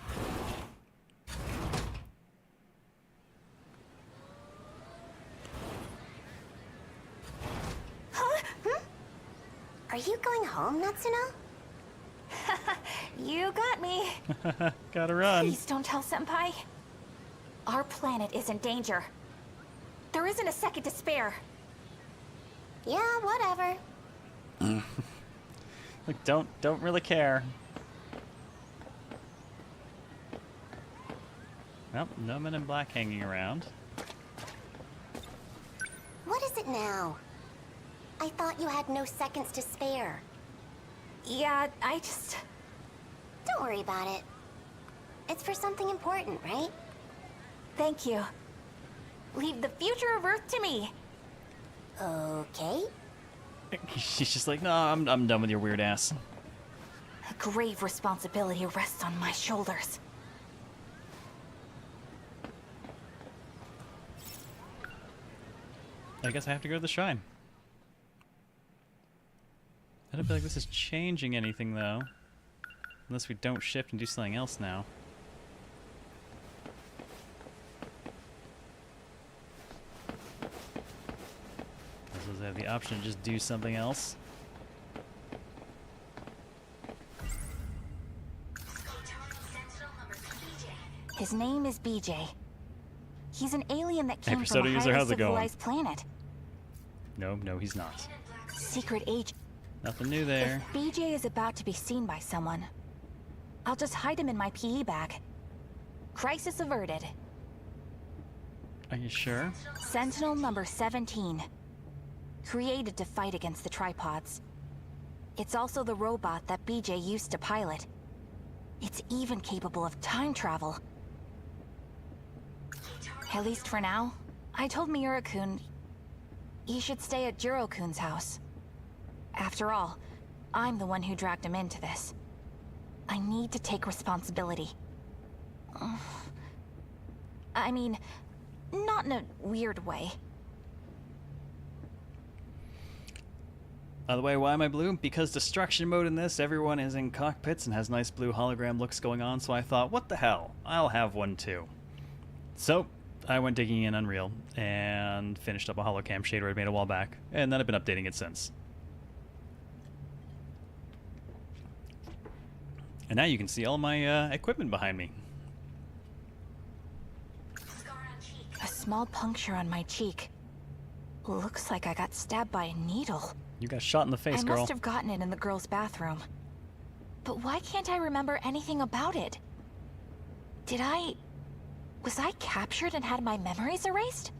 Speaker 5: Are you going home, Natsuno?
Speaker 14: You got me.
Speaker 1: Gotta run.
Speaker 14: Please don't tell Senpai. Our planet is in danger. There isn't a second to spare.
Speaker 5: Yeah, whatever.
Speaker 1: Look, don't really care. Well, no men in black hanging around.
Speaker 5: What is it now? I thought you had no seconds to spare.
Speaker 14: Yeah, I just...
Speaker 5: Don't worry about it. It's for something important, right?
Speaker 14: Thank you. Leave the future of Earth to me. Okay.
Speaker 1: She's just like, no, I'm done with your weird ass.
Speaker 14: A grave responsibility rests on my shoulders.
Speaker 1: I guess I have to go to the shrine. I don't feel like this is changing anything, though. Unless we don't shift and do something else now. I suppose I have the option to just do something else.
Speaker 14: His name is BJ. He's an alien that came from
Speaker 1: Persona
Speaker 14: a
Speaker 1: user,
Speaker 14: highly
Speaker 1: how's it going?
Speaker 14: civilized planet.
Speaker 1: No, he's not.
Speaker 14: Secret agent.
Speaker 1: Nothing new there.
Speaker 14: If BJ is about to be seen by someone, I'll just hide him in my PE bag. Crisis averted.
Speaker 1: Are you sure?
Speaker 14: Sentinel number 17. Created to fight against the tripods. It's also the robot that BJ used to pilot. It's even capable of time travel. At least for now. I told Miura-kun he should stay at Jiro-kun's house. After all, I'm the one who dragged him into this. I need to take responsibility. I mean, not in a weird way.
Speaker 1: By the way, why am I blue? Because destruction mode in this, everyone is in cockpits and has nice blue hologram looks going on, so I thought, what the hell? I'll have one too. So, I went digging in Unreal and finished up a holocam shader I'd made a while back, and then I've been updating it since. And now you can see all my equipment behind me.
Speaker 14: A small puncture on my cheek. Looks like I got stabbed by a needle.
Speaker 1: You got shot in the face, girl.
Speaker 14: I must have gotten it in the girls' bathroom. But why can't I remember anything about it? Was I captured and had my memories erased?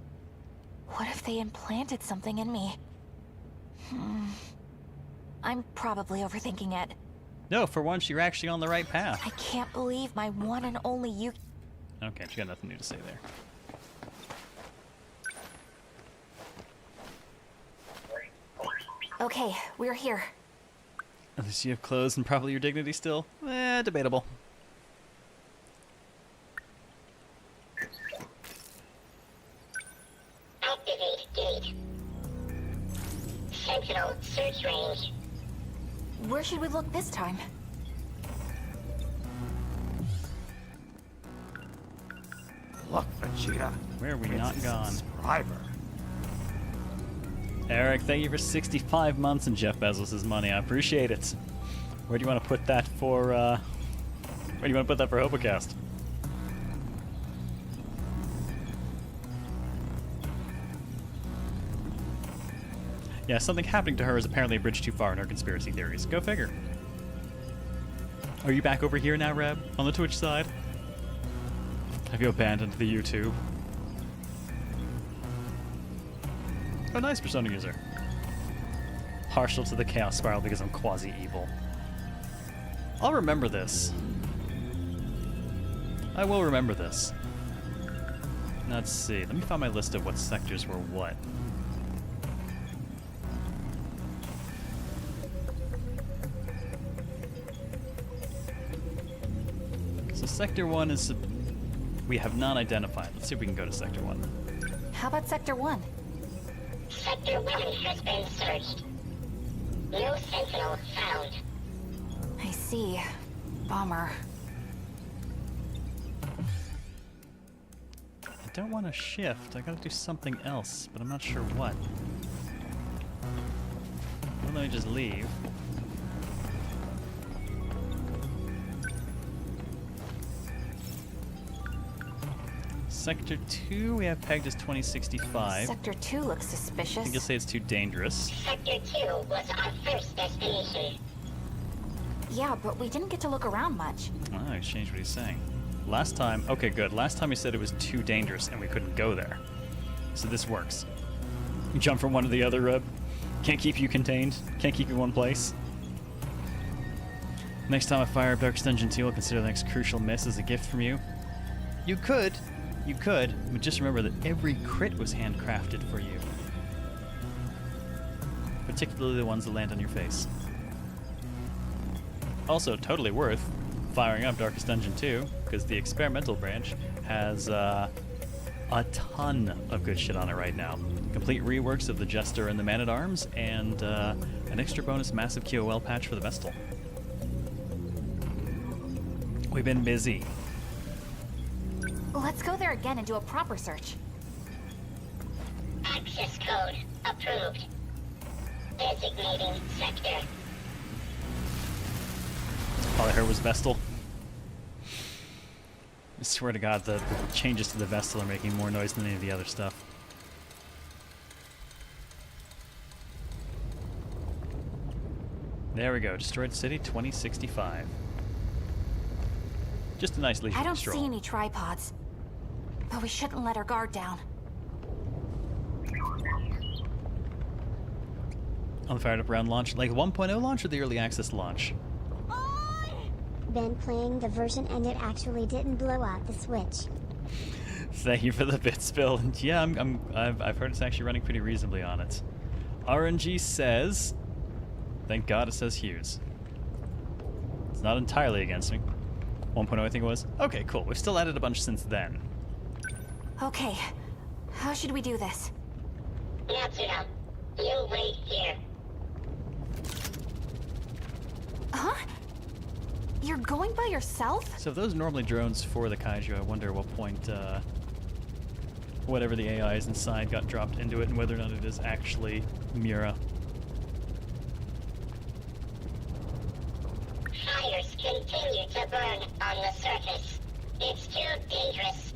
Speaker 14: What if they implanted something in me? I'm probably overthinking it.
Speaker 1: No, for once, you're actually on the right path.
Speaker 14: I can't believe my one and only you.
Speaker 1: Okay, she got nothing new to say there.
Speaker 14: Okay, we're here.
Speaker 1: At least you have clothes and probably your dignity still. Debatable.
Speaker 15: Activate gate. Sentinel search range.
Speaker 14: Where should we look this time?
Speaker 2: Look, Vegeta.
Speaker 1: Where have we
Speaker 2: It's
Speaker 1: not
Speaker 2: a
Speaker 1: gone?
Speaker 2: subscriber.
Speaker 1: Eric, thank you for 65 months in Jeff Bezos' money. I appreciate it. Where do you want to put that for, where do you want to put that for Hobocast? Yeah, something happening to her is apparently a bridge too far in her conspiracy theories. Go figure. Are you back over here now, Reb? On the Twitch side? Have you abandoned the YouTube? Oh, nice Persona user. Partial to the Chaos Spiral because I'm quasi-evil. I'll remember this. I will remember this. Let's see. Let me find my list of what sectors were what. So Sector 1 is... we have not identified. Let's see if we can go to Sector 1.
Speaker 14: How about Sector 1?
Speaker 15: Sector 1 has been searched. No Sentinel found.
Speaker 14: I see. Bummer.
Speaker 1: I don't want to shift. I gotta do something else, but I'm not sure what. Well, let me just leave. Sector 2 we have pegged as 2065.
Speaker 14: Sector 2 looks
Speaker 1: I
Speaker 14: suspicious.
Speaker 1: think you'll say it's too dangerous.
Speaker 15: Sector 2 was our first destination.
Speaker 14: Yeah, but we didn't get to look around much.
Speaker 1: Oh, he's changed what he's saying. Last time, okay, good. Last time he said it was too dangerous and we couldn't go there. So this works. You jump from one to the other, Reb. Can't keep you contained. Can't keep you in one place. Next time I fire up Darkest Dungeon 2, I'll consider the next crucial miss as a gift from you. You could, but just remember that every crit was handcrafted for you. particularly the ones that land on your face. Also, totally worth firing up Darkest Dungeon 2, because the experimental branch has a ton of good shit on it right now. Complete reworks of the Jester and the Man-at-Arms, and an extra bonus massive QOL patch for the Vestal. We've been busy.
Speaker 14: Let's go there again and do a proper search.
Speaker 15: Access code approved. Designating sector.
Speaker 1: All I heard was Vestal. I swear to God, the changes to the Vestal are making more noise than any of the other stuff. There we go. Destroyed City 2065. Just a nice leisurely
Speaker 14: I don't
Speaker 1: stroll.
Speaker 14: see any tripods, but we shouldn't let our guard down.
Speaker 1: On the fired up round launch, like 1.0 launch or the early access launch?
Speaker 5: Been playing the version and it actually didn't blow out the switch.
Speaker 1: Thank you for the bit spill. And yeah, I've heard it's actually running pretty reasonably on it. RNG says, thank God it says Hughes. It's not entirely against me. 1.0 I think it was. Okay, cool. We've still added a bunch since then.
Speaker 14: Okay, how should we do this?
Speaker 15: Natsuno, you wait here.
Speaker 14: Huh? You're going by yourself?
Speaker 1: So if those are normally drones for the kaiju, I wonder at what point whatever the AI is inside got dropped into it and whether or not it is actually Mira.
Speaker 15: Fires continue to burn on the surface. It's too dangerous.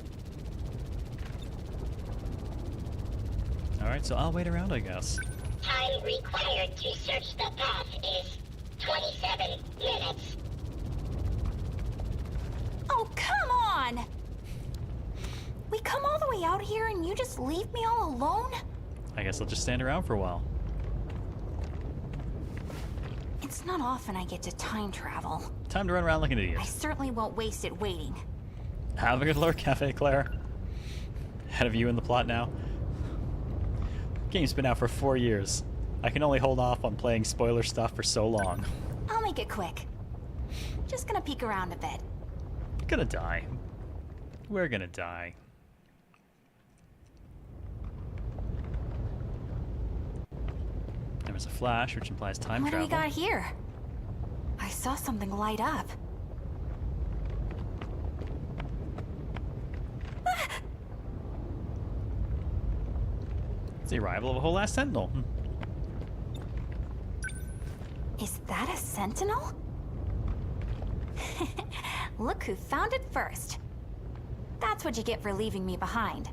Speaker 1: Alright, so I'll wait around, I guess.
Speaker 15: Time required to search the path is 27 minutes.
Speaker 14: Oh, come on! We come all the way out here and you just leave me all alone?
Speaker 1: I guess I'll just stand around for a while.
Speaker 14: It's not often I get to time travel.
Speaker 1: Time to run around like an idiot.
Speaker 14: I certainly won't waste it waiting.
Speaker 1: Have a good lurk, Cafe Claire. Ahead of you in the plot now. Game's been out for 4 years. I can only hold off on playing spoiler stuff for so long.
Speaker 14: I'll make it quick. Just gonna peek around a bit.
Speaker 1: Gonna die. We're gonna die. There was a flash, which implies time
Speaker 14: What do
Speaker 1: travel.
Speaker 14: we got here? I saw something light up.
Speaker 1: It's the arrival of a whole last Sentinel.
Speaker 14: Is that a Sentinel? Look who found it first. That's what you get for leaving me behind.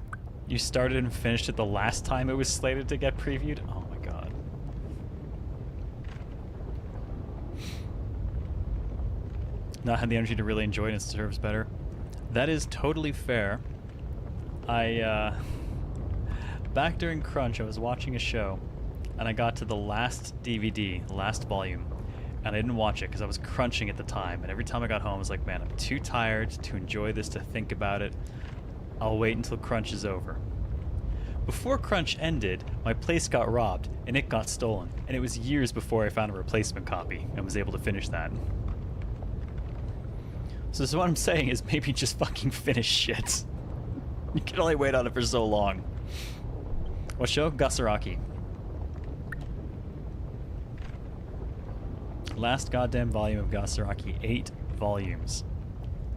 Speaker 1: You started and finished it the last time it was slated to get previewed? Oh my god. Not had the energy to really enjoy it and it deserves better. That is totally fair. Back during Crunch, I was watching a show, and I got to the last DVD, the last volume, and I didn't watch it because I was crunching at the time, and every time I got home I was like, man, I'm too tired to enjoy this, to think about it. I'll wait until Crunch is over. Before Crunch ended, my place got robbed, and it got stolen, and it was years before I found a replacement copy and was able to finish that. So what I'm saying is maybe just fucking finish shit. You can only wait on it for so long. What show? Gasaraki. Last goddamn volume of Gasaraki. 8 volumes.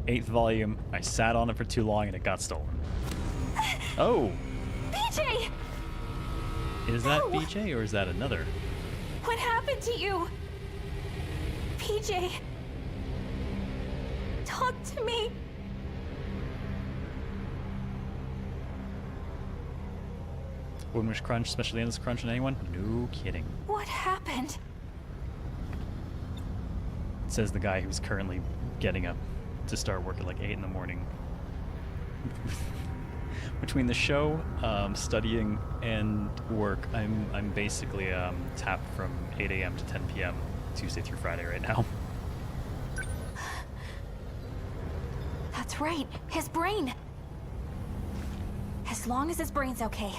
Speaker 1: 8th volume. I sat on it for too long and it got stolen. Oh!
Speaker 14: BJ!
Speaker 1: Is that BJ or is that another?
Speaker 14: What happened to you? PJ. Talk to me.
Speaker 1: Wouldn't wish Crunch, especially endless Crunch on anyone? No kidding.
Speaker 14: What happened?
Speaker 1: Says the guy who's currently getting up to start work at like 8 in the morning. Between the show, studying, and work, I'm basically tapped from 8 a.m. to 10 p.m. Tuesday through Friday right now.
Speaker 14: That's right. His brain. As long as his brain's okay,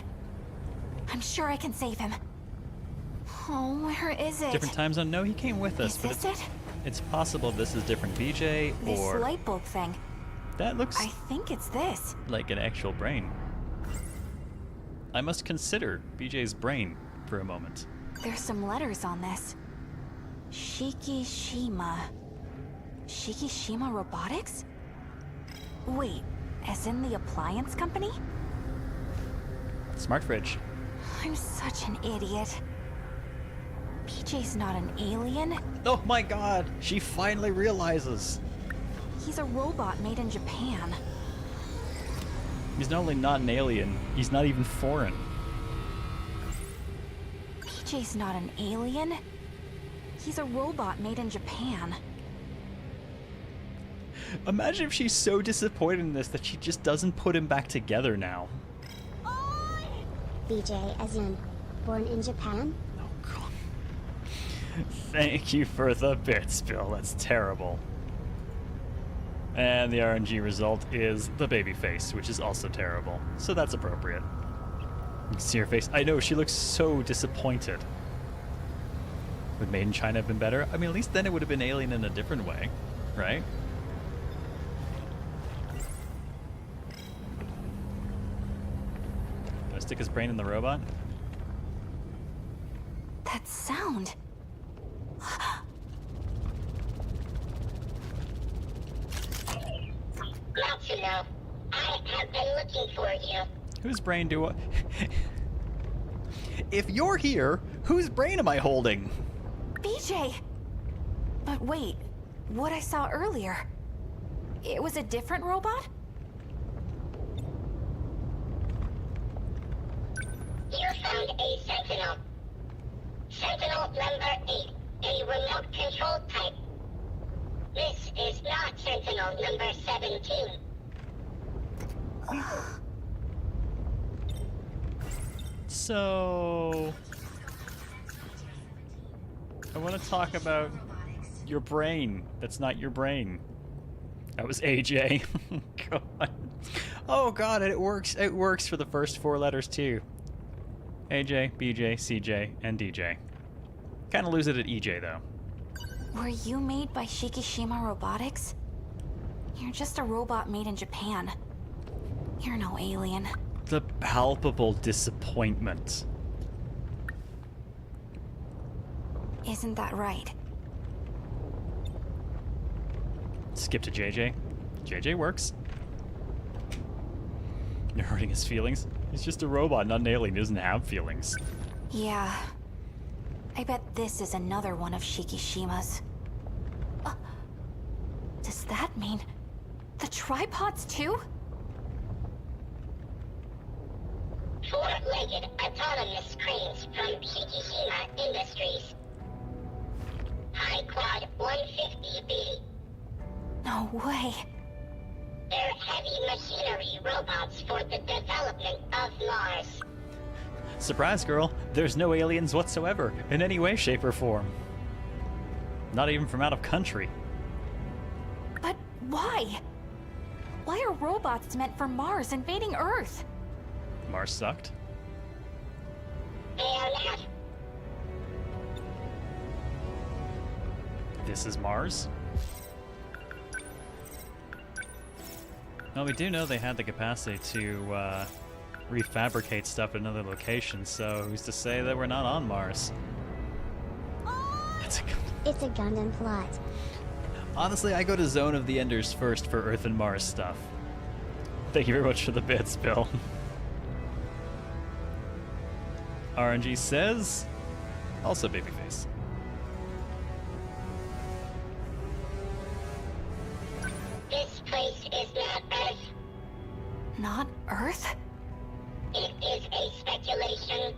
Speaker 14: I'm sure I can save him. Oh, where is it?
Speaker 1: Different time zone? No, he came with us.
Speaker 14: Is
Speaker 1: But
Speaker 14: this it?
Speaker 1: it's possible this is different BJ
Speaker 14: This
Speaker 1: or
Speaker 14: light bulb thing.
Speaker 1: that looks
Speaker 14: I think it's this.
Speaker 1: like an actual brain. I must consider BJ's brain for a moment.
Speaker 14: There's some letters on this. Shikishima. Shikishima Robotics? Wait, as in the appliance company?
Speaker 1: Smart fridge.
Speaker 14: I'm such an idiot. PJ's not an alien.
Speaker 1: Oh my god! She finally realizes!
Speaker 14: He's a robot made in Japan.
Speaker 1: He's not only not an alien, he's not even foreign.
Speaker 14: PJ's not an alien. He's a robot made in Japan.
Speaker 1: Imagine if she's so disappointed in this that she just doesn't put him back together now.
Speaker 5: BJ as in, born in Japan?
Speaker 1: Thank you for the bits, Bill. That's terrible. And the RNG result is the baby face, which is also terrible. So that's appropriate. You can see her face. I know, she looks so disappointed. Would Made in China have been better? I mean, at least then it would have been alien in a different way, right? Gonna stick his brain in the robot?
Speaker 14: That sound.
Speaker 15: Matsuno, I have been looking for you.
Speaker 1: Whose brain do I... If you're here, whose brain am I holding?
Speaker 14: BJ! But wait, what I saw earlier. It was a different robot?
Speaker 15: You found a Sentinel. Sentinel number 8, a remote control type. This is not Sentinel number 17.
Speaker 1: So... I want to talk about your brain. That's not your brain. That was AJ. God. Oh god, it works. It works for the first 4 letters too. AJ, BJ, CJ, and DJ. Kind of lose it at EJ though.
Speaker 14: Were you made by Shikishima Robotics? You're just a robot made in Japan. You're no alien.
Speaker 1: The palpable disappointment.
Speaker 14: Isn't that right?
Speaker 1: Skip to JJ. JJ works. You're hurting his feelings. He's just a robot, not an alien. He doesn't have feelings.
Speaker 14: Yeah. I bet this is another one of Shikishima's. Does that mean the tripods too?
Speaker 15: 4-legged autonomous cranes from Shikishima Industries. High Quad 150B.
Speaker 14: No way.
Speaker 15: They're heavy machinery robots for the development of Mars.
Speaker 1: Surprise, girl. There's no aliens whatsoever, in any way, shape, or form. Not even from out of country.
Speaker 14: But why? Why are robots meant for Mars invading Earth?
Speaker 1: Mars sucked.
Speaker 15: They are not.
Speaker 1: This is Mars? Well, we do know they had the capacity to refabricate stuff at another location, so who's to say that we're not on Mars?
Speaker 5: It's a Gundam plot.
Speaker 1: Honestly, I go to Zone of the Enders first for Earth and Mars stuff. Thank you very much for the bits, Bill. RNG says, also babyface.
Speaker 15: This place is not Earth.
Speaker 14: Not Earth?
Speaker 15: It is a speculation.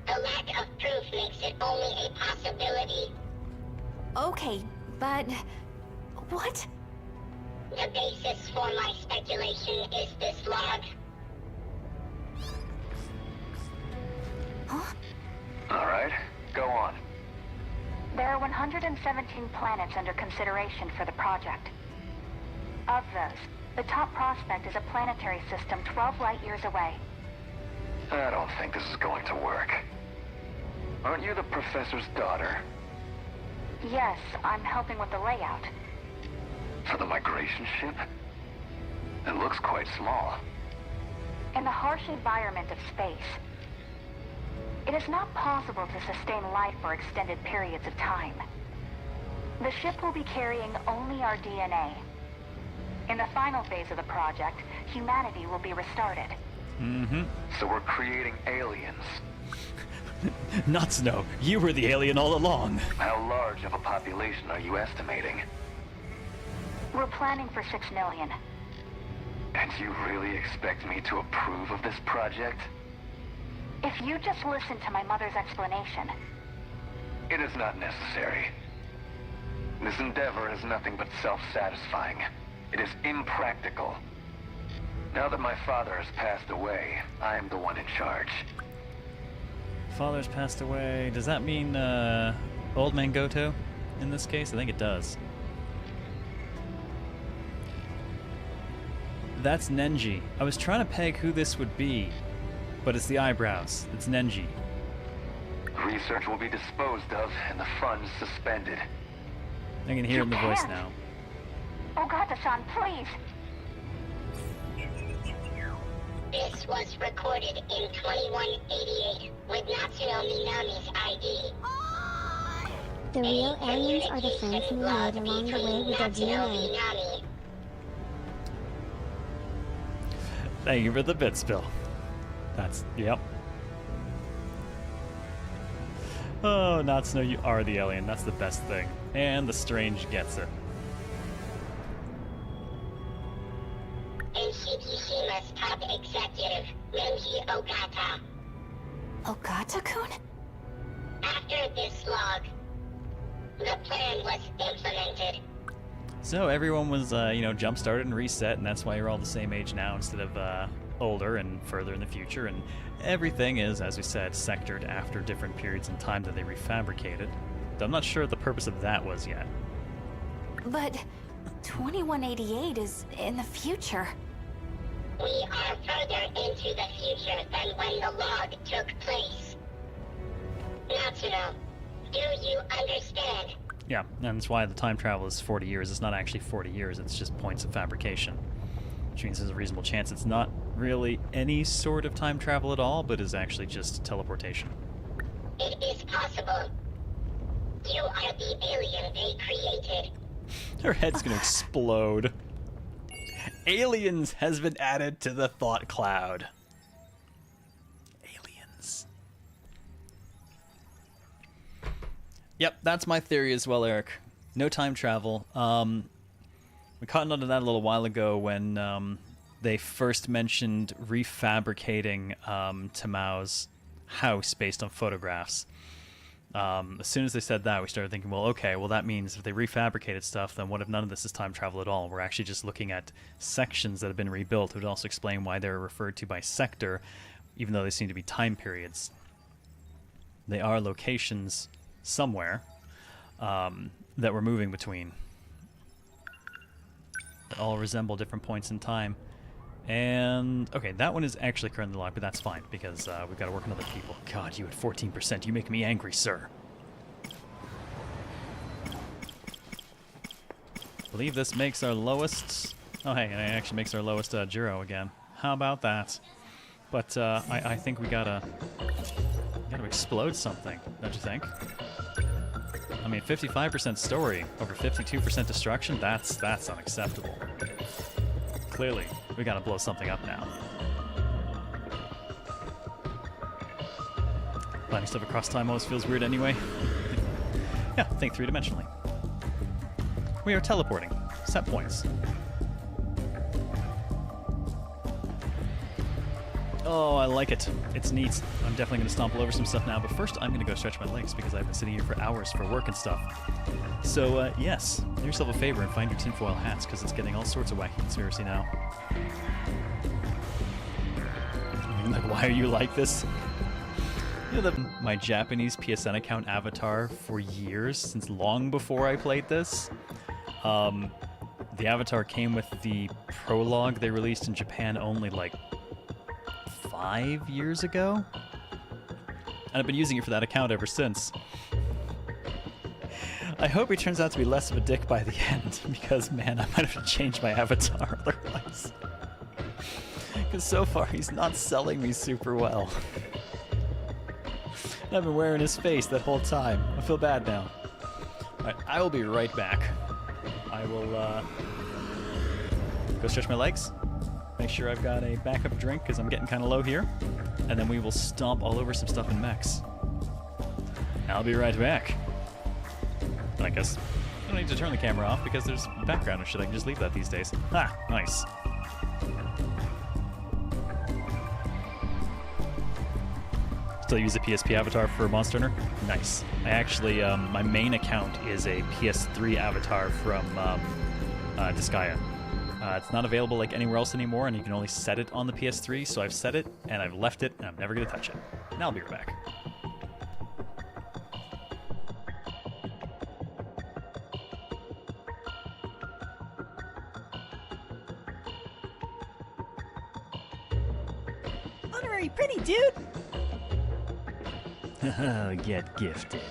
Speaker 15: The lack of proof makes it only a possibility.
Speaker 14: Okay, but... what?
Speaker 15: The basis for my speculation is this log.
Speaker 14: Huh?
Speaker 7: All right, go on.
Speaker 16: There are 117 planets under consideration for the project. Of those, the top prospect is a planetary system 12 light years away.
Speaker 7: I don't think this is going to work.
Speaker 4: Aren't you the professor's daughter?
Speaker 16: Yes, I'm helping with the layout.
Speaker 4: For the migration ship? It looks quite small.
Speaker 16: In the harsh environment of space, it is not possible to sustain life for extended periods of time. The ship will be carrying only our DNA. In the final phase of the project, humanity will be restarted.
Speaker 1: Mm-hmm.
Speaker 4: So we're creating aliens.
Speaker 1: Not Snow. You were the alien all along.
Speaker 4: How large of a population are you estimating?
Speaker 16: We're planning for 6 million.
Speaker 4: And you really expect me to approve of this project?
Speaker 16: If you just listen to my mother's explanation.
Speaker 4: It is not necessary. This endeavor is nothing but self-satisfying. It is impractical. Now that my father has passed away, I am the one in charge.
Speaker 1: Father's passed away. Does that mean Old Man Goto in this case? I think it does. That's Nenji. I was trying to peg who this would be, but it's the eyebrows. It's Nenji.
Speaker 4: Research will be disposed of and the funds suspended.
Speaker 1: I can hear it in the voice now.
Speaker 16: Ogata-san, please.
Speaker 15: This was recorded in 2188 with Natsuno Minami's ID.
Speaker 5: The real aliens are the friends we made along the way with their DNA.
Speaker 1: Thank you for the bit spill. That's, yep. Oh, Natsuno, you are the alien. That's the best thing. And the strange gets it.
Speaker 15: And Shikishima's top executive, Renji Ogata.
Speaker 14: Ogata-kun?
Speaker 15: After this log, the plan was implemented.
Speaker 1: So everyone was, jump-started and reset, and that's why you're all the same age now instead of older and further in the future. And everything is, as we said, sectored after different periods in time that they refabricated. Though I'm not sure what the purpose of that was yet.
Speaker 14: But 2188 is in the future.
Speaker 15: We are further into the future than when the log took place. Natsuno, do you understand?
Speaker 1: Yeah, and that's why the time travel is 40 years. It's not actually 40 years, it's just points of fabrication. Which means there's a reasonable chance it's not really any sort of time travel at all, but is actually just teleportation.
Speaker 15: It is possible. You are the alien they created.
Speaker 1: Her head's gonna explode. Aliens has been added to the thought cloud. Aliens. Yep, that's my theory as well, Eric. No time travel. We caught on to that a little while ago when they first mentioned refabricating Tamao's house based on photographs. As soon as they said that, we started thinking, well, okay, well that means if they refabricated stuff, then what if none of this is time travel at all? We're actually just looking at sections that have been rebuilt. It would also explain why they're referred to by sector, even though they seem to be time periods. They are locations somewhere that we're moving between. That all resemble different points in time. And, okay, that one is actually currently locked, but that's fine, because we've got to work on other people. God, you at 14%. You make me angry, sir. I believe this makes our lowest... Oh, hey, it actually makes our lowest Jiro again. How about that? But I think we gotta explode something, don't you think? I mean, 55% story over 52% destruction, that's unacceptable. Clearly, we gotta blow something up now. Planning stuff across time always feels weird anyway. Yeah, think three-dimensionally. We are teleporting. Set points. Oh, I like it. It's neat. I'm definitely going to stomp all over some stuff now, but first I'm going to go stretch my legs because I've been sitting here for hours for work and stuff. So, yes, do yourself a favor and find your tinfoil hats because it's getting all sorts of wacky conspiracy now. I mean, like, why are you like this? You know, my Japanese PSN account avatar for years, since long before I played this. The avatar came with the prologue they released in Japan only, like, 5 years ago? And I've been using it for that account ever since. I hope he turns out to be less of a dick by the end, because, man, I might have to change my avatar otherwise. Because so far, he's not selling me super well. I've been wearing his face that whole time. I feel bad now. Alright, I will be right back. I will, go stretch my legs. Make sure I've got a backup drink, because I'm getting kind of low here. And then we will stomp all over some stuff in mechs. I'll be right back. I guess I don't need to turn the camera off because there's background and shit. I can just leave that these days. Ah, nice. Still use a PSP avatar for Monster Hunter? Nice. I actually, my main account is a PS3 avatar from Disgaea. It's not available like anywhere else anymore, and you can only set it on the PS3, so I've set it, and I've left it, and I'm never going to touch it. And I'll be right back.
Speaker 17: Honorary pretty dude!
Speaker 1: Get gifted.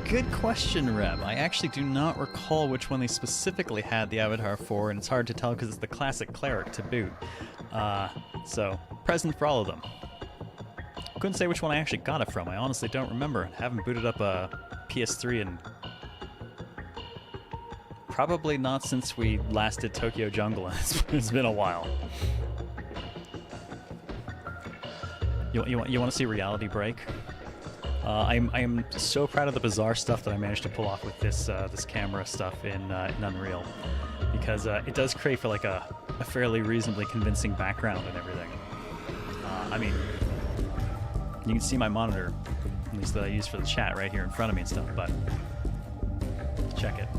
Speaker 1: Good question, Reb. I actually do not recall which one they specifically had the avatar for, and it's hard to tell because it's the classic cleric to boot. So, present for all of them. Couldn't say which one I actually got it from. I honestly don't remember. I haven't booted up a PS3 in probably not since we last did Tokyo Jungle. It's been a while. You want to see Reality Break? I am so proud of the bizarre stuff that I managed to pull off with this this camera stuff in Unreal, because it does create for like a fairly reasonably convincing background and everything. I mean, you can see my monitor, at least that I use for the chat, right here in front of me and stuff. But check it.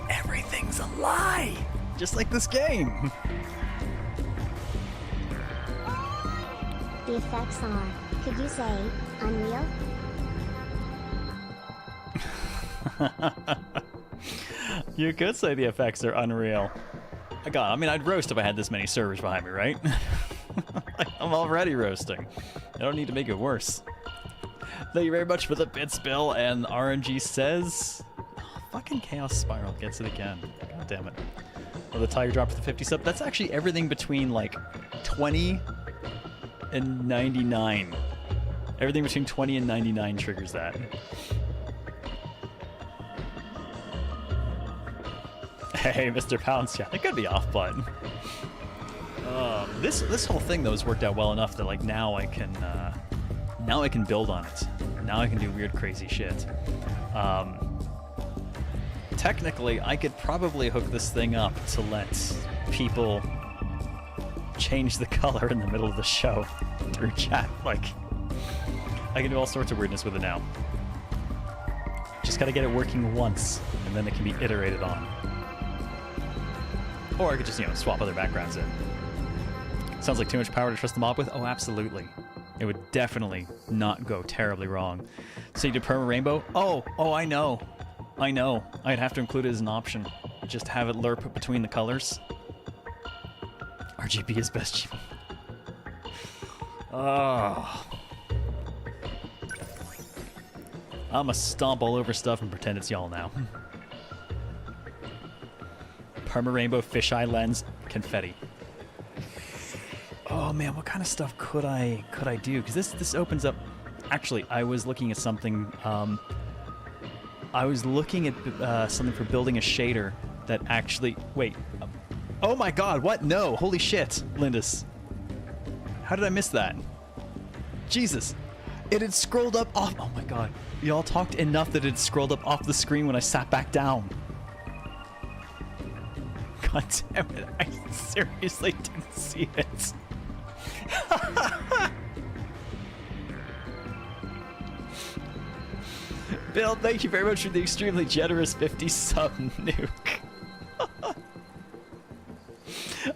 Speaker 1: Everything's a lie! Just like this game!
Speaker 5: The effects are, could you say, unreal?
Speaker 1: You could say the effects are unreal. God, I mean, I'd roast if I had this many servers behind me, right? I'm already roasting. I don't need to make it worse. Thank you very much for the bits, Bill, and RNG says... Oh, fucking Chaos Spiral gets it again. God damn it. Oh, the Tiger Drop for the 50 sub. That's actually everything between, like, 20 and 99. Everything between 20 and 99 triggers that. Hey, Mr. Pounce, yeah, it could be off, but... This whole thing though has worked out well enough that like now I can build on it. Now I can do weird, crazy shit. Technically, I could probably hook this thing up to let people change the color in the middle of the show through chat. Like, I can do all sorts of weirdness with it now. Just gotta get it working once, and then it can be iterated on. Or I could just, swap other backgrounds in. Sounds like too much power to trust the mob with? Oh, absolutely. It would definitely not go terribly wrong. So you did perma rainbow? Oh, I know. I'd have to include it as an option. Just have it lerp between the colors. RGB is best. Oh. I'ma stomp all over stuff and pretend it's y'all now. Perma rainbow, fisheye lens, confetti. Oh man, what kind of stuff could I do? Because this opens up. Actually, I was looking at something. I was looking at something for building a shader that actually. Wait. Oh my God! What? No! Holy shit, Lindis. How did I miss that? Jesus! It had scrolled up off. Oh my God! Y'all talked enough that it scrolled up off the screen when I sat back down. God damn it! I seriously didn't see it. Bill, thank you very much for the extremely generous 50 sub nuke.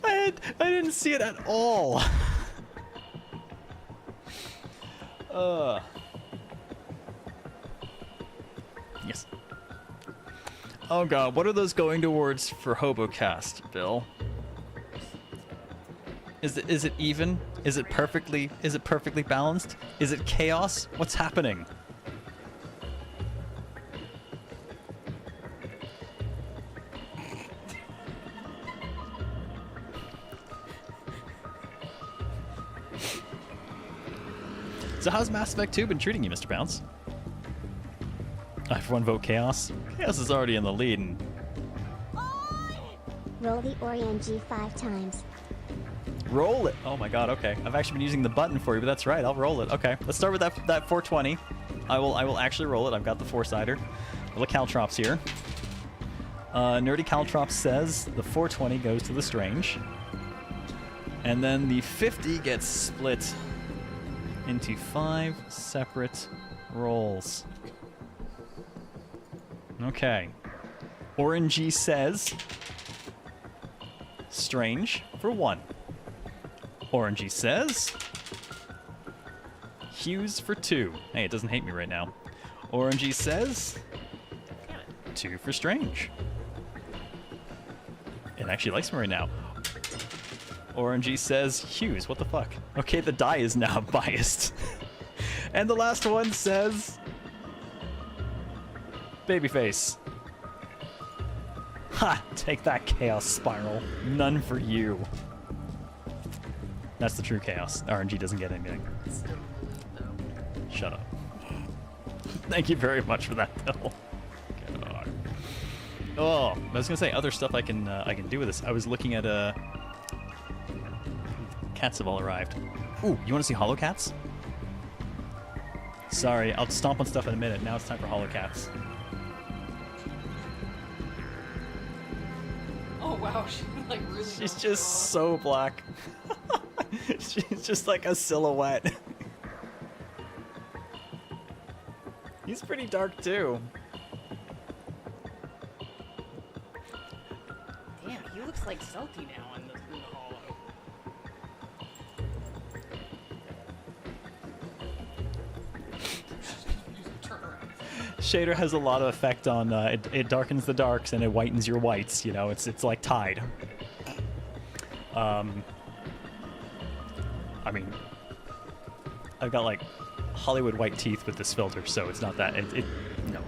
Speaker 1: I didn't see it at all. Yes. Oh God, what are those going towards for HoboCast, Bill? Is it even? Is it perfectly balanced? Is it chaos? What's happening? So how's Mass Effect 2 been treating you, Mr. Bounce? I for one vote Chaos. Chaos is already in the lead and...
Speaker 5: Roll the Orient 5 times.
Speaker 1: Roll it! Oh my God, okay. I've actually been using the button for you, but that's right, I'll roll it. Okay, let's start with that 420. I will actually roll it. I've got the 4-sider. Well, the Caltrops here. Nerdy Caltrops says the 420 goes to the Strange. And then the 50 gets split into 5 separate rolls. Okay. Orangey says Strange for 1. Orangey says Hughes for 2. Hey, it doesn't hate me right now. Orangey says 2 for Strange. It actually likes me right now. Orangey says Hughes. What the fuck? Okay, the die is now biased. And the last one says Babyface. Ha! Take that, Chaos Spiral. None for you. That's the true Chaos. RNG doesn't get anything. Shut up. Thank you very much for that, Bill. God. Oh, I was gonna say other stuff I can do with this. I was looking at cats have all arrived. Ooh, you want to see Holocats? Sorry, I'll stomp on stuff in a minute. Now it's time for Holocats.
Speaker 18: Oh wow, she's like really.
Speaker 1: She's just so black. She's just like a silhouette. He's pretty dark too.
Speaker 18: Damn, he looks like Celty now in the holo.
Speaker 1: Shader has a lot of effect on it darkens the darks and it whitens your whites. You know, it's like Tide. I mean, I've got like Hollywood white teeth with this filter, so it's not that no.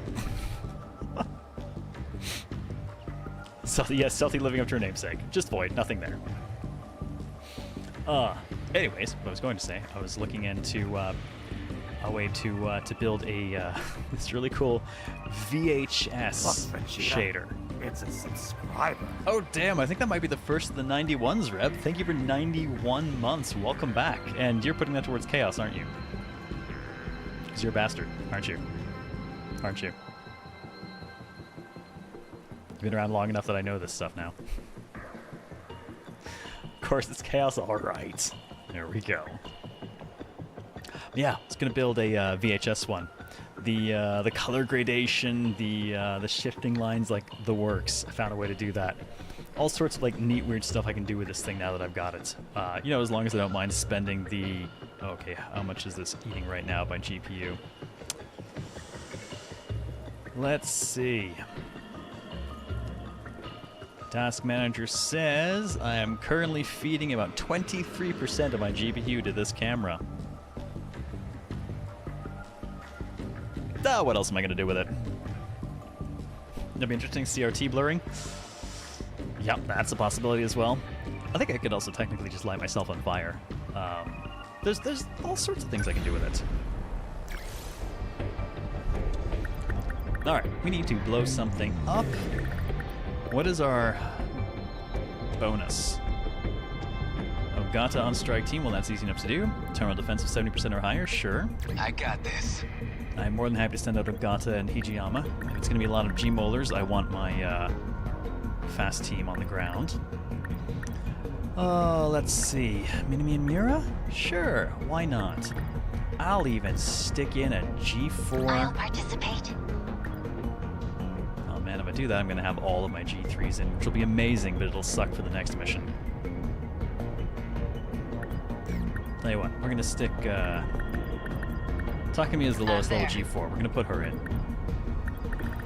Speaker 1: So yes, Stealthy living up to her namesake. Just void, nothing there. Anyways, what I was going to say, I was looking into a way to build a this really cool VHS shader.
Speaker 2: It's a subscriber.
Speaker 1: Oh damn! I think that might be the first of the 91s, Reb. Thank you for 91 months. Welcome back. And you're putting that towards chaos, aren't you? Because you're a bastard, aren't you? Aren't you? You've been around long enough that I know this stuff now. Of course, it's chaos. All right. There we go. Yeah, it's gonna build a VHS one. The color gradation, the shifting lines, like the works. I found a way to do that. All sorts of like neat, weird stuff I can do with this thing now that I've got it. You know, as long as I don't mind spending the. Okay, how much is this eating right now by GPU? Let's see. Task Manager says I am currently feeding about 23% of my GPU to this camera. What else am I going to do with it? That'd be interesting. CRT blurring. Yep, that's a possibility as well. I think I could also technically just light myself on fire. There's all sorts of things I can do with it. Alright, we need to blow something up. What is our bonus? Ogata on strike team, well that's easy enough to do. Terminal defense of 70% or higher, sure.
Speaker 10: I got this.
Speaker 1: I'm more than happy to send out Ogata and Hijiyama. If it's going to be a lot of G-Molars, I want my fast team on the ground. Let's see. Minami and Mira? Sure, why not? I'll even stick in a G4.
Speaker 15: I'll participate.
Speaker 1: Oh man, if I do that, I'm going to have all of my G3s in, which will be amazing, but it'll suck for the next mission. Tell you what, we're going to stick... Takumi is the lowest level G4. We're going to put her in.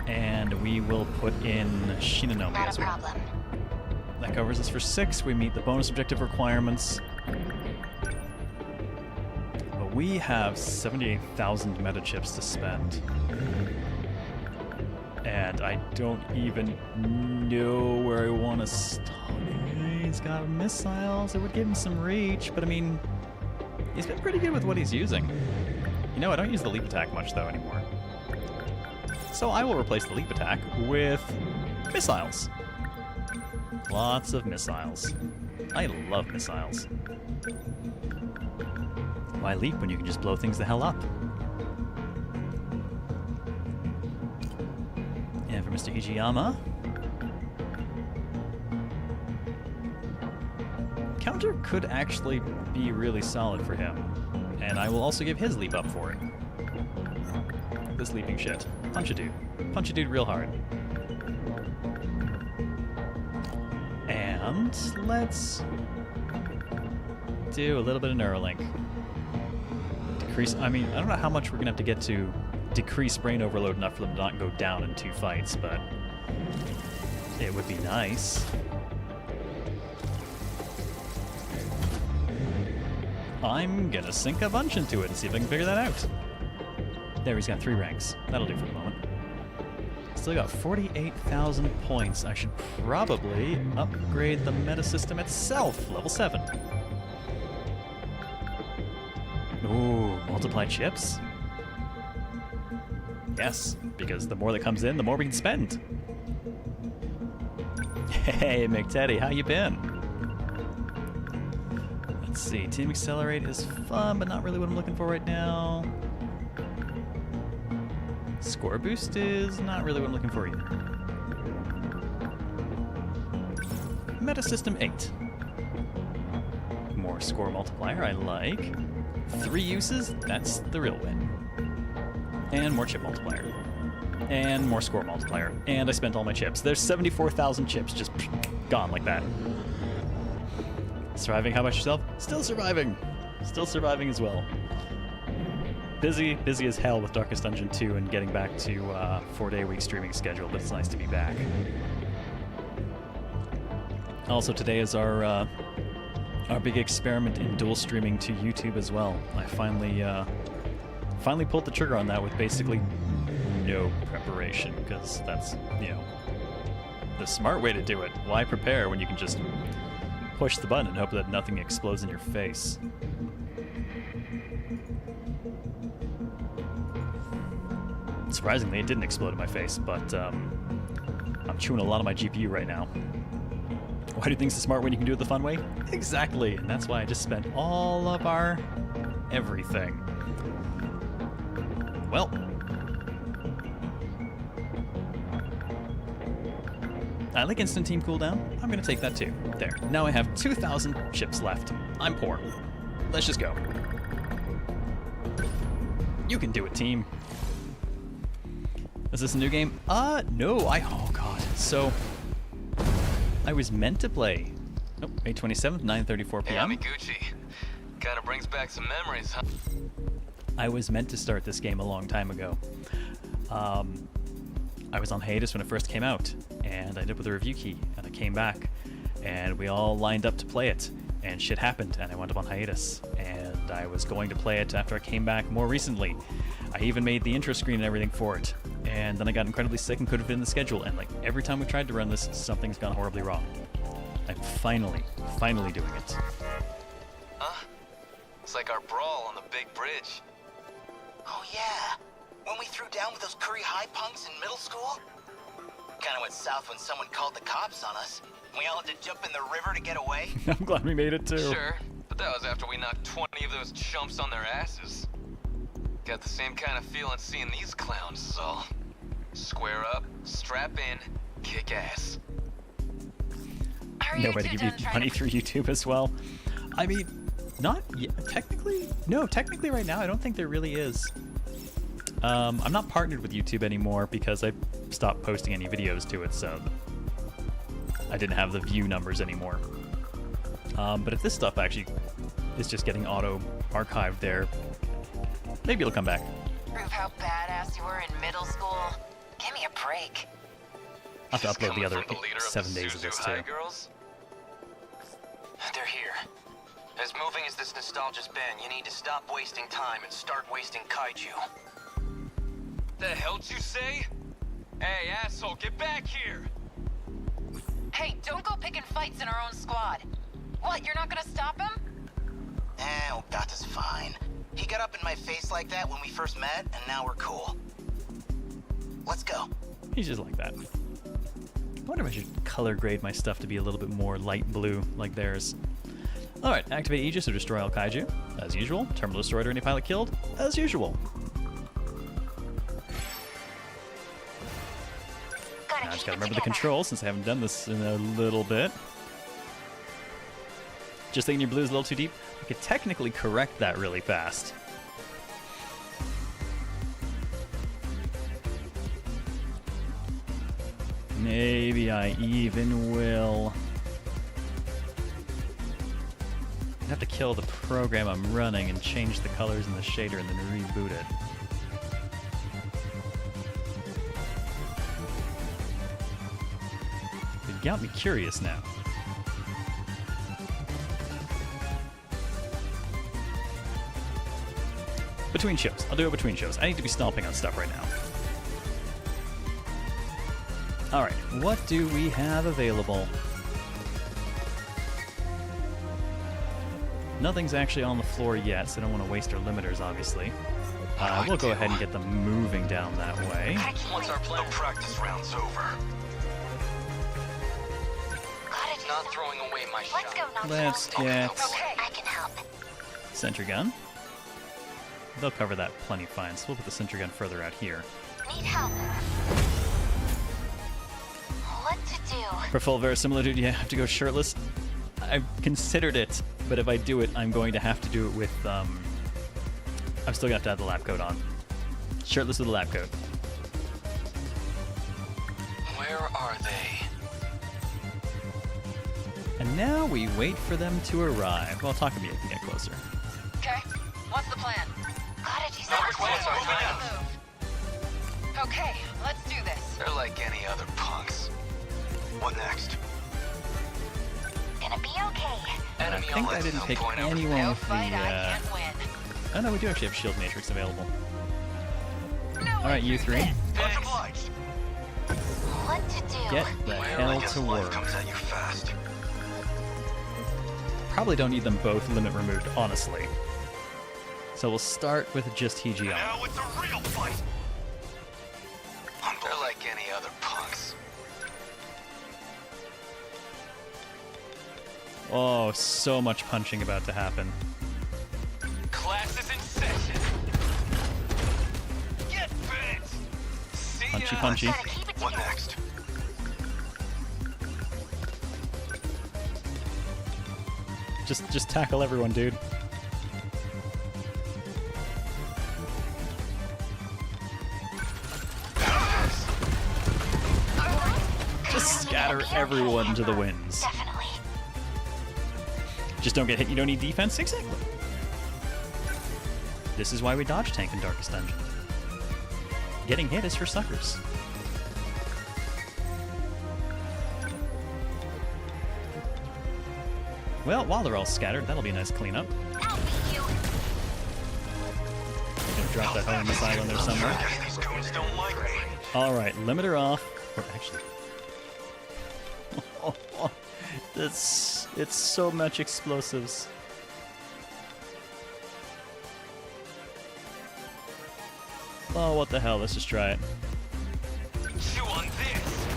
Speaker 1: And we will put in Shinonome as well.
Speaker 15: Problem.
Speaker 1: That covers us for 6. We meet the bonus objective requirements. But we have 78,000 meta chips to spend. And I don't even know where I want to stop. He's got missiles. It would give him some reach, but I mean, he's been pretty good with what he's using. You know, I don't use the leap attack much, though, anymore. So I will replace the leap attack with missiles. Lots of missiles. I love missiles. Why leap when you can just blow things the hell up? And for Mr. Hijiyama... Counter could actually be really solid for him. And I will also give his leap up for it. This leaping shit. Punch a dude. Punch a dude real hard. And let's do a little bit of Neuralink. Decrease, I mean, I don't know how much we're gonna have to get to decrease brain overload enough for them to not go down in 2 fights, but it would be nice. I'm gonna sink a bunch into it and see if I can figure that out. There, he's got 3 ranks. That'll do for the moment. Still got 48,000 points. I should probably upgrade the meta system itself. Level 7. Ooh, multiply chips? Yes, because the more that comes in, the more we can spend. Hey, McTeddy, how you been? Let's see, Team Accelerate is fun, but not really what I'm looking for right now. Score Boost is not really what I'm looking for either. Meta System 8. More score multiplier, I like. 3 uses, that's the real win. And more chip multiplier. And more score multiplier. And I spent all my chips. There's 74,000 chips just gone like that. Surviving how much yourself? Still surviving! Still surviving as well. Busy as hell with Darkest Dungeon 2 and getting back to 4-day-a-week streaming schedule, but it's nice to be back. Also, today is our big experiment in dual streaming to YouTube as well. I finally pulled the trigger on that with basically no preparation, because that's, you know, the smart way to do it. Why prepare when you can just push the button and hope that nothing explodes in your face? Surprisingly, it didn't explode in my face, but I'm chewing a lot of my GPU right now. Why do you think it's smart when you can do it the fun way? Exactly, and that's why I just spent all of our everything. Well. I like instant team cooldown. I'm gonna take that too. There. Now I have 2,000 ships left. I'm poor. Let's just go. You can do it, team. Is this a new game? No. Oh god. So I was meant to play. Oh, May 27th, 9:34 p.m.
Speaker 10: Hey, Gucci. Kind of brings back some memories, huh?
Speaker 1: I was meant to start this game a long time ago. I was on hiatus when it first came out, and I ended up with a review key, and I came back, and we all lined up to play it, and shit happened, and I wound up on hiatus, and I was going to play it after I came back more recently. I even made the intro screen and everything for it, and then I got incredibly sick and couldn't fit in the schedule, and like every time we tried to run this, something's gone horribly wrong. I'm finally doing it.
Speaker 10: Huh? It's like our brawl on the big bridge.
Speaker 3: Oh yeah, when we threw down with those Curry High punks in middle school? Kinda went south when someone called the cops on us. We all had to jump in the river to get away.
Speaker 1: I'm glad we made it too.
Speaker 10: Sure, but that was after we knocked 20 of those chumps on their asses. Got the same kind of feeling seeing these clowns is all. Square up, strap in, kick ass.
Speaker 1: Nobody give you money through YouTube as well. I mean, not yet. Technically, no. Technically, right now, I don't think there really is. I'm not partnered with YouTube anymore because I stopped posting any videos to it, so I didn't have the view numbers anymore. But if this stuff actually is just getting auto-archived there, maybe it'll come back.
Speaker 8: Prove how badass you were in middle school. Give me a break.
Speaker 1: I'll have to upload the other 7 days of this too.
Speaker 10: Girls? They're here. As moving as this nostalgia's been, you need to stop wasting time and start wasting kaiju. The hell'd you say? Hey, asshole, get back here!
Speaker 8: Hey, don't go picking fights in our own squad. What, you're not gonna stop him?
Speaker 3: Ogata's fine. He got up in my face like that when we first met, and now we're cool. Let's go.
Speaker 1: He's just like that. I wonder if I should color grade my stuff to be a little bit more light blue, like theirs. Alright, activate Aegis to destroy all kaiju, as usual. Terminal destroyed or any pilot killed, as usual. Now I just gotta remember the controls since I haven't done this in a little bit. Just thinking your blue is a little too deep. I could technically correct that really fast. Maybe I even will. I'd have to kill the program I'm running and change the colors in the shader and then reboot it. It got me curious now. Between shows. I'll do it between shows. I need to be stomping on stuff right now. Alright, what do we have available? Nothing's actually on the floor yet, so I don't want to waste our limiters, obviously. We'll go ahead and get them moving down that way.
Speaker 11: What's our plan? The practice round's over.
Speaker 10: Not throwing away my shot.
Speaker 1: Let's get
Speaker 15: I can help.
Speaker 1: sentry gun. They'll cover that plenty fine, so we'll put the sentry gun further out here.
Speaker 15: Need help. What to do?
Speaker 1: For full verisimilitude, you have to go shirtless. I've considered it, but if I do it, I'm going to have to do it with, I'm still going to have the lab coat on. Shirtless with a lab coat.
Speaker 10: Where are they?
Speaker 1: And now we wait for them to arrive. Well, talk to me, I can get closer.
Speaker 8: Okay, what's the plan? Okay, let's do this.
Speaker 10: They're like any other punks.
Speaker 11: What next?
Speaker 15: Gonna be okay.
Speaker 1: I think I didn't pick anyone with the, Oh no, we do actually have Shield Matrix available. Alright, you three.
Speaker 15: What to do?
Speaker 1: Get the hell to work.
Speaker 11: Comes at you fast.
Speaker 1: Probably don't need them both limit removed, honestly. So we'll start with just Hiji on.
Speaker 11: Now it's a real fight.
Speaker 1: Oh, so much punching about to happen.
Speaker 10: Class is in session. Get bent. See
Speaker 1: Punchy,
Speaker 10: ya.
Speaker 1: punchy.
Speaker 11: What next?
Speaker 1: Just tackle everyone, dude. Just scatter everyone to the winds.
Speaker 6: Definitely.
Speaker 1: Just don't get hit. You don't need defense. Exactly. This is why we dodge tank in Darkest Dungeon. Getting hit is for suckers. Well, while they're all scattered, that'll be a nice cleanup.
Speaker 6: I'll beat you.
Speaker 1: Gonna drop that homing missile in there somewhere.
Speaker 11: These goons don't like me.
Speaker 1: Alright, limiter off. Or actually. It's so much explosives. Oh, what the hell? Let's just try it.
Speaker 10: Chew on this.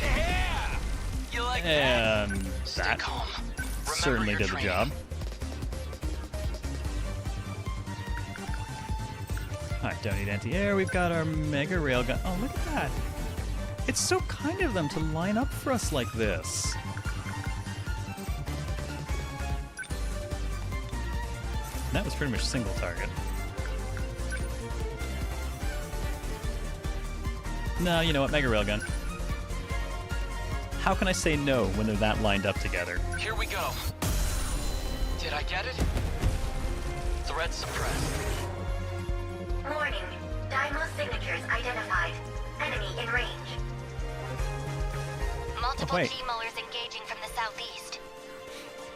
Speaker 10: Yeah. You like that?
Speaker 1: And that certainly did the job. Alright, don't need anti-air. We've got our mega railgun. Oh, look at that. It's so kind of them to line up for us like this. That was pretty much single target. No, you know what? Mega railgun. How can I say no when they're that lined up together?
Speaker 10: Here we go. Did I get it? Threat suppressed.
Speaker 15: Warning. Daimler signatures identified. Enemy in range.
Speaker 6: Multiple
Speaker 1: wait.
Speaker 6: G-Mullers engaging from the southeast.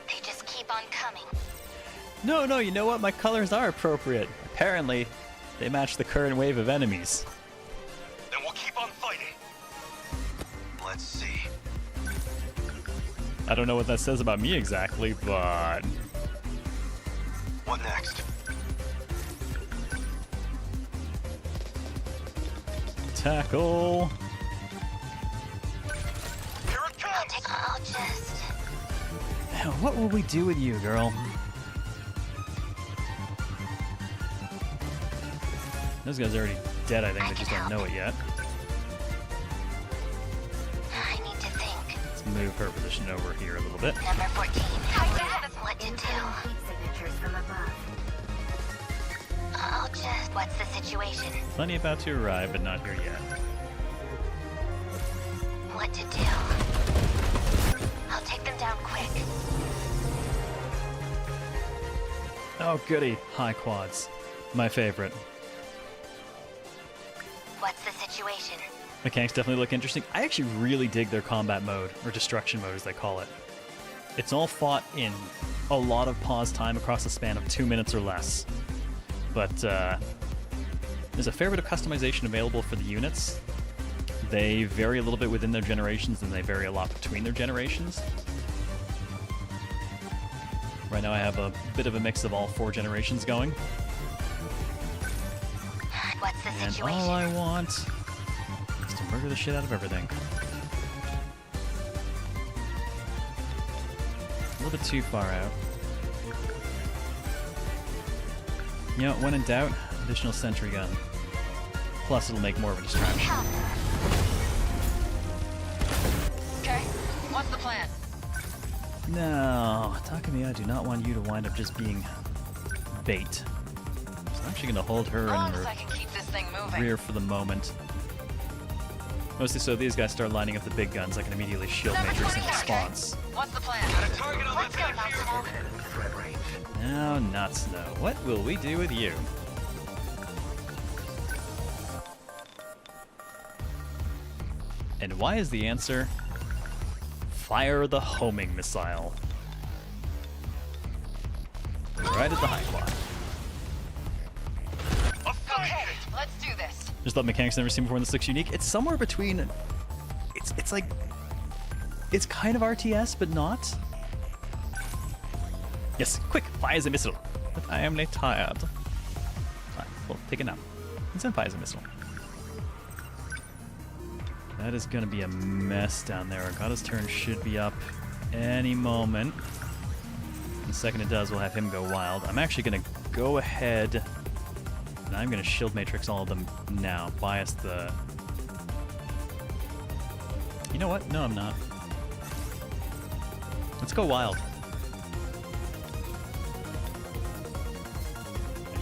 Speaker 6: They just keep on coming.
Speaker 1: No, you know what? My colors are appropriate. Apparently, they match the current wave of enemies.
Speaker 11: Then we'll keep on fighting. Let's see.
Speaker 1: I don't know what that says about me exactly, but...
Speaker 11: What next?
Speaker 1: Tackle.
Speaker 11: Here it comes!
Speaker 6: I'll just...
Speaker 1: What will we do with you, girl? Those guys are already dead, I think. They just don't know it yet.
Speaker 6: I need to think.
Speaker 1: Let's move her position over here a little bit.
Speaker 6: Number 14. What to do?
Speaker 15: Signatures from above.
Speaker 6: I'll just... What's the situation?
Speaker 1: Plenty about to arrive, but not here yet.
Speaker 6: What to do? I'll take them down quick.
Speaker 1: Oh, goody. High quads. My favorite.
Speaker 6: What's the situation?
Speaker 1: Mechanics definitely look interesting. I actually really dig their combat mode, or destruction mode as they call it. It's all fought in a lot of pause time across a span of 2 minutes or less. But there's a fair bit of customization available for the units. They vary a little bit within their generations, and they vary a lot between their generations. Right now I have a bit of a mix of all 4 generations going.
Speaker 6: What's the
Speaker 1: And
Speaker 6: situation?
Speaker 1: all I want is to murder the shit out of everything. A little bit too far out. You know, when in doubt, additional sentry gun. Plus, it'll make more of a distraction.
Speaker 13: Okay, what's the plan?
Speaker 1: No, Takumi, I do not want you to wind up just being bait. So I'm actually going to hold her in her
Speaker 13: I can keep this thing moving.
Speaker 1: rear for the moment. Mostly so these guys start lining up the big guns, I can immediately shield Matrix in response.
Speaker 13: What's the plan?
Speaker 10: Got a target on
Speaker 6: Let's
Speaker 10: the
Speaker 6: go,
Speaker 10: back here.
Speaker 6: Nuts.
Speaker 11: Threat range.
Speaker 1: Now, nuts no. What will we do with you? And why is the answer fire the homing missile? Right at the high quad.
Speaker 13: Okay, let's do this.
Speaker 1: Just thought mechanics I've never seen before in this looks unique. It's somewhere between. It's like. It's kind of RTS, but not. Yes, quick, fire the missile. But I am not tired. Fine, well, take it now. And send fire the missile. That is going to be a mess down there. Agata's turn should be up any moment. The second it does, we'll have him go wild. I'm actually going to go ahead and I'm going to shield matrix all of them now. Bias the... You know what? No, I'm not. Let's go wild.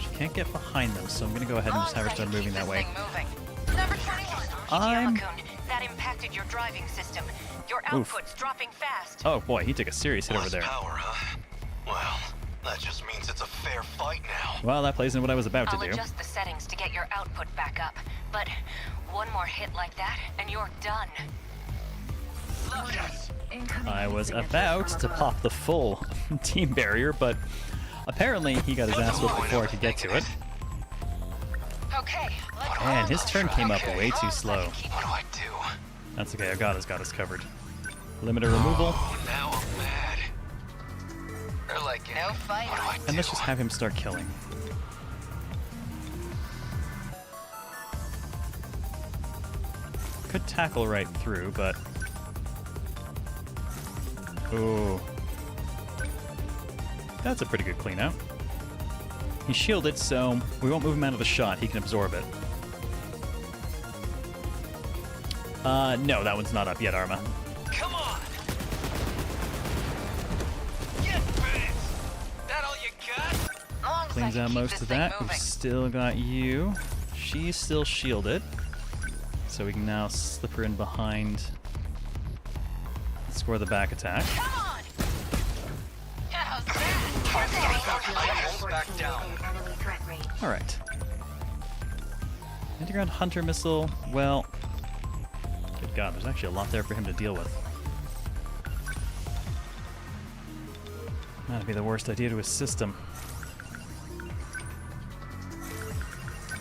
Speaker 1: She can't get behind them, so I'm going to go ahead and just have her start moving that way.
Speaker 8: Number 21. That impacted your driving system. Your output's dropping fast.
Speaker 1: Oh boy, he took a serious hit over there.
Speaker 11: Power, huh? Well, that just means it's a fair fight now.
Speaker 1: Well, that plays into what I was about to do.
Speaker 8: I'll adjust the settings to get your output back up. But one more hit like that, and you're done.
Speaker 1: I was about to pop the full team barrier, but apparently he got his ass whooped before I could get to it.
Speaker 8: Okay.
Speaker 1: Man, his turn came up way too slow.
Speaker 11: What do I do?
Speaker 1: That's okay, Agata's got us covered. Limiter removal.
Speaker 11: Oh, now I'm mad. They're like,
Speaker 8: no fight.
Speaker 11: What do I do?
Speaker 1: And let's just have him start killing. Could tackle right through, but... Ooh. That's a pretty good clean out. He's shielded, so we won't move him out of the shot. He can absorb it. No, that one's not up yet, Arma.
Speaker 10: Come on! Get bit! That all you got?
Speaker 1: Cleans out most of that. We've still got you. She's still shielded. So we can now slip her in behind. Score the back attack.
Speaker 8: Come on! How's that?
Speaker 10: Back down.
Speaker 1: Alright. Underground Hunter Missile, well... Good God, there's actually a lot there for him to deal with. That'd be the worst idea to assist him.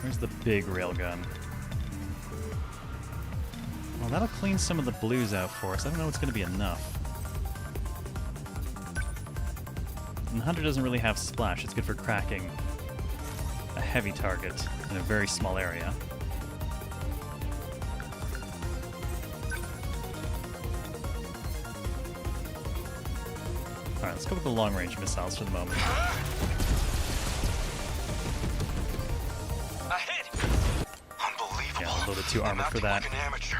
Speaker 1: Where's the big railgun? Well, that'll clean some of the blues out for us. I don't know what's going to be enough. And the Hunter doesn't really have splash. It's good for cracking a heavy target in a very small area. Alright, let's go with the long-range missiles for the moment.
Speaker 11: A hit! Unbelievable.
Speaker 1: Yeah, a little bit too armored for that.
Speaker 11: Like an amateur.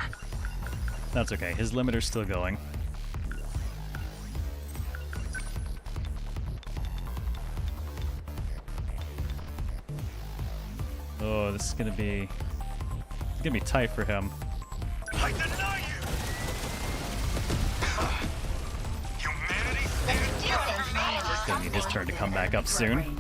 Speaker 1: That's okay. His limiter's still going. Oh, this is gonna be tight for him.
Speaker 11: I deny you! Humanity!
Speaker 1: He's gonna need his turn to come back up soon.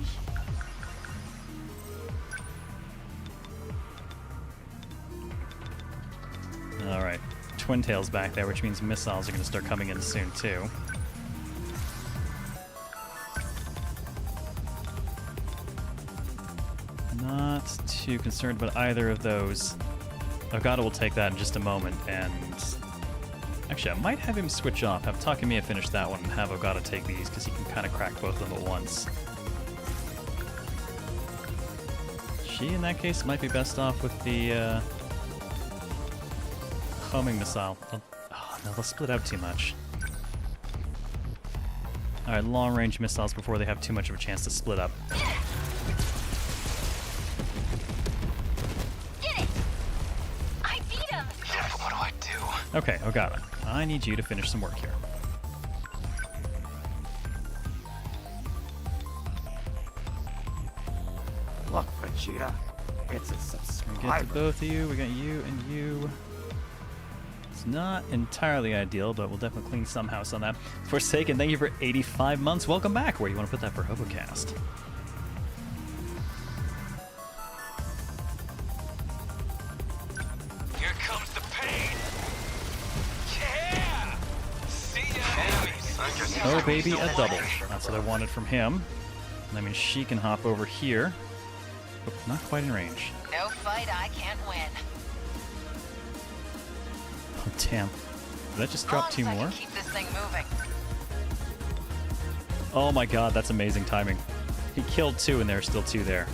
Speaker 1: Alright. Twin tails back there, which means missiles are gonna start coming in soon too. Not too concerned about either of those. Agata will take that in just a moment, and... Actually, I might have him switch off, have Takemiya finish that one, and have Agata take these, because he can kind of crack both of them at once. She, in that case, might be best off with the, homing missile. Oh, no, they'll split out too much. Alright, long-range missiles before they have too much of a chance to split up. Okay, Ogata, I need you to finish some work here.
Speaker 2: Look, Vegeta, it's a
Speaker 1: We
Speaker 2: subscriber.
Speaker 1: get to both of you, we got you and you. It's not entirely ideal, but we'll definitely clean some house on that. Forsaken, thank you for 85 months. Welcome back. Where do you want to put that for HoboCast?
Speaker 10: Here comes the pain! Yeah! See ya!
Speaker 1: Oh, baby, a double. That's what I wanted from him. That means she can hop over here. But not quite in range.
Speaker 8: No fight I can't win.
Speaker 1: Oh, damn. Did that just drop two more?
Speaker 8: Keep this thing moving.
Speaker 1: Oh my god, that's amazing timing. He killed two and there are still two there.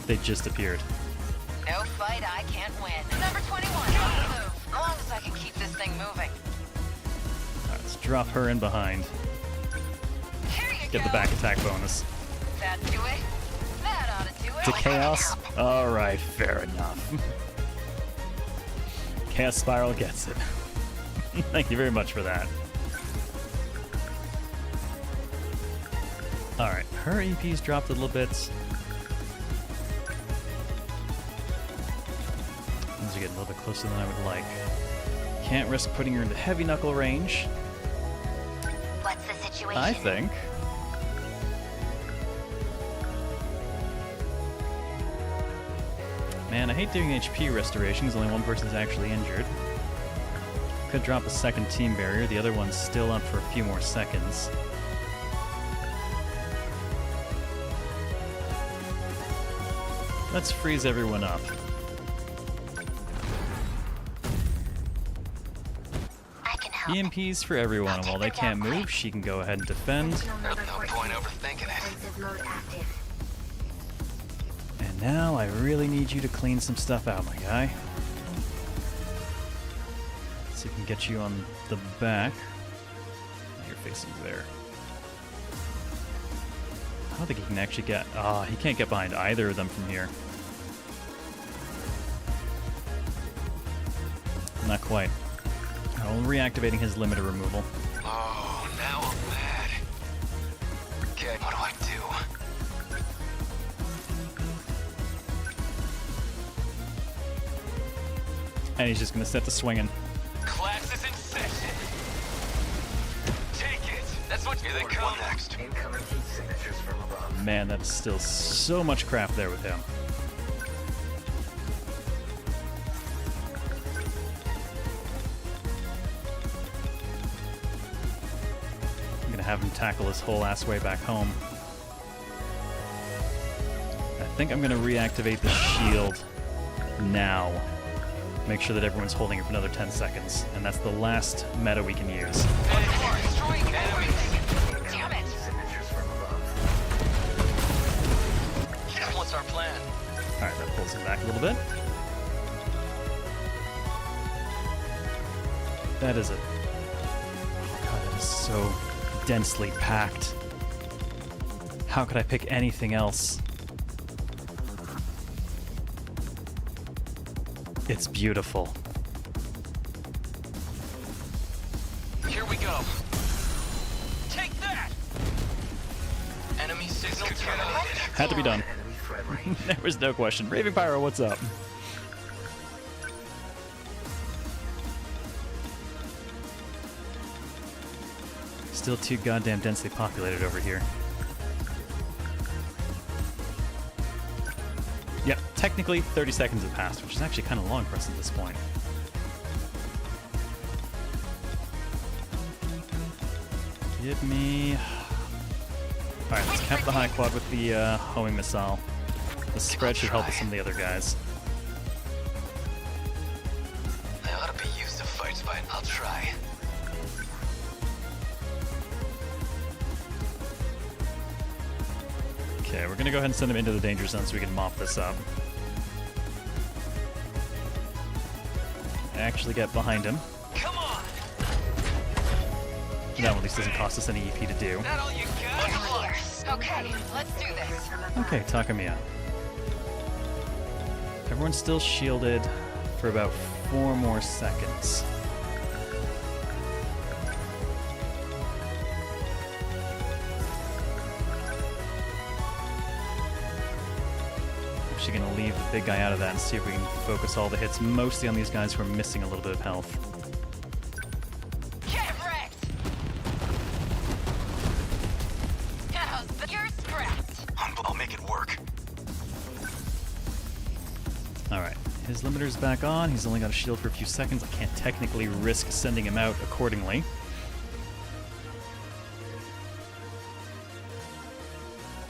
Speaker 1: They just appeared.
Speaker 8: No fight I can't win. Number 21, on the move.
Speaker 13: As long as I can keep this thing moving.
Speaker 1: Alright, let's drop her in behind. Get the back attack bonus.
Speaker 13: That do it? That ought to do it.
Speaker 1: To chaos? Alright, fair enough. Chaos Spiral gets it. Thank you very much for that. Alright, her EP's dropped a little bit. Things are getting a little bit closer than I would like. Can't risk putting her into heavy knuckle range.
Speaker 6: What's the situation?
Speaker 1: I think. Man, I hate doing HP restoration because only one person's actually injured. Could drop a second team barrier, the other one's still up for a few more seconds. Let's freeze everyone up. EMPs for everyone, and while they can't move, she can go ahead and defend.
Speaker 10: There's no point overthinking it.
Speaker 1: And now I really need you to clean some stuff out, my guy. See if we can get you on the back. You're facing there. I don't think he can actually get... he can't get behind either of them from here. Not quite. Oh, reactivating his limiter removal.
Speaker 10: Oh, now I'm mad. Okay, what do I do?
Speaker 1: And he's just going to set to swinging.
Speaker 10: Class is in session. Take it. That's what here they come next. Incoming heat signatures from above.
Speaker 1: Man, that's still so much crap there with him. I'm gonna have him tackle his whole ass way back home. I think I'm gonna reactivate the shield now. Make sure that everyone's holding it for another 10 seconds. And that's the last meta we can use.
Speaker 10: Damn it. What's our plan?
Speaker 1: Alright, that pulls him back a little bit. That is it. Oh god, that is so densely packed. How could I pick anything else? It's beautiful.
Speaker 10: Here we go. Take that. Enemy signal terminated.
Speaker 1: Had to be done. There was no question. Raving Pyro, what's up? Still too goddamn densely populated over here. Yep, technically 30 seconds have passed, which is actually kind of long for us at this point. Give me... Alright, let's cap the high quad with the homing missile. The spread should help with some of the other guys.
Speaker 10: I ought to be used to fights, but I'll try.
Speaker 1: Okay, we're gonna go ahead and send him into the danger zone so we can mop this up. Actually get behind him.
Speaker 10: Come on.
Speaker 1: That at least doesn't cost us any EP to do.
Speaker 10: That all you got?
Speaker 13: Okay, let's do this.
Speaker 1: Okay, Takamiya. Everyone's still shielded for about 4 more seconds. Actually gonna leave the big guy out of that and see if we can focus all the hits mostly on these guys who are missing a little bit of health.
Speaker 13: Get wrecked! You're scrapped.
Speaker 11: I'll make it work.
Speaker 1: Alright, his limiter's back on. He's only got a shield for a few seconds. I can't technically risk sending him out accordingly.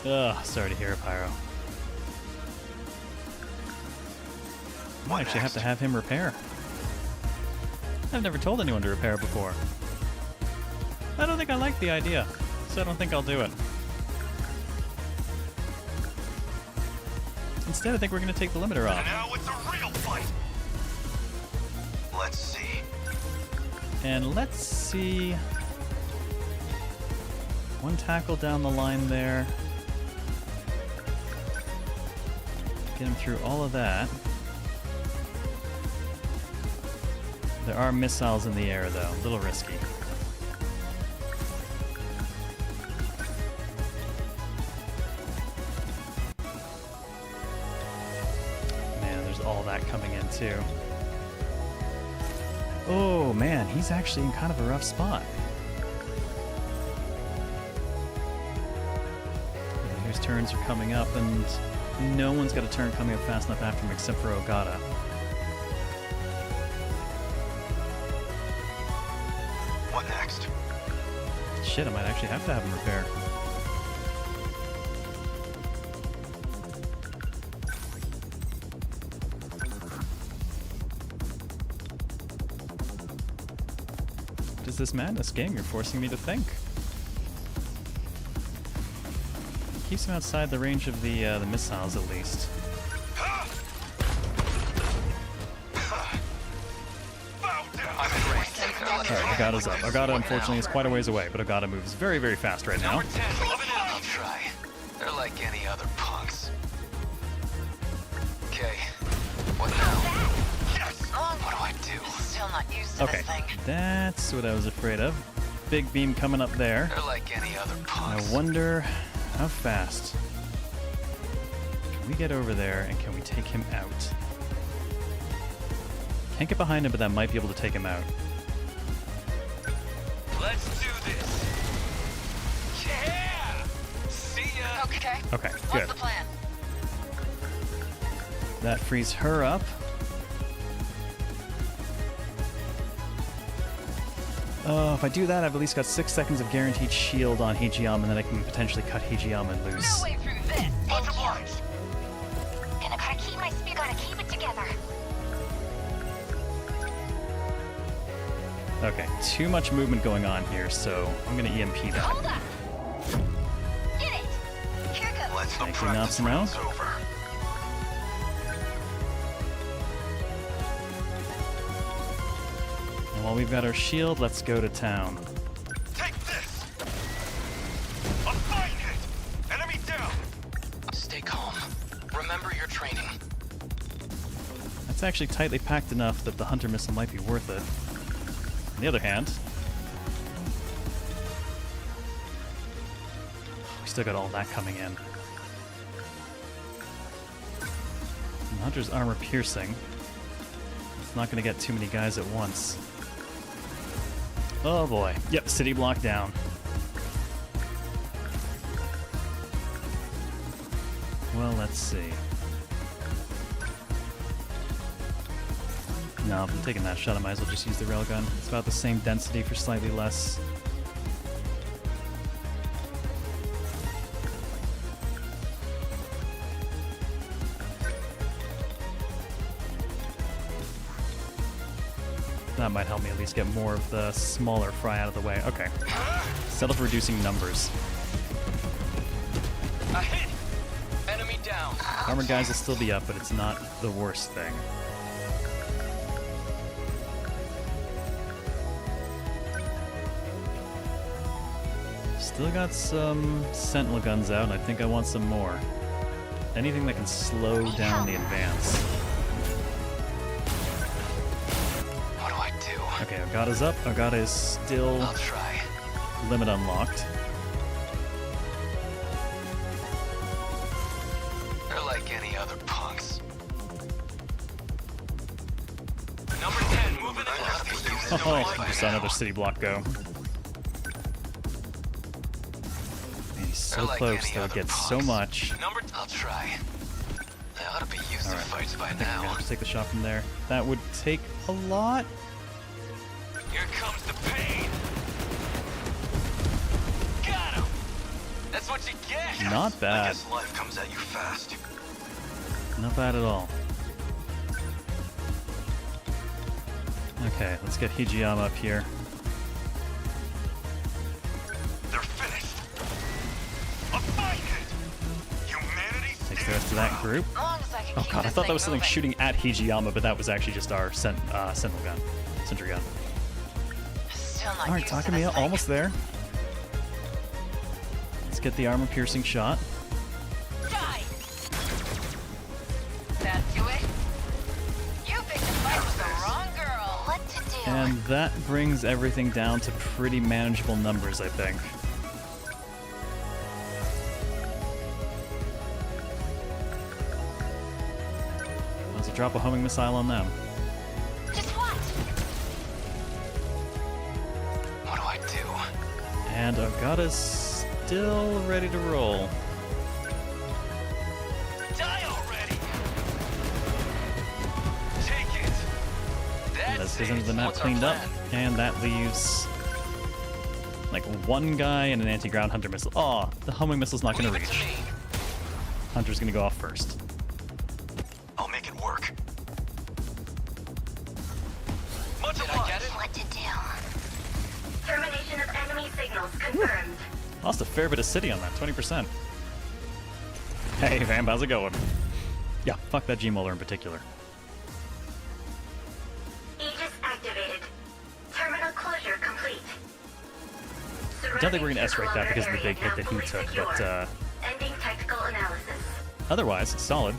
Speaker 1: Ugh, sorry to hear it, Pyro. I might actually have to have him repair. I've never told anyone to repair before. I don't think I like the idea, so I don't think I'll do it. Instead, I think we're going to take the limiter off.
Speaker 11: Now it's a real fight. Let's see.
Speaker 1: And let's see. One tackle down the line there. Get him through all of that. There are missiles in the air, though. A little risky. Man, there's all that coming in, too. Oh, man, he's actually in kind of a rough spot. His turns are coming up, and no one's got a turn coming up fast enough after him except for Ogata.
Speaker 11: What next?
Speaker 1: Shit, I might actually have to have him repair. What is this madness, game? You're forcing me to think. Keeps him outside the range of the missiles, at least. Alright, Ogata's up. Ogata, unfortunately, is quite a ways away, but Ogata moves very, very fast right now.
Speaker 10: I'll try. They're like any other punks. Okay. What now? Yes! What do I do?
Speaker 15: Still not used to
Speaker 1: Okay,
Speaker 15: this thing.
Speaker 1: that's what I was afraid of. Big beam coming up there.
Speaker 10: They're like any other punks.
Speaker 1: I wonder how fast can we get over there, and can we take him out? Can't get behind him, but that might be able to take him out.
Speaker 10: Let's do this. Yeah! See ya!
Speaker 15: Okay.
Speaker 1: Okay,
Speaker 15: What's
Speaker 1: good.
Speaker 15: the plan?
Speaker 1: That frees her up. If I do that, I've at least got 6 seconds of guaranteed shield on Hijiyama, and then I can potentially cut Hijiyama loose.
Speaker 15: No way through this. Much obliged. Gotta keep it together.
Speaker 1: Okay, too much movement going on here, so I'm gonna EMP that.
Speaker 15: Hold up. Get it. Here goes.
Speaker 11: Let's the
Speaker 1: Thank you,
Speaker 11: practice
Speaker 1: Natsumo.
Speaker 11: round's over.
Speaker 1: And while we've got our shield, let's go to town.
Speaker 11: Take this. A fine hit. Enemy down.
Speaker 10: Stay calm. Remember your training.
Speaker 1: That's actually tightly packed enough that the Hunter missile might be worth it. On the other hand, we still got all that coming in. And the Hunter's armor piercing. It's not going to get too many guys at once. Oh boy. Yep, city block down. Well, let's see. No, if I'm taking that shot, I might as well just use the railgun. It's about the same density for slightly less. That might help me at least get more of the smaller fry out of the way. Okay. Settle for reducing numbers.
Speaker 10: A hit! Enemy down.
Speaker 1: Armored guys will still be up, but it's not the worst thing. Still got some Sentinel guns out, and I think I want some more. Anything that can slow down the advance.
Speaker 10: What do I do?
Speaker 1: Okay, Ogata's up. Ogata is still
Speaker 10: I'll try.
Speaker 1: limit unlocked.
Speaker 10: They're like any other punks. Number 10, moving in.
Speaker 1: Oh, just saw another city block go. Man, he's so close, though. It gets so much.
Speaker 10: Number, I'll try. They ought to be used to fights by
Speaker 1: I think I'm
Speaker 10: now.
Speaker 1: gonna just take the shot from there. That would take a lot.
Speaker 10: Here comes the pain. Got him. That's what you get.
Speaker 1: Not
Speaker 11: I
Speaker 1: bad.
Speaker 11: guess life comes at you fast.
Speaker 1: Not bad at all. Okay, let's get Hijiyama up here.
Speaker 11: They're finished. A fine hit. Humanity
Speaker 1: Takes their to that group. Oh god, I thought that was something shooting at Hijiyama, but that was actually just our sentinel gun. Sentry gun. Alright, Takamiya, almost there. Let's get the armor-piercing shot.
Speaker 19: Die. That do it? You picked a fight with the wrong girl. What to do?
Speaker 1: And that brings everything down to pretty manageable numbers, I think. Let's drop a homing missile on them.
Speaker 19: Just what? What do I do?
Speaker 1: And Ogata's still ready to roll.
Speaker 19: Die already. Take it.
Speaker 1: That's percentage of the map cleaned up, and that leaves like one guy and an anti-ground hunter missile. Oh, the homing missile's not going to reach. Hunter's going to go off first.
Speaker 11: I'll make it work.
Speaker 19: Did I get it? What to do? Termination of enemy signals confirmed.
Speaker 1: Lost a fair bit of city on that, 20%. Hey, Vamp, how's it going? Yeah, fuck that G-Molar in particular.
Speaker 19: Aegis activated. Terminal closure complete.
Speaker 1: I don't think we're going to S-rate that because of the big hit that he took, but
Speaker 19: Ending technical analysis.
Speaker 1: otherwise, it's solid.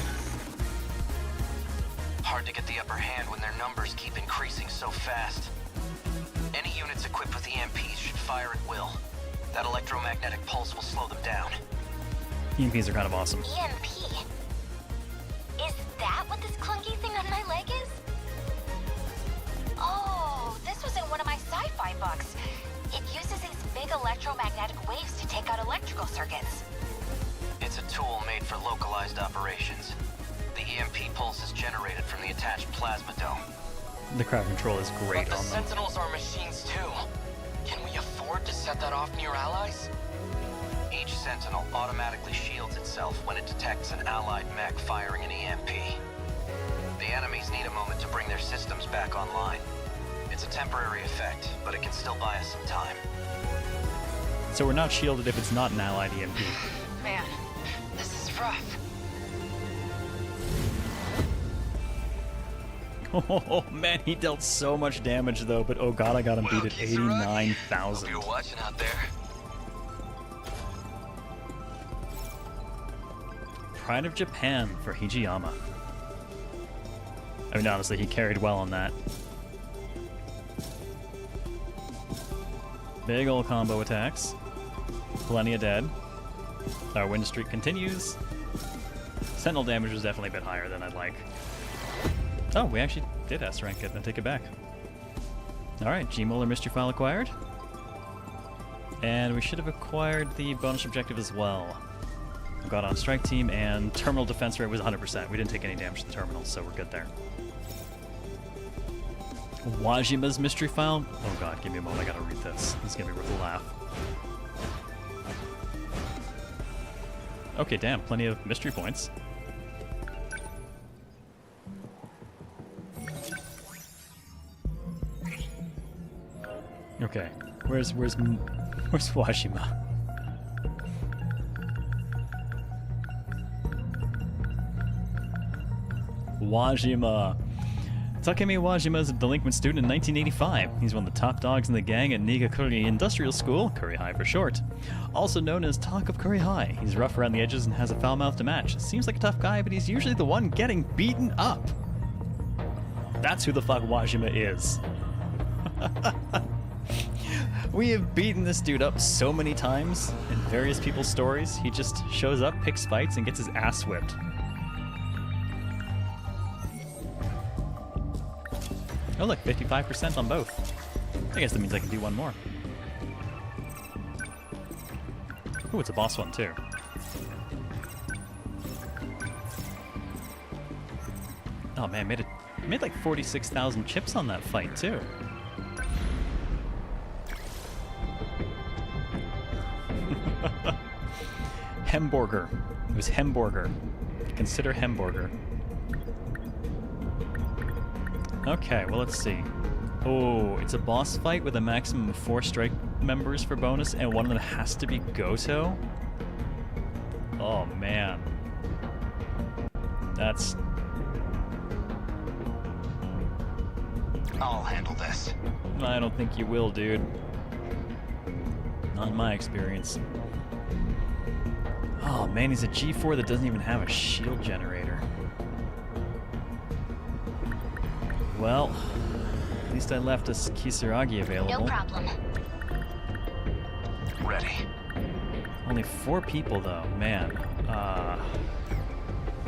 Speaker 10: Hard to get the upper hand when their numbers keep increasing so fast. Any units equipped with EMPs should fire at will. That electromagnetic pulse will slow them down.
Speaker 1: EMPs are kind of awesome.
Speaker 6: EMP? Is that what this clunky thing on my leg is? Oh, this was in one of my sci-fi books. It uses these big electromagnetic waves to take out electrical circuits.
Speaker 10: It's a tool made for localized operations. The EMP pulse is generated from the attached plasma dome.
Speaker 1: The crowd control is great
Speaker 10: But the
Speaker 1: on them.
Speaker 10: Sentinels are machines too. Can we afford to set that off near allies? Each Sentinel automatically shields itself when it detects an allied mech firing an EMP. The enemies need a moment to bring their systems back online. It's a temporary effect, but it can still buy us some time.
Speaker 1: So we're not shielded if it's not an allied EMP.
Speaker 19: Man, this is rough.
Speaker 1: Oh man, he dealt so much damage though, but oh god, I got him beat at 89,000.
Speaker 10: Hope you're watching out there.
Speaker 1: Pride of Japan for Hijiyama. I mean, honestly, he carried well on that. Big ol' combo attacks. Plenty of dead. Our win streak continues. Sentinel damage was definitely a bit higher than I'd like. Oh, we actually did S-rank it, and take it back. Alright, G-Molar Mystery File acquired. And we should have acquired the bonus objective as well. We got on strike team, and terminal defense rate was 100%. We didn't take any damage to the terminals, so we're good there. Wajima's Mystery File? Oh god, give me a moment, I gotta read this. This is gonna be worth a laugh. Okay, damn, plenty of mystery points. Okay, where's Wajima? Wajima. Takemi Wajima is a delinquent student in 1985. He's one of the top dogs in the gang at Nigakuri Industrial School, Curry High for short. Also known as Talk of Curry High. He's rough around the edges and has a foul mouth to match. Seems like a tough guy, but he's usually the one getting beaten up. That's who the fuck Wajima is. We have beaten this dude up so many times in various people's stories. He just shows up, picks fights, and gets his ass whipped. Oh look, 55% on both. I guess that means I can do one more. Ooh, it's a boss one too. Oh man, made like 46,000 chips on that fight too. Hamburger. It was Hamburger. Consider Hamburger. Okay, well let's see. Oh, it's a boss fight with a maximum of 4 strike members for bonus, and one of them has to be Goto? Oh man. That's...
Speaker 3: I'll handle this.
Speaker 1: I don't think you will, dude. Not in my experience. Oh man, he's a G4 that doesn't even have a shield generator. Well, at least I left us Kisaragi available.
Speaker 6: No problem.
Speaker 3: Ready.
Speaker 1: Only 4 people though, man.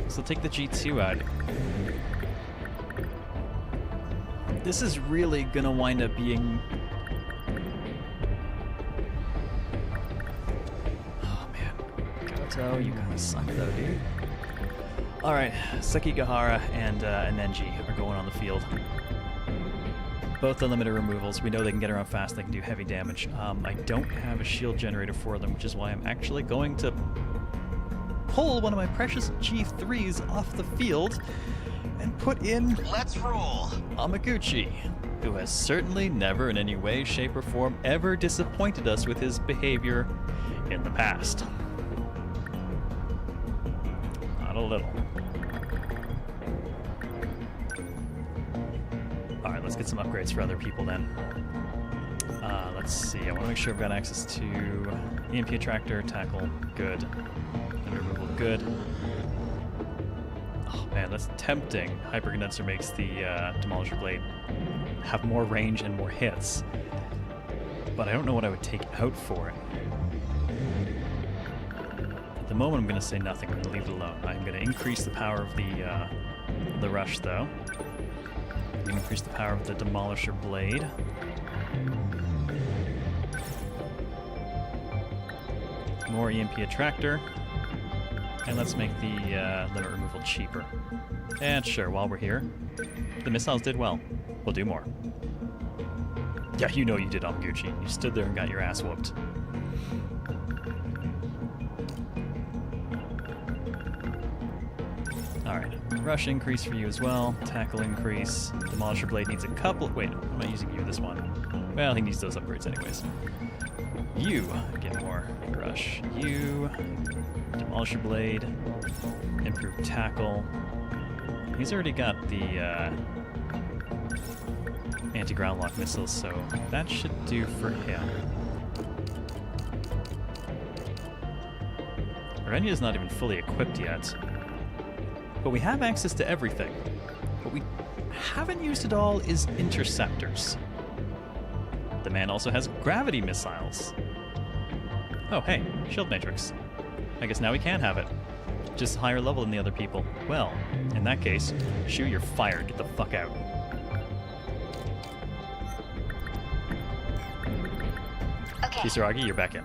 Speaker 1: So take the G2 out. This is really gonna wind up being... Oh man, Goto, you kinda suck though, dude. Alright, Sekigahara and Nenji are going on the field. Both unlimited removals. We know they can get around fast, they can do heavy damage. I don't have a shield generator for them, which is why I'm actually going to pull one of my precious G3s off the field and put in...
Speaker 3: Let's roll!
Speaker 1: Amaguchi, who has certainly never in any way, shape, or form ever disappointed us with his behavior in the past. Not a little. Alright, let's get some upgrades for other people then. Let's see, I want to make sure I've got access to EMP Attractor, Tackle, good. And Removal, good. Oh man, that's tempting. Hypercondenser makes the Demolisher Blade have more range and more hits. But I don't know what I would take out for it. At the moment I'm going to say nothing, I'm going to leave it alone. I'm going to increase the power of the Rush though. I'm going to increase the power of the Demolisher Blade. More EMP Attractor. And let's make the limit removal cheaper. And sure, while we're here, the missiles did well. We'll do more. Yeah, you know you did, Amaguchi. You stood there and got your ass whooped. Alright, rush increase for you as well. Tackle increase. Demolisher Blade needs a couple... Wait, I'm not using you this one. Well, he needs those upgrades anyways. You get more rush. You... Demolisher Blade. Improved tackle. He's already got the anti-ground lock missiles, so that should do for him. Renya's not even fully equipped yet. But we have access to everything. What we haven't used at all is interceptors. The man also has gravity missiles. Oh, hey, shield matrix. I guess now we can have it. Just higher level than the other people. Well, in that case, Shu, you're fired. Get the fuck out.
Speaker 6: Okay.
Speaker 1: Kisaragi, you're back in.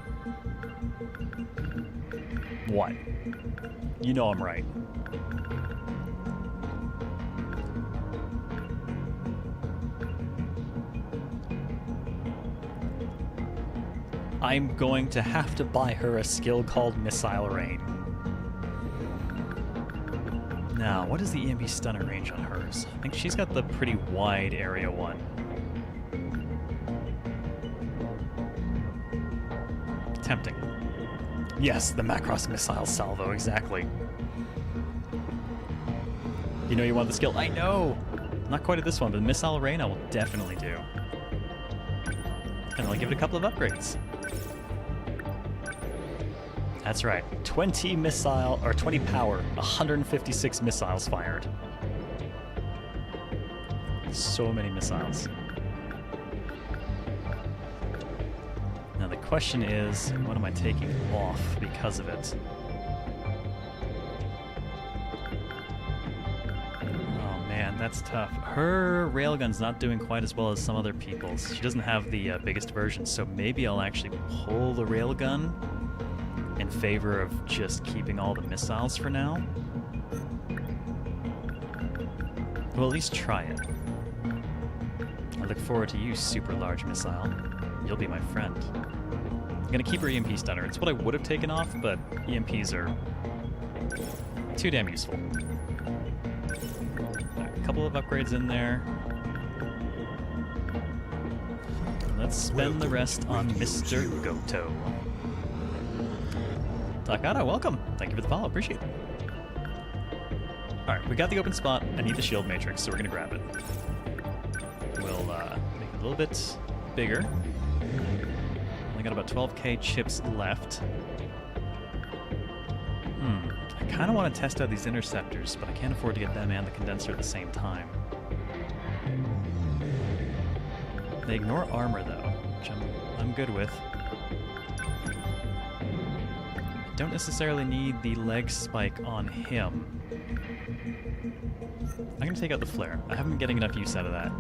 Speaker 1: What? You know I'm right. I'm going to have to buy her a skill called Missile Rain. Now, what is the EMP stunner range on hers? I think she's got the pretty wide area one. Tempting. Yes, the Macross missile salvo, exactly. You know you want the skill? I know! Not quite at this one, but Missile Rain I will definitely do. And I'll give it a couple of upgrades. That's right, 20 missile, or 20 power, 156 missiles fired. So many missiles. Now the question is, what am I taking off because of it? Oh man, that's tough. Her railgun's not doing quite as well as some other people's. She doesn't have the biggest version, so maybe I'll actually pull the railgun in favor of just keeping all the missiles for now. We'll at least try it. I look forward to you, super large missile. You'll be my friend. I'm gonna keep her EMP stunner. It's what I would have taken off, but EMPs are too damn useful. A couple of upgrades in there. Let's spend the rest on Mr. Goto. Takara, welcome. Thank you for the follow. Appreciate it. Alright, we got the open spot. I need the shield matrix, so we're gonna grab it. We'll make it a little bit bigger. Only got about 12k chips left. I kind of want to test out these interceptors, but I can't afford to get them and the condenser at the same time. They ignore armor, though, which I'm good with. Don't necessarily need the leg spike on him. I'm going to take out the flare. I haven't been getting enough use out of that.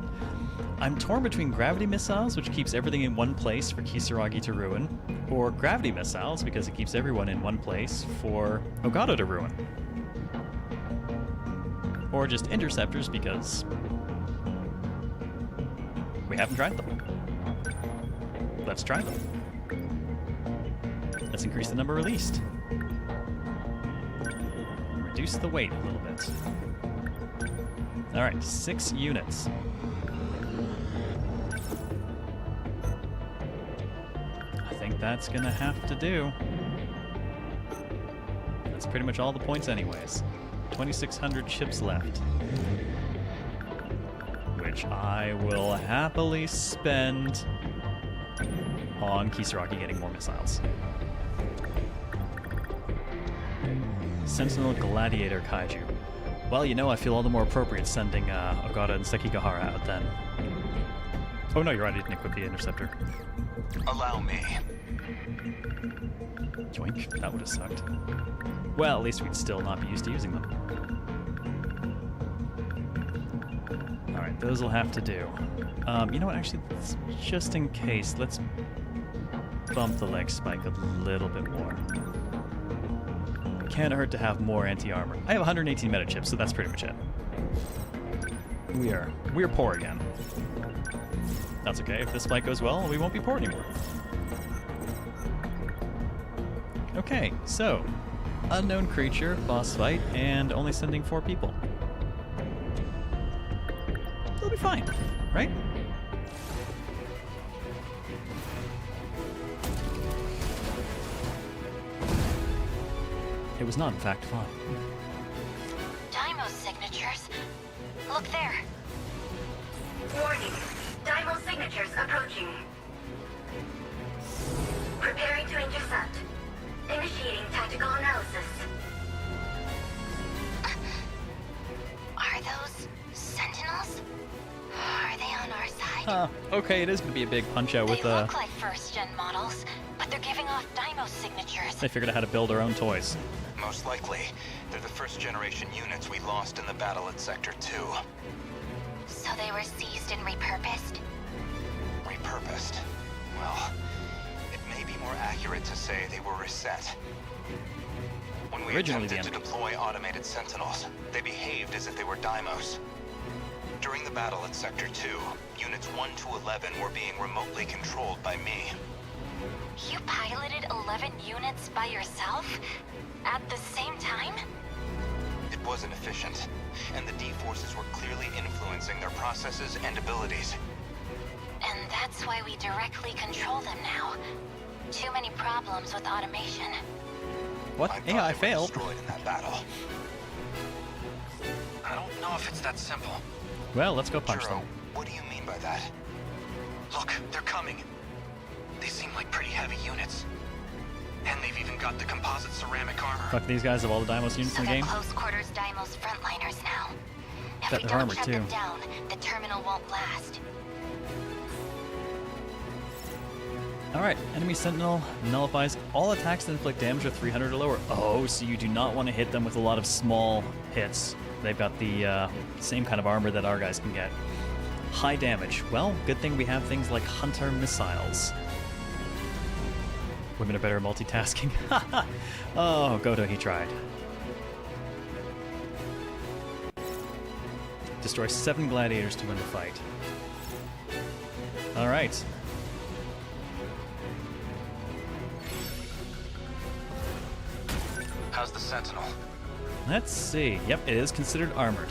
Speaker 1: I'm torn between gravity missiles, which keeps everything in one place for Kisaragi to ruin, or gravity missiles, because it keeps everyone in one place for Ogata to ruin. Or just interceptors, because we haven't tried them. Let's try them. Let's increase the number released. Reduce the weight a little bit. Alright, 6 units. I think that's gonna have to do. That's pretty much all the points anyways. 2,600 chips left. Which I will happily spend on Kisaragi getting more missiles. Sentinel Gladiator Kaiju. Well, you know, I feel all the more appropriate sending Ogata and Sekigahara out then. Oh no, you're right, I didn't equip the interceptor.
Speaker 11: Allow me.
Speaker 1: Joink, that would have sucked. Well, at least we'd still not be used to using them. Alright, those will have to do. You know what, actually, just in case, let's bump the leg spike a little bit more. Can't hurt to have more anti-armor. I have 118 meta chips, so that's pretty much it. We're poor again. That's okay. If this fight goes well, we won't be poor anymore. Okay, so unknown creature, boss fight, and only sending 4 people. It'll be fine, right? It was not, in fact, fun.
Speaker 6: Daimo's signatures. Look there.
Speaker 15: Warning. Daimo signatures approaching. Preparing to intercept. Initiating tactical analysis.
Speaker 6: Are those Sentinels? Are they on our side?
Speaker 1: Okay, it is going to be a big punch-out with,
Speaker 6: They look like first-gen models, but they're giving off Daimo signatures.
Speaker 1: They figured out how to build their own toys.
Speaker 9: Most likely, they're the first-generation units we lost in the battle at Sector 2.
Speaker 6: So they were seized and repurposed?
Speaker 9: Repurposed? Well, it may be more accurate to say they were reset. When we attempted to deploy automated Sentinels, they behaved as if they were Daimos. During the battle at Sector 2, Units 1 to 11 were being remotely controlled by me.
Speaker 6: You piloted 11 units by yourself? At the same time?
Speaker 9: It wasn't efficient, and the D-forces were clearly influencing their processes and abilities.
Speaker 6: And that's why we directly control them now. Too many problems with automation.
Speaker 1: What? Yeah, I failed.
Speaker 9: Destroyed in that battle.
Speaker 10: I don't know if it's that simple.
Speaker 1: Well, let's go punch them.
Speaker 9: What do you mean by that?
Speaker 10: Look, they're coming. They seem like pretty heavy units. And they've even got the composite ceramic armor.
Speaker 1: Fuck these guys of all the Daimos units
Speaker 6: So
Speaker 1: in the game.
Speaker 6: close quarters Daimos frontliners now. If
Speaker 1: Got
Speaker 6: we
Speaker 1: their
Speaker 6: don't
Speaker 1: armor,
Speaker 6: shut
Speaker 1: too.
Speaker 6: them down, the terminal won't last.
Speaker 1: Alright, enemy Sentinel nullifies all attacks that inflict damage of 300 or lower. Oh, so you do not want to hit them with a lot of small hits. They've got the same kind of armor that our guys can get. High damage. Well, good thing we have things like Hunter missiles. Women are better at multitasking. Oh, Goto, he tried. Destroy 7 gladiators to win the fight. Alright.
Speaker 10: How's the Sentinel?
Speaker 1: Let's see. Yep, it is considered armored.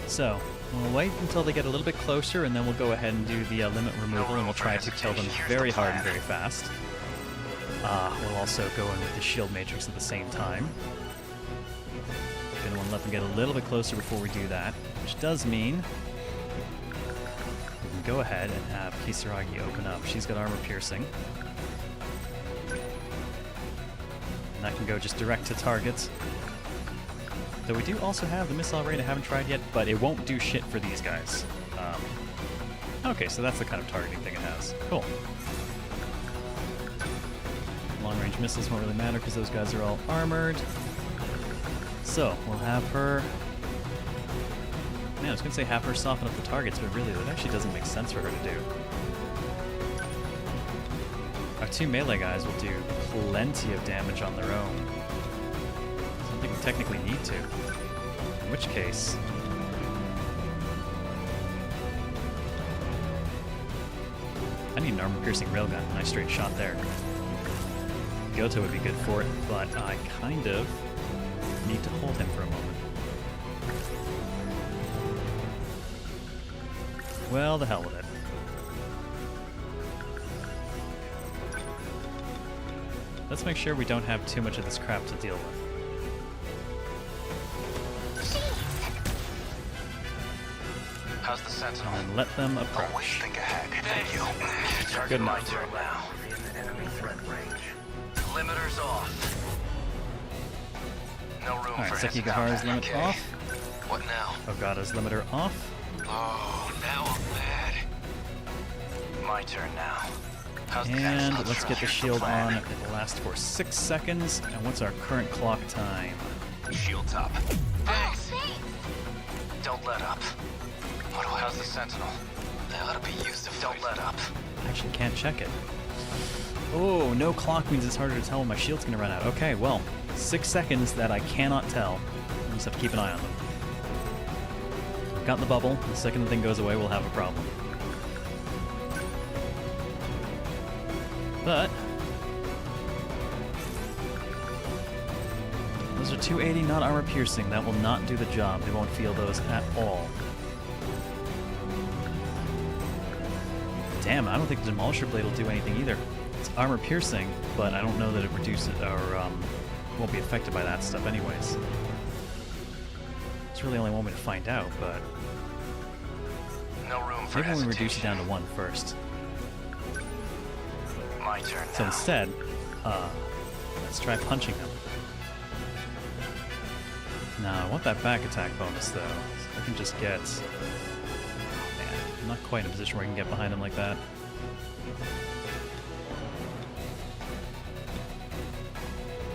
Speaker 1: So, we'll wait until they get a little bit closer, and then we'll go ahead and do the limit removal, and we'll try to kill them very hard and very fast. We'll also go in with the shield matrix at the same time. Gonna want to let them get a little bit closer before we do that, which does mean we can go ahead and have Kisaragi open up. She's got armor piercing. And that can go just direct to targets. Though we do also have the missile rate I haven't tried yet, but it won't do shit for these guys. Okay, so that's the kind of targeting thing it has. Cool. Long-range missiles won't really matter because those guys are all armored. So, we'll have her... Man, I was going to say have her soften up the targets, but really that actually doesn't make sense for her to do. Our two melee guys will do plenty of damage on their own. So I don't think we technically need to. In which case... I need an armor-piercing railgun. Nice straight shot there. Goto would be good for it, but I kind of need to hold him for a moment. Well, the hell with it. Let's make sure we don't have too much of this crap to deal with.
Speaker 11: How's the Sentinel?
Speaker 1: And let them approach.
Speaker 11: Always think ahead. Thank you.
Speaker 1: Good enough.
Speaker 11: My turn now. In enemy threat range. Limiters off. No room
Speaker 1: Alright,
Speaker 11: for
Speaker 1: Sekigahara's limit off.
Speaker 11: What now?
Speaker 1: Ogata's limiter off.
Speaker 11: Oh, now I'm mad. My turn now. How's
Speaker 1: And let's get the shield on. It'll last for 6 seconds. And what's our current clock time?
Speaker 11: Shields up. Thanks. Don't let up. How's the Sentinel? They ought to be used if don't let up.
Speaker 1: I actually can't check it. Oh, no clock means it's harder to tell when my shield's gonna run out. Okay, well, 6 seconds that I cannot tell. I just have to keep an eye on them. I've got the bubble. The second the thing goes away, we'll have a problem. But those are 280, not armor piercing. That will not do the job. They won't feel those at all. Damn, I don't think the Demolisher Blade will do anything either. It's armor piercing, but I don't know that it reduces or won't be affected by that stuff anyways. It's really only one way to find out, but
Speaker 11: no room for
Speaker 1: maybe we reduce it down to 1 first.
Speaker 11: My turn
Speaker 1: so instead, let's try punching them. Now, I want that back attack bonus though, so I can just get... I'm not quite in a position where I can get behind him like that.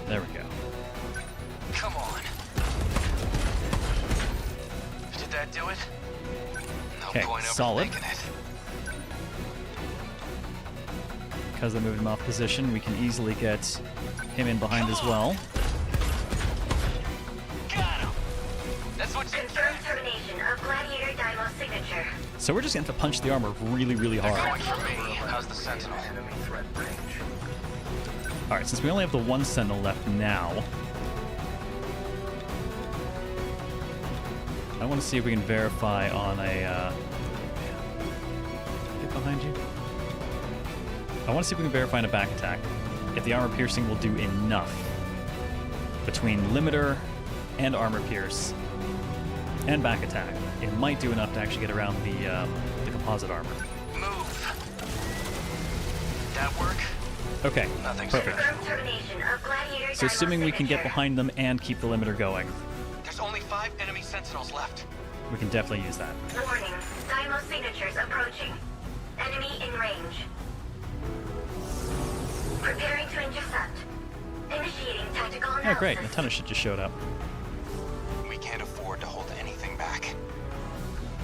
Speaker 1: There we go.
Speaker 11: Come on. Did that do it?
Speaker 1: Okay, solid. Because they moved him off position, we can easily get him in behind as well.
Speaker 11: Got him. That's what you
Speaker 15: confirmed termination of Gladiator Dymo signature.
Speaker 1: So we're just going to have to punch the armor really, really hard.
Speaker 11: How's the Sentinel? Enemy threat range.
Speaker 1: Alright, since we only have the 1 Sentinel left now, I want to see if we can verify on a... Get behind you. I want to see if we can verify on a back attack if the armor piercing will do enough between limiter and armor pierce and back attack. It might do enough to actually get around the composite armor.
Speaker 11: Move. That work?
Speaker 1: Okay, perfect. So assuming we can get behind them and keep the limiter going,
Speaker 11: there's only 5 enemy Sentinels left.
Speaker 1: We can definitely use that.
Speaker 15: Warning, Dymo signatures approaching. Enemy in range. Preparing to intercept. Initiating tactical analysis.
Speaker 1: Oh great, a ton of shit just showed up.
Speaker 11: We can't afford to hold anything back.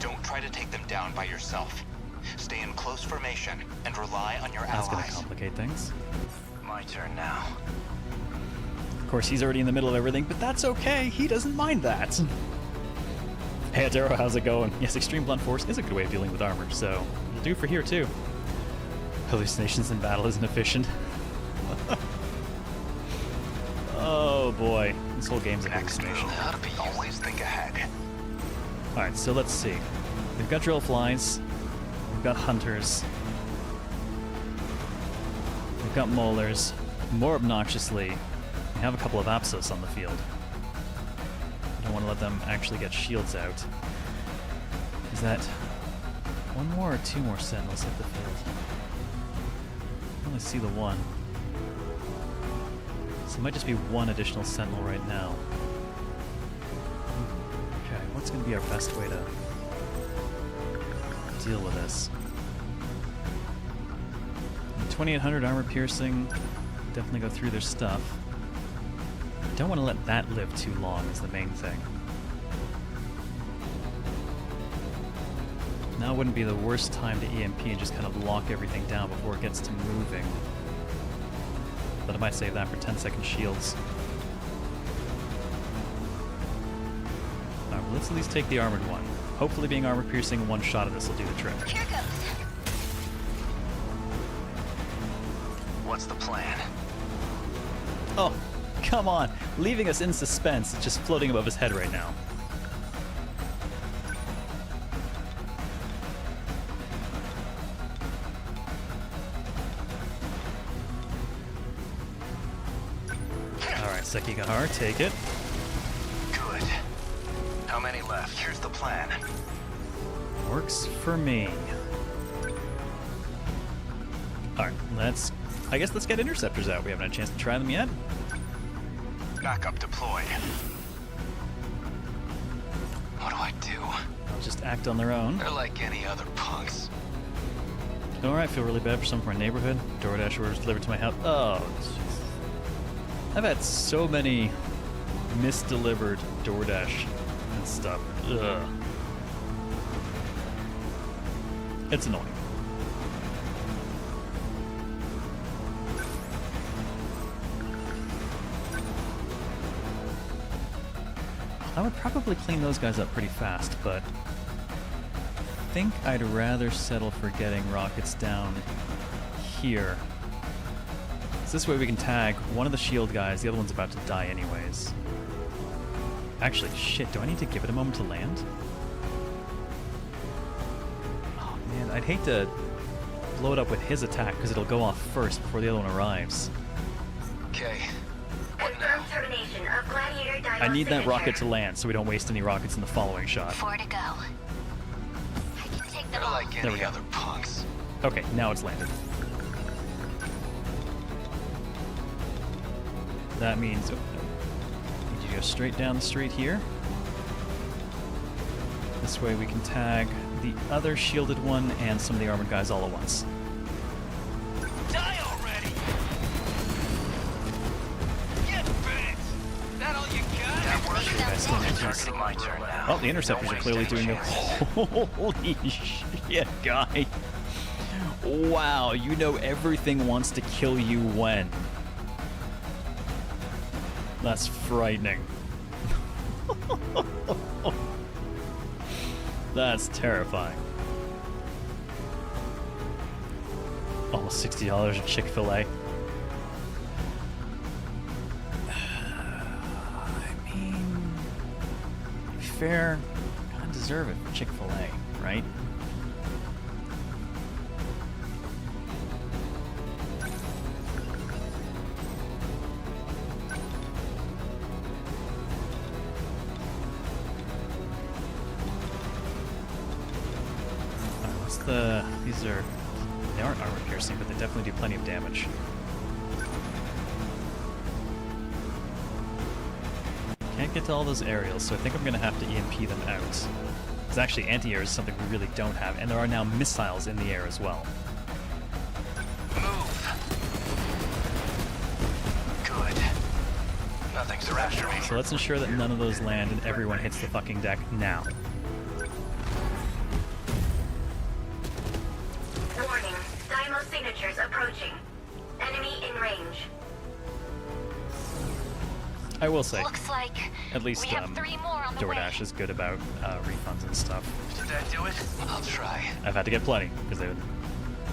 Speaker 11: Don't try to take them down by yourself. Stay in close formation and rely on your allies.
Speaker 1: That's gonna complicate things.
Speaker 11: My turn now.
Speaker 1: Of course, he's already in the middle of everything, but that's okay. He doesn't mind that. Hey, Adaro, how's it going? Yes, Extreme Blunt Force is a good way of dealing with armor, so it'll do for here, too. Hallucinations in battle isn't efficient. Oh, boy. This whole game's a hallucination.
Speaker 11: How to be always think ahead.
Speaker 1: Alright, so let's see. We've got drill flies. We've got hunters. We've got molars. More obnoxiously, we have a couple of Apsos on the field. I don't want to let them actually get shields out. Is that one more or two more Sentinels hit the field? I only see the one. So it might just be one additional Sentinel right now. Okay, what's going to be our best way to deal with this? 2800 armor piercing, definitely go through their stuff. Don't want to let that live too long is the main thing. Now wouldn't be the worst time to EMP and just kind of lock everything down before it gets to moving. But I might save that for 10-second shields. Alright, well, let's at least take the armored one. Hopefully being armor piercing, one shot of this will do the trick.
Speaker 6: Here goes.
Speaker 11: What's the plan?
Speaker 1: Oh, come on! Leaving us in suspense, it's just floating above his head right now. Alright, Sekigahara, take it.
Speaker 11: Good. How many left? Here's the plan.
Speaker 1: Works for me. Alright, I guess let's get interceptors out. We haven't had a chance to try them yet.
Speaker 11: Backup deployed. What do I do?
Speaker 1: I'll just act on their own.
Speaker 11: They're like any other punks.
Speaker 1: Alright, feel really bad for some from our neighborhood. DoorDash orders delivered to my house. Oh, jeez. I've had so many misdelivered DoorDash and stuff. Ugh. It's annoying. I would probably clean those guys up pretty fast, but I think I'd rather settle for getting rockets down here. So this way we can tag one of the shield guys, the other one's about to die anyways. Actually, shit, do I need to give it a moment to land? Oh man, I'd hate to blow it up with his attack because it'll go off first before the other one arrives.
Speaker 11: Okay.
Speaker 15: Confirmed termination of Gladiator Dino
Speaker 1: I need that
Speaker 15: signature.
Speaker 1: rocket to land so we don't waste any rockets in the following shot.
Speaker 6: 4 to go. I can take them
Speaker 11: They're
Speaker 6: all.
Speaker 11: like
Speaker 1: There we
Speaker 11: any
Speaker 1: go.
Speaker 11: other punks.
Speaker 1: Okay, now it's landed. That means... Oh, no. Need you to go straight down the street here. This way we can tag the other shielded one and some of the armored guys all at once.
Speaker 11: Die already! Get bit! That all you got? That works.
Speaker 1: Guys, stand there, please.
Speaker 11: Targeting my turn now.
Speaker 1: Oh, the interceptors are clearly doing the... Holy shit, guy. Wow, you know everything wants to kill you when. That's frightening. That's terrifying. Almost $60 at Chick-fil-A. I mean, to be fair, I kind of deserve it for Chick-fil-A, right? These are... They aren't armor piercing, but they definitely do plenty of damage. Can't get to all those aerials, so I think I'm going to have to EMP them out. Because actually anti-air is something we really don't have, and there are now missiles in the air as well.
Speaker 11: Move. Good. Nothing's after me.
Speaker 1: So let's ensure that none of those land and everyone hits the fucking deck now.
Speaker 15: Warning. Dino signatures approaching. Enemy in range.
Speaker 1: I will say,
Speaker 6: Looks like
Speaker 1: at least
Speaker 6: we have 3 more on the
Speaker 1: DoorDash
Speaker 6: way.
Speaker 1: is good about refunds and stuff.
Speaker 11: Did that do it? I'll try.
Speaker 1: I've had to get plenty, because they've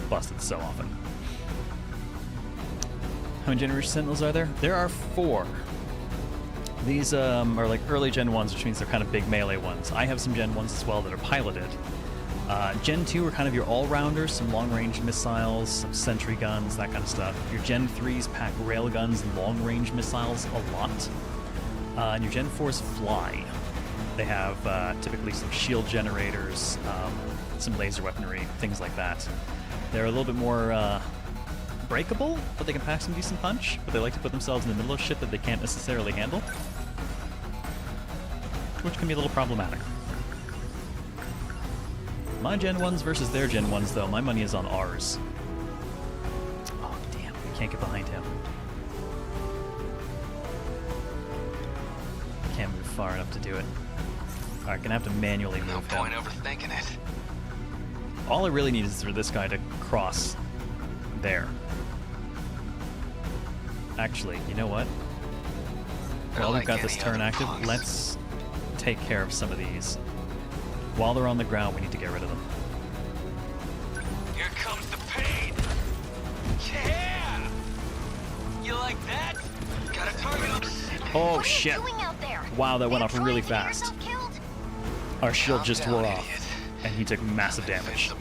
Speaker 1: busted so often. How many Generation Sentinels are there? There are 4. These are like early Gen 1s, which means they're kind of big melee ones. I have some Gen 1s as well that are piloted. Gen 2 are kind of your all-rounders, some long-range missiles, some sentry guns, that kind of stuff. Your Gen 3s pack railguns and long-range missiles a lot. And your Gen 4s fly. They have typically some shield generators, some laser weaponry, things like that. They're a little bit more breakable, but they can pack some decent punch, but they like to put themselves in the middle of shit that they can't necessarily handle, which can be a little problematic. My Gen 1s versus their Gen 1s, though, my money is on ours. Oh, damn, we can't get behind him. Can't move far enough to do it. Alright, gonna have to manually move him.
Speaker 10: No point overthinking it.
Speaker 1: All I really need is for this guy to cross there. Actually, you know what? While we've got this turn active, let's take care of some of these. While they're on the ground, we need to get rid of them.
Speaker 10: Here comes the pain! Yeah! You like that? Got a target on...
Speaker 1: Oh shit! Wow, that went off really fast. Our shield just wore off, and he took massive damage.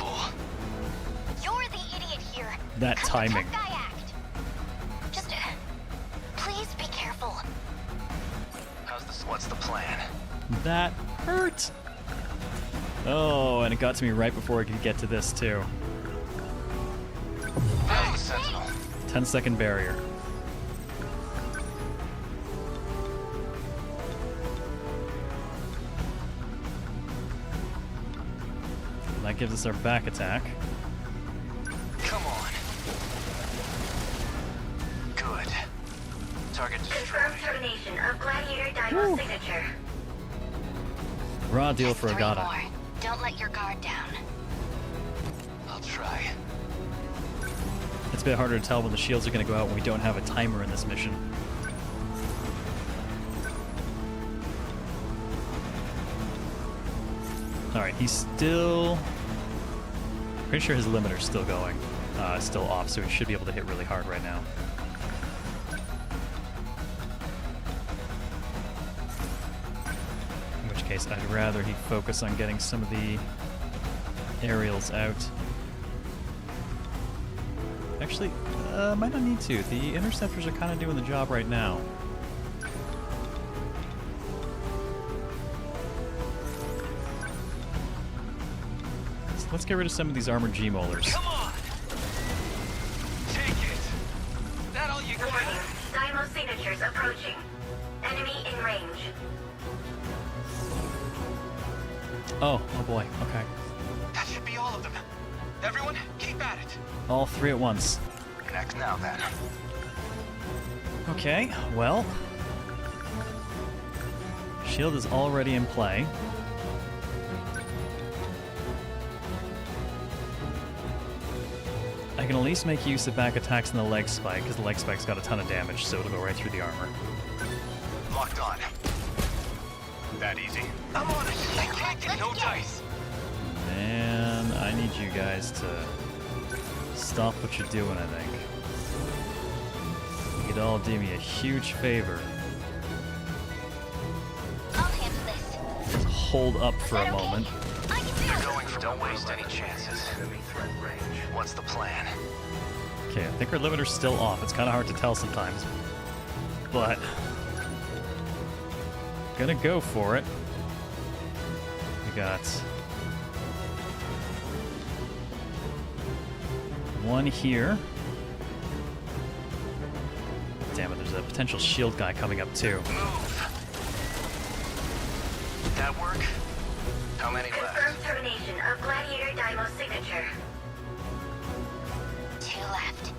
Speaker 6: You're the idiot here.
Speaker 1: That timing.
Speaker 6: Just please be careful.
Speaker 10: What's the plan?
Speaker 1: That hurt. Oh, and it got to me right before I could get to this too.
Speaker 10: How's the Sentinel?
Speaker 1: 10-second barrier. That gives us our back attack.
Speaker 10: Come on. Good. Target destroyed.
Speaker 15: Confirmed termination of Gladiator Dymo signature.
Speaker 1: Raw deal for
Speaker 6: Three
Speaker 1: Agata.
Speaker 6: more. Don't let your guard down.
Speaker 10: I'll try.
Speaker 1: It's a bit harder to tell when the shields are going to go out when we don't have a timer in this mission. Alright, he's still... Pretty sure his limiter's still going. Still off, so he should be able to hit really hard right now. In which case, I'd rather he focus on getting some of the aerials out. Actually, might not need to. The interceptors are kind of doing the job right now. Let's get rid of some of these armored G-molars.
Speaker 10: Come on! Take it! That all you got?
Speaker 15: Warning. Dymo signatures approaching. Enemy in range.
Speaker 1: Oh boy, okay.
Speaker 10: That should be all of them. Everyone, keep at it.
Speaker 1: All three at once.
Speaker 10: Next now, then.
Speaker 1: Okay, well... Shield is already in play. I can at least make use of back attacks in the leg spike, because the leg spike's got a ton of damage, so it'll go right through the armor.
Speaker 10: Locked on. That easy. I'm on it. I can't get no dice.
Speaker 1: Man, I need you guys to stop what you're doing, I think. You could all do me a huge favor.
Speaker 6: I'll handle this.
Speaker 1: Just hold up for a moment.
Speaker 10: You're going for don't waste any chances. What's the plan?
Speaker 1: Okay, I think our limiter's still off. It's kind of hard to tell sometimes. But... gonna go for it. We got... one here. Damn it, there's a potential shield guy coming up too.
Speaker 10: Move. Did that work? How many left?
Speaker 15: Confirmed termination of Gladiator Dymo signature.
Speaker 6: 2 left.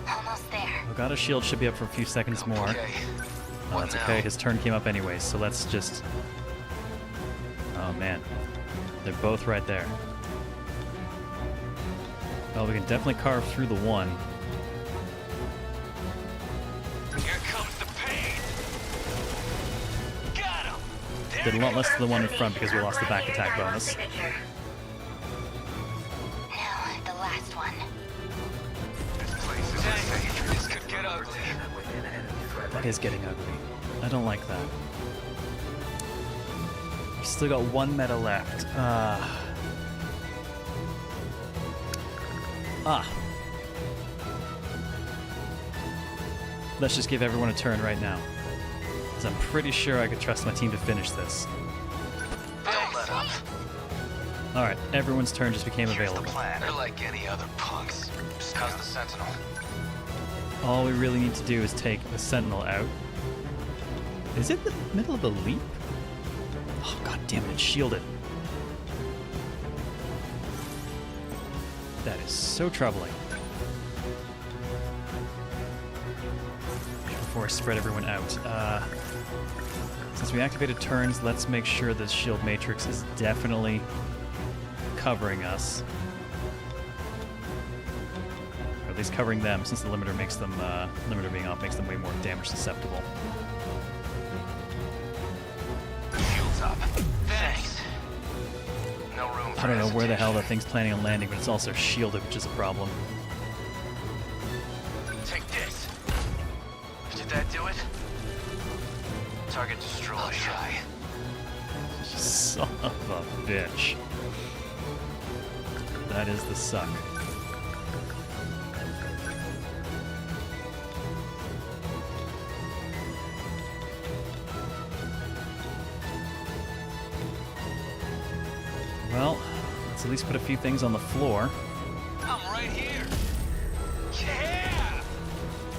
Speaker 6: Almost there.
Speaker 1: Agata's shield should be up for a few seconds more.
Speaker 10: Okay.
Speaker 1: Oh, that's okay. His turn came up anyways, so let's just... oh man. They're both right there. Well, we can definitely carve through the one.
Speaker 10: Here comes the pain. Got him.
Speaker 1: Did a lot less to the one in front because we lost the back attack bonus.
Speaker 6: Now, the last one.
Speaker 10: This place is safe. This could get ugly.
Speaker 1: That is getting ugly. I don't like that. We've still got one meta left. Ah. Let's just give everyone a turn right now. Because I'm pretty sure I could trust my team to finish this.
Speaker 10: Don't let up.
Speaker 1: Alright, everyone's turn just became available.
Speaker 10: They're like any other punks. How's the Sentinel?
Speaker 1: All we really need to do is take the Sentinel out. Is it the middle of a leap? Oh, god damn it, it's shielded. That is so troubling. Before I spread everyone out. Since we activated turns, let's make sure this shield matrix is definitely covering us. Or at least covering them, since the limiter makes them, limiter being off makes them way more damage susceptible.
Speaker 10: Shields up. Thanks. No room for
Speaker 1: I don't know where the hell that
Speaker 10: hesitation.
Speaker 1: thing's planning on landing, but it's also shielded, which is a problem.
Speaker 10: Take this. Did that do it? Target destroyed. I'll try.
Speaker 1: Son of a bitch. That is the suck. Well, let's at least put a few things on the floor.
Speaker 10: I'm right here. Yeah!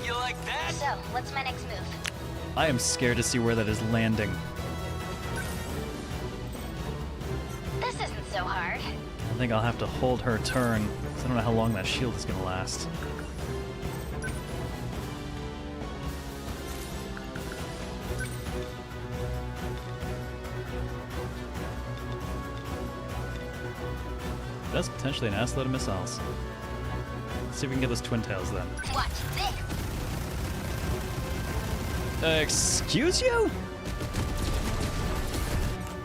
Speaker 10: You like that?
Speaker 6: So, what's my next move?
Speaker 1: I am scared to see where that is landing.
Speaker 6: This isn't so hard.
Speaker 1: I think I'll have to hold her turn, because I don't know how long that shield is going to last. That's potentially an assload of missiles. Let's see if we can get those twin tails then.
Speaker 6: Watch this.
Speaker 1: Excuse you?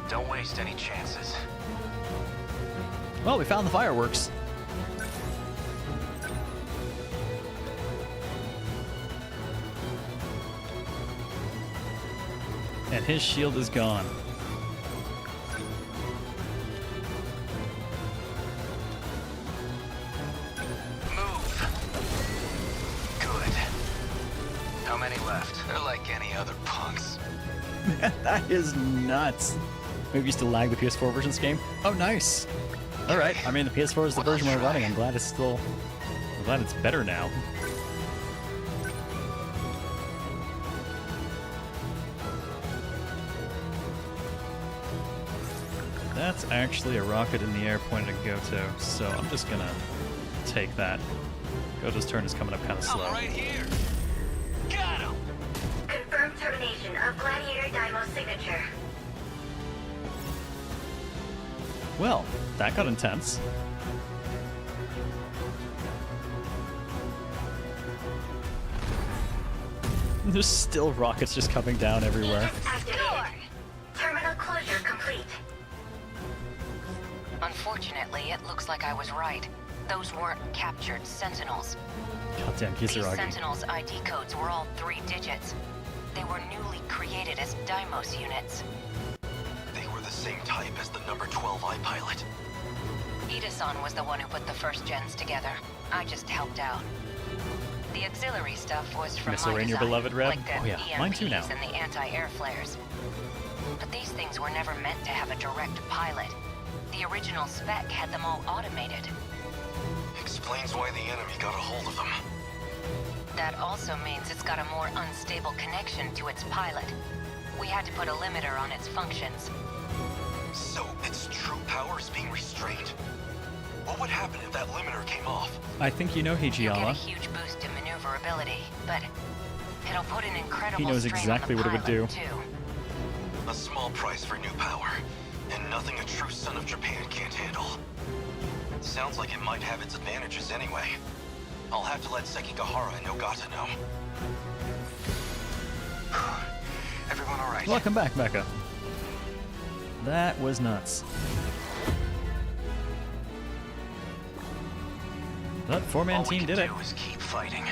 Speaker 10: Don't waste any chances.
Speaker 1: Well, we found the fireworks. And his shield is gone.
Speaker 10: How many left? They're like any other punks.
Speaker 1: That is nuts. Maybe used to lag the PS4 version of this game. Oh, nice. All right. I mean, the PS4 is the version we're running. I'm glad it's still. I'm glad it's better now. That's actually a rocket in the air pointed at Goto, so I'm just gonna take that. Goto's turn is coming up kind of slow.
Speaker 10: I'm right here. Got him.
Speaker 15: Confirmed termination of Gladiator Daimo's signature.
Speaker 1: Well, that got intense. There's still rockets just coming down everywhere.
Speaker 15: Activated. Terminal closure complete.
Speaker 8: Unfortunately, it looks like I was right. Those weren't captured Sentinels.
Speaker 1: Goddamn
Speaker 8: These
Speaker 1: Kisaragi.
Speaker 8: Sentinels' ID codes were all 3 digits. They were newly created as Deimos units.
Speaker 12: They were the same type as the number 12 I pilot.
Speaker 8: Ida-san was the one who put the first gens together. I just helped out. The auxiliary stuff was from
Speaker 1: Miss
Speaker 8: my
Speaker 1: Lorraine, your
Speaker 8: design,
Speaker 1: beloved Reb?
Speaker 8: like the
Speaker 1: Oh yeah, mine too now.
Speaker 8: EMPs and the anti-air flares. But these things were never meant to have a direct pilot. The original spec had them all automated.
Speaker 12: Explains why the enemy got a hold of them.
Speaker 8: That also means it's got a more unstable connection to its pilot. We had to put a limiter on its functions.
Speaker 12: So its true power is being restrained. What would happen if that limiter came off?
Speaker 1: I think you know
Speaker 8: You get a
Speaker 1: Hijiyama.
Speaker 8: huge boost in maneuverability, but it'll put an incredible
Speaker 1: He knows
Speaker 8: strain
Speaker 1: exactly
Speaker 8: on the
Speaker 1: what it would
Speaker 8: pilot,
Speaker 1: do.
Speaker 8: Too.
Speaker 12: A small price for new power, and nothing a true son of Japan can't handle. Sounds like it might have its advantages anyway. I'll have to let Sekigahara and Nogata know.
Speaker 10: Everyone all right?
Speaker 1: Welcome back, Becca. That was nuts. That four-man team did it.
Speaker 10: All we can do is keep fighting.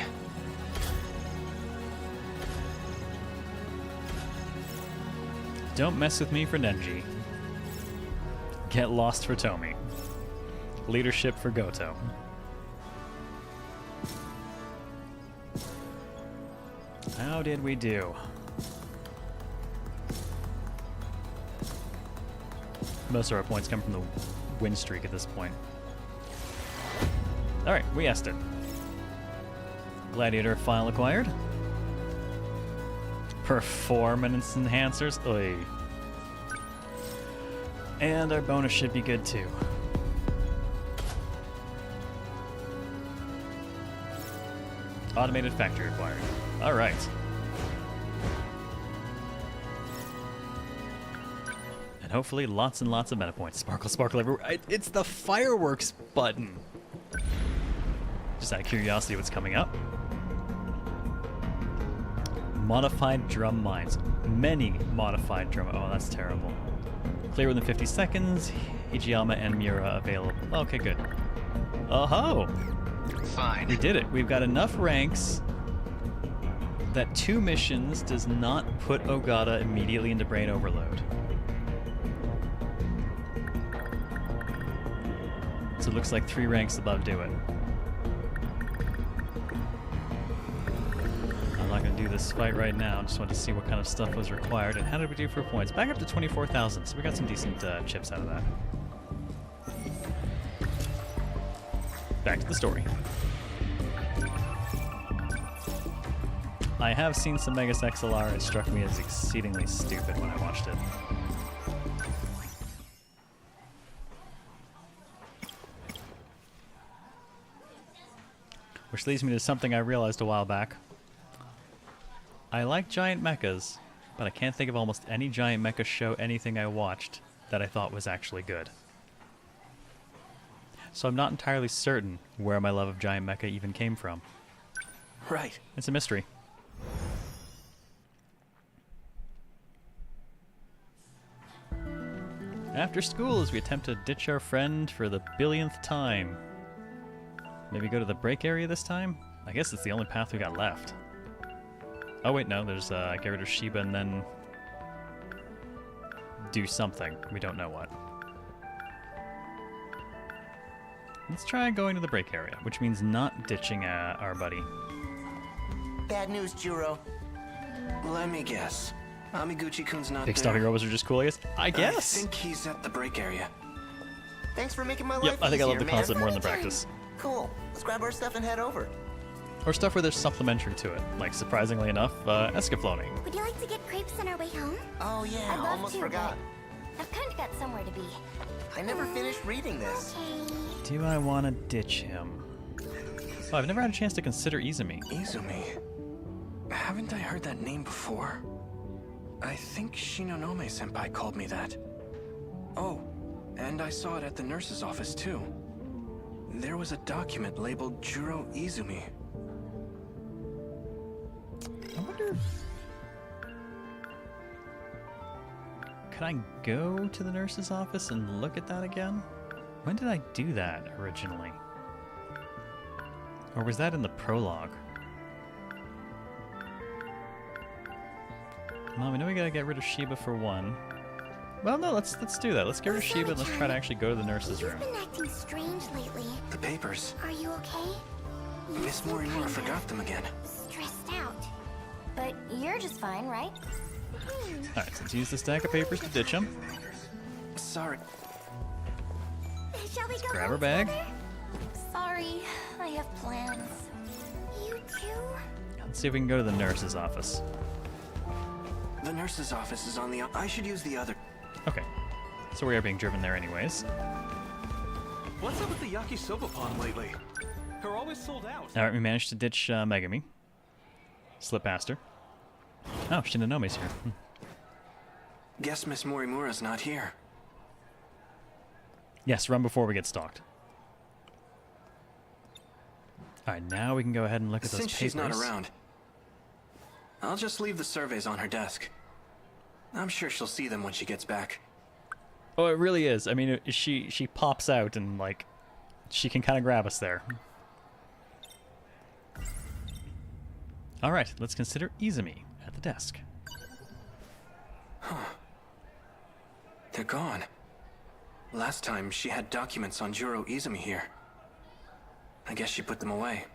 Speaker 1: Don't mess with me for Nenji. Get lost for Tomi. Leadership for Goto. How did we do? Most of our points come from the win streak at this point. Alright, we asked it. Gladiator file acquired. Performance enhancers. Oy. And our bonus should be good too. Automated factory acquired. Alright. And hopefully lots and lots of meta points. Sparkle, sparkle everywhere. It's the fireworks button. Just out of curiosity what's coming up. Modified drum mines. Many modified drum. Oh, that's terrible. Clear within 50 seconds. Hijiyama and Miura available. Okay, good. Oh-ho!
Speaker 12: Fine.
Speaker 1: We did it. We've got enough ranks that 2 missions does not put Ogata immediately into brain overload. So it looks like 3 ranks above do it. I'm not going to do this fight right now. Just wanted to see what kind of stuff was required and how did we do for points. Back up to 24,000, so we got some decent chips out of that. Back to the story. I have seen some Megas XLR. It struck me as exceedingly stupid when I watched it. Which leads me to something I realized a while back. I like giant mechas, but I can't think of almost any giant mecha show anything I watched that I thought was actually good. So I'm not entirely certain where my love of giant mecha even came from.
Speaker 4: Right.
Speaker 1: It's a mystery. After school, as we attempt to ditch our friend for the billionth time. Maybe go to the break area this time? I guess it's the only path we got left. Oh wait, no, there's get rid of Shiba and then do something. We don't know what. Let's try going to the break area, which means not ditching our buddy.
Speaker 3: Bad news, Juro.
Speaker 4: Let me guess. Amiguchi-kun's not
Speaker 1: Big
Speaker 4: there.
Speaker 1: stuffy robots are just cool, I guess? I guess!
Speaker 4: I think he's at the break area.
Speaker 3: Thanks for making my life
Speaker 1: Yep, I think I love the
Speaker 3: easier,
Speaker 1: concept
Speaker 3: man.
Speaker 1: more than the practice.
Speaker 3: Cool. Let's grab our stuff and head over.
Speaker 1: Or stuff where there's supplementary to it. Like, surprisingly enough, escaflowning.
Speaker 5: Would you like to get crepes on our way home?
Speaker 3: Oh yeah,
Speaker 5: I'd love
Speaker 3: almost
Speaker 5: to,
Speaker 3: forgot.
Speaker 5: but I've kind of got somewhere to be.
Speaker 3: I never finished reading this.
Speaker 1: Do I want to ditch him? Oh, I've never had a chance to consider Izumi.
Speaker 4: Izumi? Haven't I heard that name before? I think Shinonome-senpai called me that. Oh, and I saw it at the nurse's office too. There was a document labeled Juro Izumi.
Speaker 1: I wonder... Could I go to the nurse's office and look at that again? When did I do that originally? Or was that in the prologue? Well, we know we gotta get rid of Shiba for one. Well, no, let's do that. Let's get rid of Shiba and let's try to actually go to the nurse's room.
Speaker 5: You've been acting strange lately.
Speaker 4: The papers.
Speaker 5: Are you okay?
Speaker 4: Miss Morimura forgot them again.
Speaker 5: Stressed out.
Speaker 6: But you're just fine, right?
Speaker 1: Alright, so let's use the stack of papers to ditch him.
Speaker 4: Sorry.
Speaker 5: Shall we go
Speaker 1: Grab
Speaker 5: home
Speaker 1: her bag.
Speaker 5: together?
Speaker 6: Sorry, I have plans.
Speaker 5: You too?
Speaker 1: Let's see if we can go to the nurse's office.
Speaker 4: The nurse's office is on the... I should use the other...
Speaker 1: Okay. So we are being driven there anyways.
Speaker 12: What's up with the yakisoba pond lately? They're always sold out.
Speaker 1: Alright, we managed to ditch Megami. Slip past her. Oh, Shinanome's here.
Speaker 4: Guess Miss Morimura's not here.
Speaker 1: Yes, run before we get stalked. Alright, now we can go ahead and look at those
Speaker 4: Since
Speaker 1: papers.
Speaker 4: she's not around, I'll just leave the surveys on her desk. I'm sure she'll see them when she gets back.
Speaker 1: Oh, it really is. I mean, she pops out and, like, she can kind of grab us there. Alright, let's consider Izumi at the desk.
Speaker 4: Huh. They're gone. Last time, she had documents on Juro Izumi here. I guess she put them away.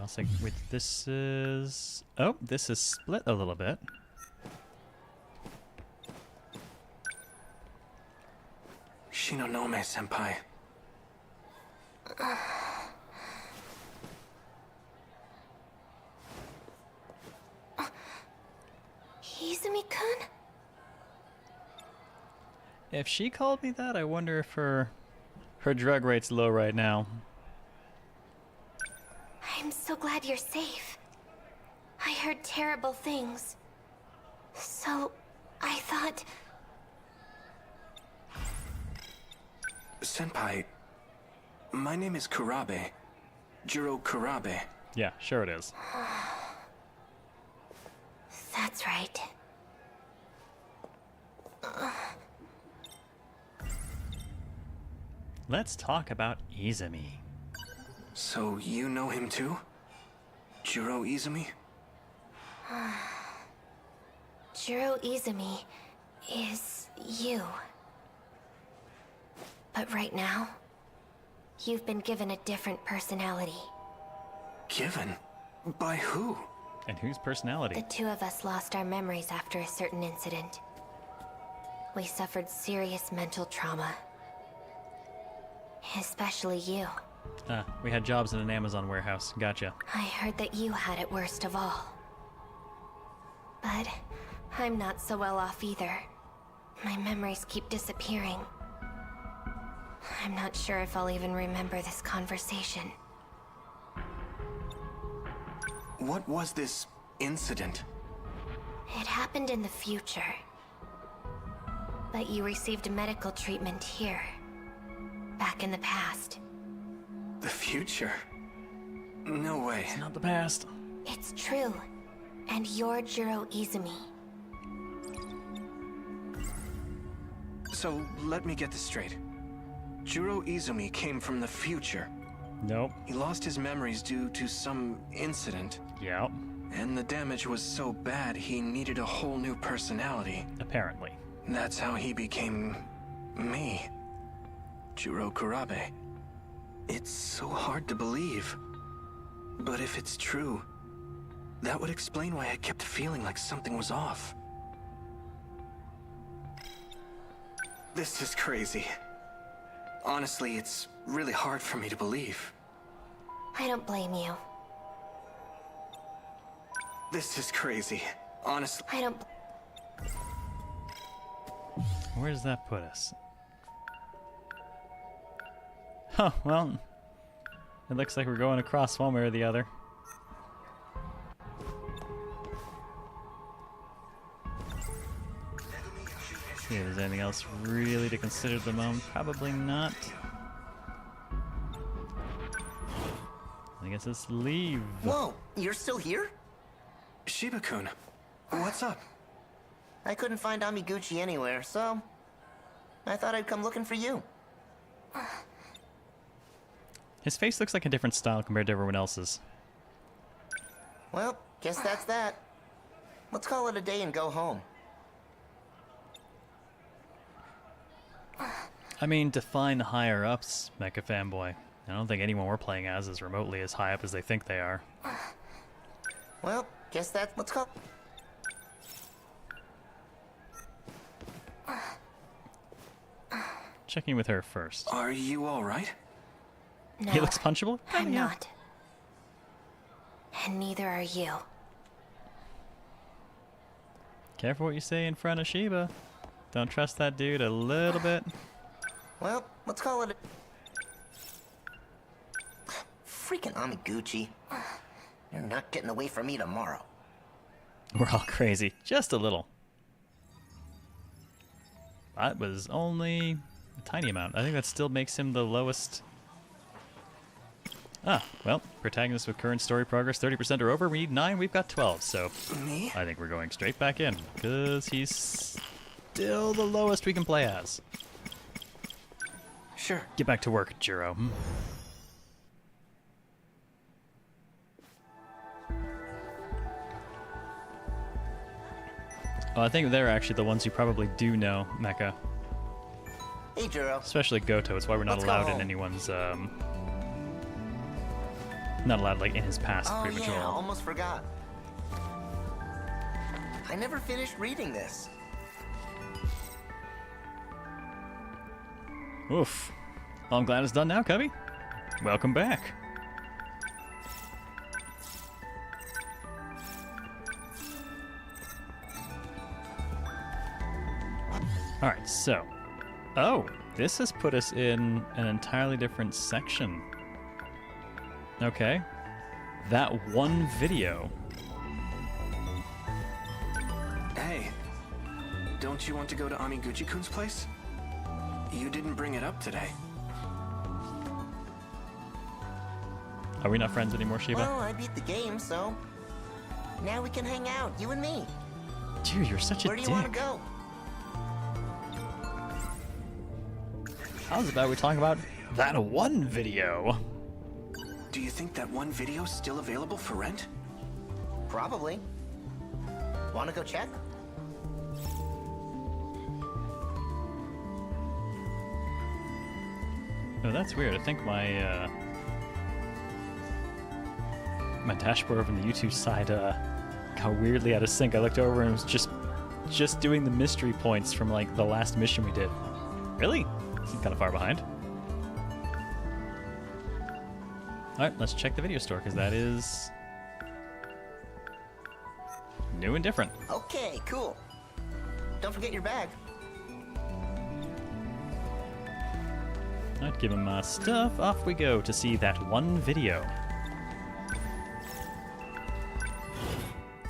Speaker 1: else? Wait, this is... Oh, this is split a little bit.
Speaker 4: Shinonome, senpai.
Speaker 6: Izumi-kun?
Speaker 1: If she called me that, I wonder if her drug rate's low right now.
Speaker 6: I'm so glad you're safe. I heard terrible things. So, I thought...
Speaker 4: Senpai, my name is Kurabe. Jiro Kurabe.
Speaker 1: Yeah, sure it is.
Speaker 6: That's right.
Speaker 1: Let's talk about Izumi.
Speaker 4: So you know him too? Jiro Izumi?
Speaker 6: Jiro Izumi is you. But right now, you've been given a different personality.
Speaker 4: Given? By who?
Speaker 1: And whose personality?
Speaker 6: The two of us lost our memories after a certain incident. We suffered serious mental trauma. Especially you.
Speaker 1: We had jobs in an Amazon warehouse. Gotcha.
Speaker 6: I heard that you had it worst of all. But I'm not so well off either. My memories keep disappearing. I'm not sure if I'll even remember this conversation.
Speaker 4: What was this incident?
Speaker 6: It happened in the future. But you received medical treatment here. Back in the past.
Speaker 4: The future? No way.
Speaker 1: It's not the past.
Speaker 6: It's true. And you're Jiro Izumi.
Speaker 4: So, let me get this straight. Jiro Izumi came from the future.
Speaker 1: Nope.
Speaker 4: He lost his memories due to some incident.
Speaker 1: Yep.
Speaker 4: And the damage was so bad he needed a whole new personality.
Speaker 1: Apparently.
Speaker 4: That's how he became... me. Jiro Kurabe. It's so hard to believe. But if it's true, that would explain why I kept feeling like something was off. This is crazy. Honestly, it's really hard for me to believe.
Speaker 6: I don't blame you.
Speaker 4: This is crazy. Honestly.
Speaker 6: I don't...
Speaker 1: Where does that put us? Huh, well, it looks like we're going across one way or the other. See if there's anything else really to consider at the moment. Probably not. I guess let's leave.
Speaker 3: Whoa, you're still here?
Speaker 4: Shiba-kun, what's up?
Speaker 3: I couldn't find Amiguchi anywhere, so I thought I'd come looking for you.
Speaker 1: His face looks like a different style compared to everyone else's.
Speaker 3: Well, guess that's that. Let's call it a day and go home.
Speaker 1: I mean, define the higher ups, Mecha Fanboy. I don't think anyone we're playing as is remotely as high up as they think they are.
Speaker 3: Well, guess that. Let's go.
Speaker 1: Checking with her first.
Speaker 4: Are you alright?
Speaker 6: No,
Speaker 1: he looks punchable?
Speaker 6: I'm
Speaker 1: Yeah.
Speaker 6: not. And neither are you.
Speaker 1: Careful what you say in front of Shiba. Don't trust that dude a little bit.
Speaker 3: Well, let's call it a... Freaking Amiguchi. You're not getting away from me tomorrow.
Speaker 1: We're all crazy. Just a little. That was only a tiny amount. I think that still makes him the lowest. Ah, well, protagonist with current story progress 30% or over. We need 9, we've got 12, so
Speaker 4: me?
Speaker 1: I think we're going straight back in, because he's still the lowest we can play as.
Speaker 4: Sure.
Speaker 1: Get back to work, Jiro. Well, I think they're actually the ones you probably do know, Mecha.
Speaker 3: Hey, Jiro.
Speaker 1: Especially Goto. It's why we're not
Speaker 3: Let's go
Speaker 1: allowed in
Speaker 3: home.
Speaker 1: anyone's Not allowed, like, in his past
Speaker 3: Oh
Speaker 1: pre-patrol.
Speaker 3: yeah, almost forgot. I never finished reading this.
Speaker 1: Oof. Well, I'm glad it's done now, Cubby. Welcome back. Alright, so. Oh, this has put us in an entirely different section. Okay. That one video.
Speaker 4: Hey, don't you want to go to Amiguchi-kun's place? You didn't bring it up today.
Speaker 1: Are we not friends anymore, Shiva?
Speaker 3: Well, I beat the game, so now we can hang out, you and me.
Speaker 1: Dude, you're such a
Speaker 3: Where do
Speaker 1: dick.
Speaker 3: you want to go?
Speaker 1: How's about we talk about that one video?
Speaker 4: Do you think that one video's still available for rent?
Speaker 3: Probably. Want to go check?
Speaker 1: Oh, that's weird. I think my my dashboard from the YouTube side got weirdly out of sync. I looked over and it was just doing the mystery points from like the last mission we did. Really? Seems kind of far behind. Alright, let's check the video store, because that is new and different.
Speaker 3: Okay, cool. Don't forget your bag.
Speaker 1: Alright, give him my stuff. Off we go to see that one video.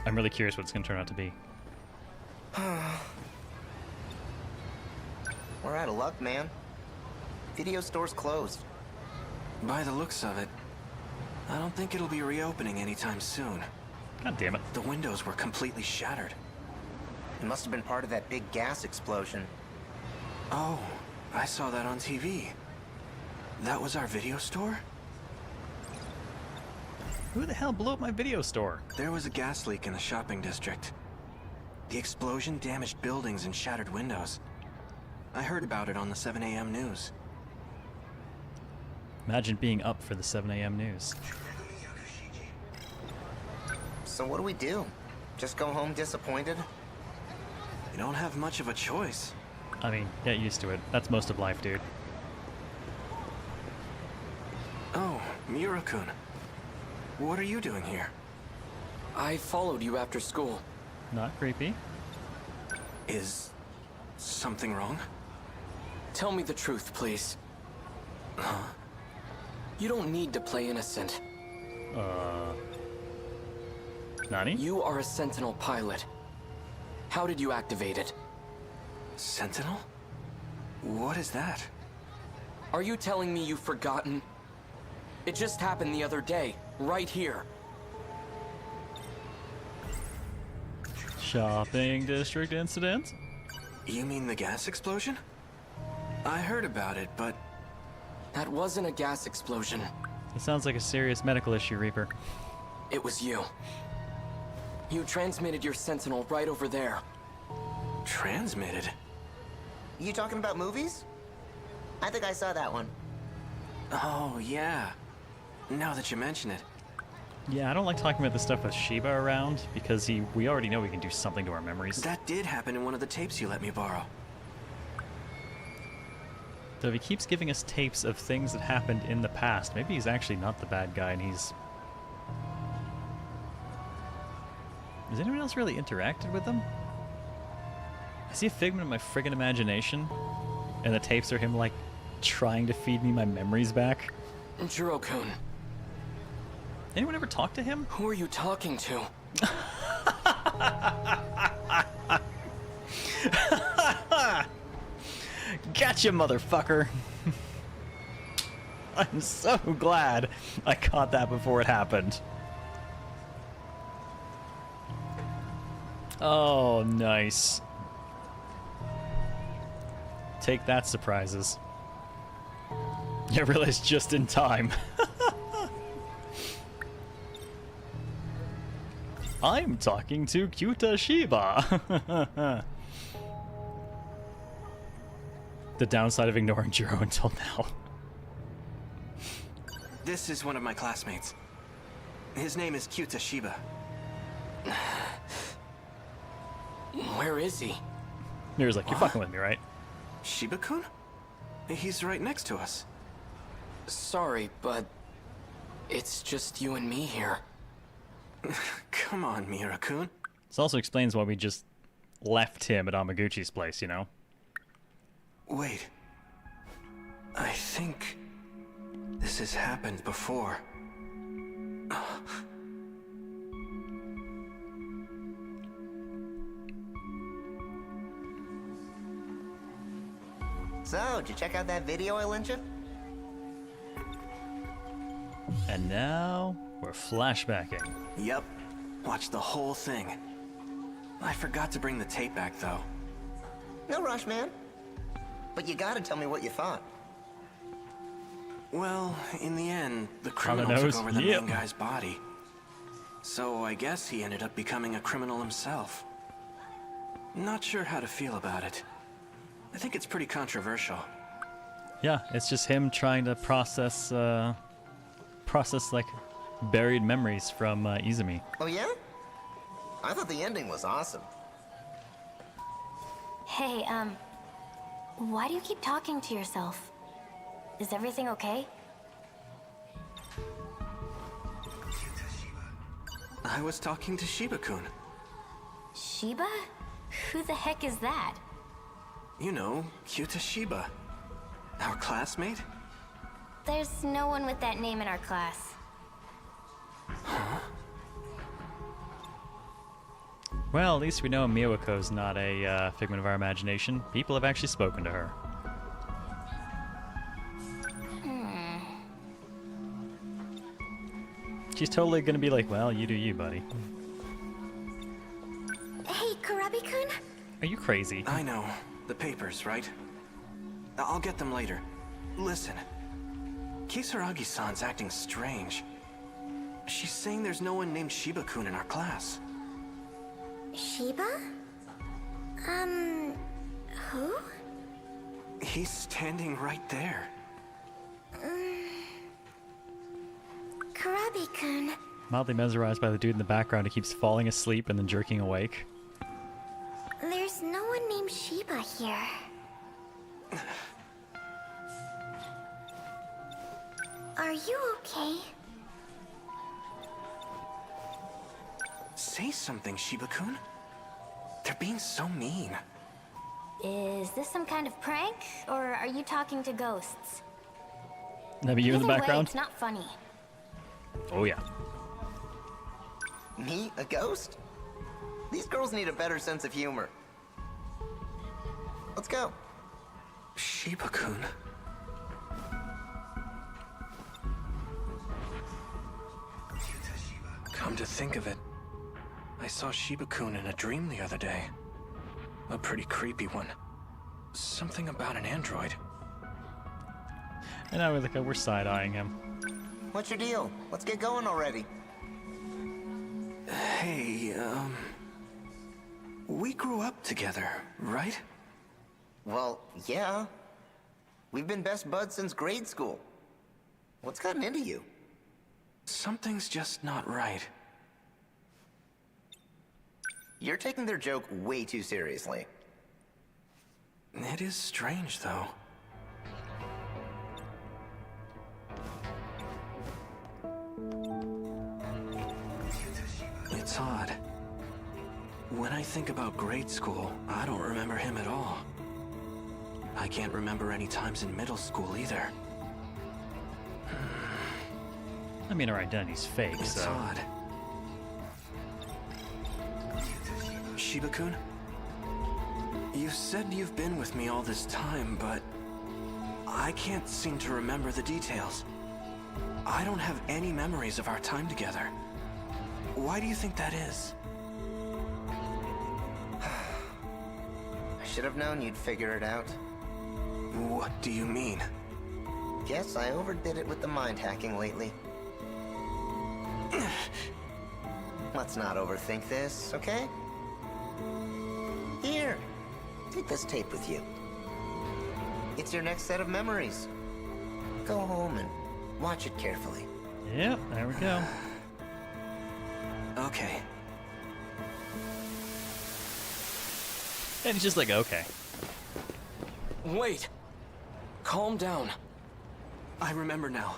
Speaker 1: I'm really curious what it's going to turn out to be.
Speaker 3: We're out of luck, man. Video store's closed.
Speaker 4: By the looks of it, I don't think it'll be reopening anytime soon.
Speaker 1: God damn it.
Speaker 4: The windows were completely shattered.
Speaker 3: It must have been part of that big gas explosion.
Speaker 4: Oh, I saw that on TV. That was our video store?
Speaker 1: Who the hell blew up my video store?
Speaker 4: There was a gas leak in the shopping district. The explosion damaged buildings and shattered windows. I heard about it on the 7 a.m. news.
Speaker 1: Imagine being up for the 7 a.m. news.
Speaker 3: So what do we do? Just go home disappointed?
Speaker 4: You don't have much of a choice.
Speaker 1: I mean, get used to it. That's most of life, dude.
Speaker 4: Oh, Miura-kun. What are you doing here?
Speaker 10: I followed you after school.
Speaker 1: Not creepy.
Speaker 4: Is something wrong?
Speaker 10: Tell me the truth, please. Huh? You don't need to play innocent.
Speaker 1: Nani?
Speaker 10: You are a Sentinel pilot. How did you activate it?
Speaker 4: Sentinel? What is that?
Speaker 10: Are you telling me you've forgotten? It just happened the other day, right here.
Speaker 1: Shopping district incident?
Speaker 4: You mean the gas explosion? I heard about it, but...
Speaker 10: That wasn't a gas explosion.
Speaker 1: It sounds like a serious medical issue, Reaper.
Speaker 10: It was you. You transmitted your Sentinel right over there.
Speaker 4: Transmitted?
Speaker 3: You talking about movies? I think I saw that one.
Speaker 4: Oh, yeah. Now that you mention it.
Speaker 1: Yeah, I don't like talking about this stuff with Shiba around, because we already know we can do something to our memories.
Speaker 4: That did happen in one of the tapes you let me borrow.
Speaker 1: So if he keeps giving us tapes of things that happened in the past, maybe he's actually not the bad guy and he's... Has anyone else really interacted with him? Is he a figment of my friggin' imagination? And the tapes are him, like, trying to feed me my memories back?
Speaker 10: Jiro-kun.
Speaker 1: Anyone ever talk to him?
Speaker 10: Who are you talking to?
Speaker 1: Gotcha, motherfucker! I'm so glad I caught that before it happened. Oh, nice. Take that, surprises. You realized just in time. I'm talking to Kyuta Shiba. The downside of ignoring Jiro until now.
Speaker 4: This is one of my classmates. His name is Kyuta Shiba.
Speaker 10: Where is he?
Speaker 1: Mirror's like, you're fucking with me, right?
Speaker 4: Shiba-kun? He's right next to us.
Speaker 10: Sorry, but it's just you and me here.
Speaker 4: Come on, Miura-kun.
Speaker 1: This also explains why we just left him at Amaguchi's place, you know?
Speaker 4: Wait. I think this has happened before.
Speaker 3: So, did you check out that video I lent you?
Speaker 1: And now we're flashbacking.
Speaker 4: Yep. Watch the whole thing. I forgot to bring the tape back, though.
Speaker 3: No rush, man. But you gotta tell me what you thought.
Speaker 4: Well, in the end, the
Speaker 1: On the
Speaker 4: criminal
Speaker 1: nose.
Speaker 4: took over the
Speaker 1: Yep.
Speaker 4: main guy's body. So I guess he ended up becoming a criminal himself. Not sure how to feel about it. I think it's pretty controversial.
Speaker 1: Yeah, it's just him trying to process like buried memories from Izumi.
Speaker 3: Oh yeah? I thought the ending was awesome.
Speaker 6: Hey, why do you keep talking to yourself? Is everything okay?
Speaker 4: I was talking to Shiba-kun.
Speaker 6: Shiba? Who the heck is that?
Speaker 4: You know, Kyuta Shiba. Our classmate?
Speaker 6: There's no one with that name in our class.
Speaker 4: Huh?
Speaker 1: Well, at least we know Miwako's not a figment of our imagination. People have actually spoken to her. She's totally gonna be like, well, you do you, buddy.
Speaker 6: Hey, Kurabi-kun?
Speaker 1: Are you crazy?
Speaker 4: I know. The papers, right? I'll get them later. Listen. Kisaragi-san's acting strange. She's saying there's no one named Shiba-kun in our class.
Speaker 6: Shiba? Who?
Speaker 4: He's standing right there.
Speaker 6: Kurabi-kun.
Speaker 1: Mildly mesmerized by the dude in the background who keeps falling asleep and then jerking awake.
Speaker 6: There's no one named Shiba here. Are you okay?
Speaker 4: Say something, Shiba-kun. They're being so mean.
Speaker 6: Is this some kind of prank, or are you talking to ghosts?
Speaker 1: That be you in the
Speaker 6: Either way,
Speaker 1: background?
Speaker 6: it's not funny.
Speaker 1: Oh yeah.
Speaker 3: Me? A ghost? These girls need a better sense of humor. Let's go.
Speaker 4: Shiba-kun. Come to think of it, I saw Shiba-kun in a dream the other day. A pretty creepy one. Something about an android.
Speaker 1: And now we're side-eyeing him.
Speaker 3: What's your deal? Let's get going already.
Speaker 4: Hey, we grew up together, right?
Speaker 3: Well, yeah. We've been best buds since grade school. What's gotten into you?
Speaker 4: Something's just not right.
Speaker 3: You're taking their joke way too seriously.
Speaker 4: It is strange, though. It's odd. When I think about grade school, I don't remember him at all. I can't remember any times in middle school either.
Speaker 1: I mean, our identity's fake,
Speaker 4: It's
Speaker 1: so...
Speaker 4: odd. Shiba-kun? You said you've been with me all this time, but... I can't seem to remember the details. I don't have any memories of our time together. Why do you think that is?
Speaker 3: I should have known you'd figure it out.
Speaker 4: What do you mean?
Speaker 3: Guess I overdid it with the mind hacking lately. Let's not overthink this, okay? Here, take this tape with you. It's your next set of memories. Go home and watch it carefully.
Speaker 1: Yep, there we go.
Speaker 4: Okay.
Speaker 1: And he's just like, okay.
Speaker 4: Wait! Calm down. I remember now.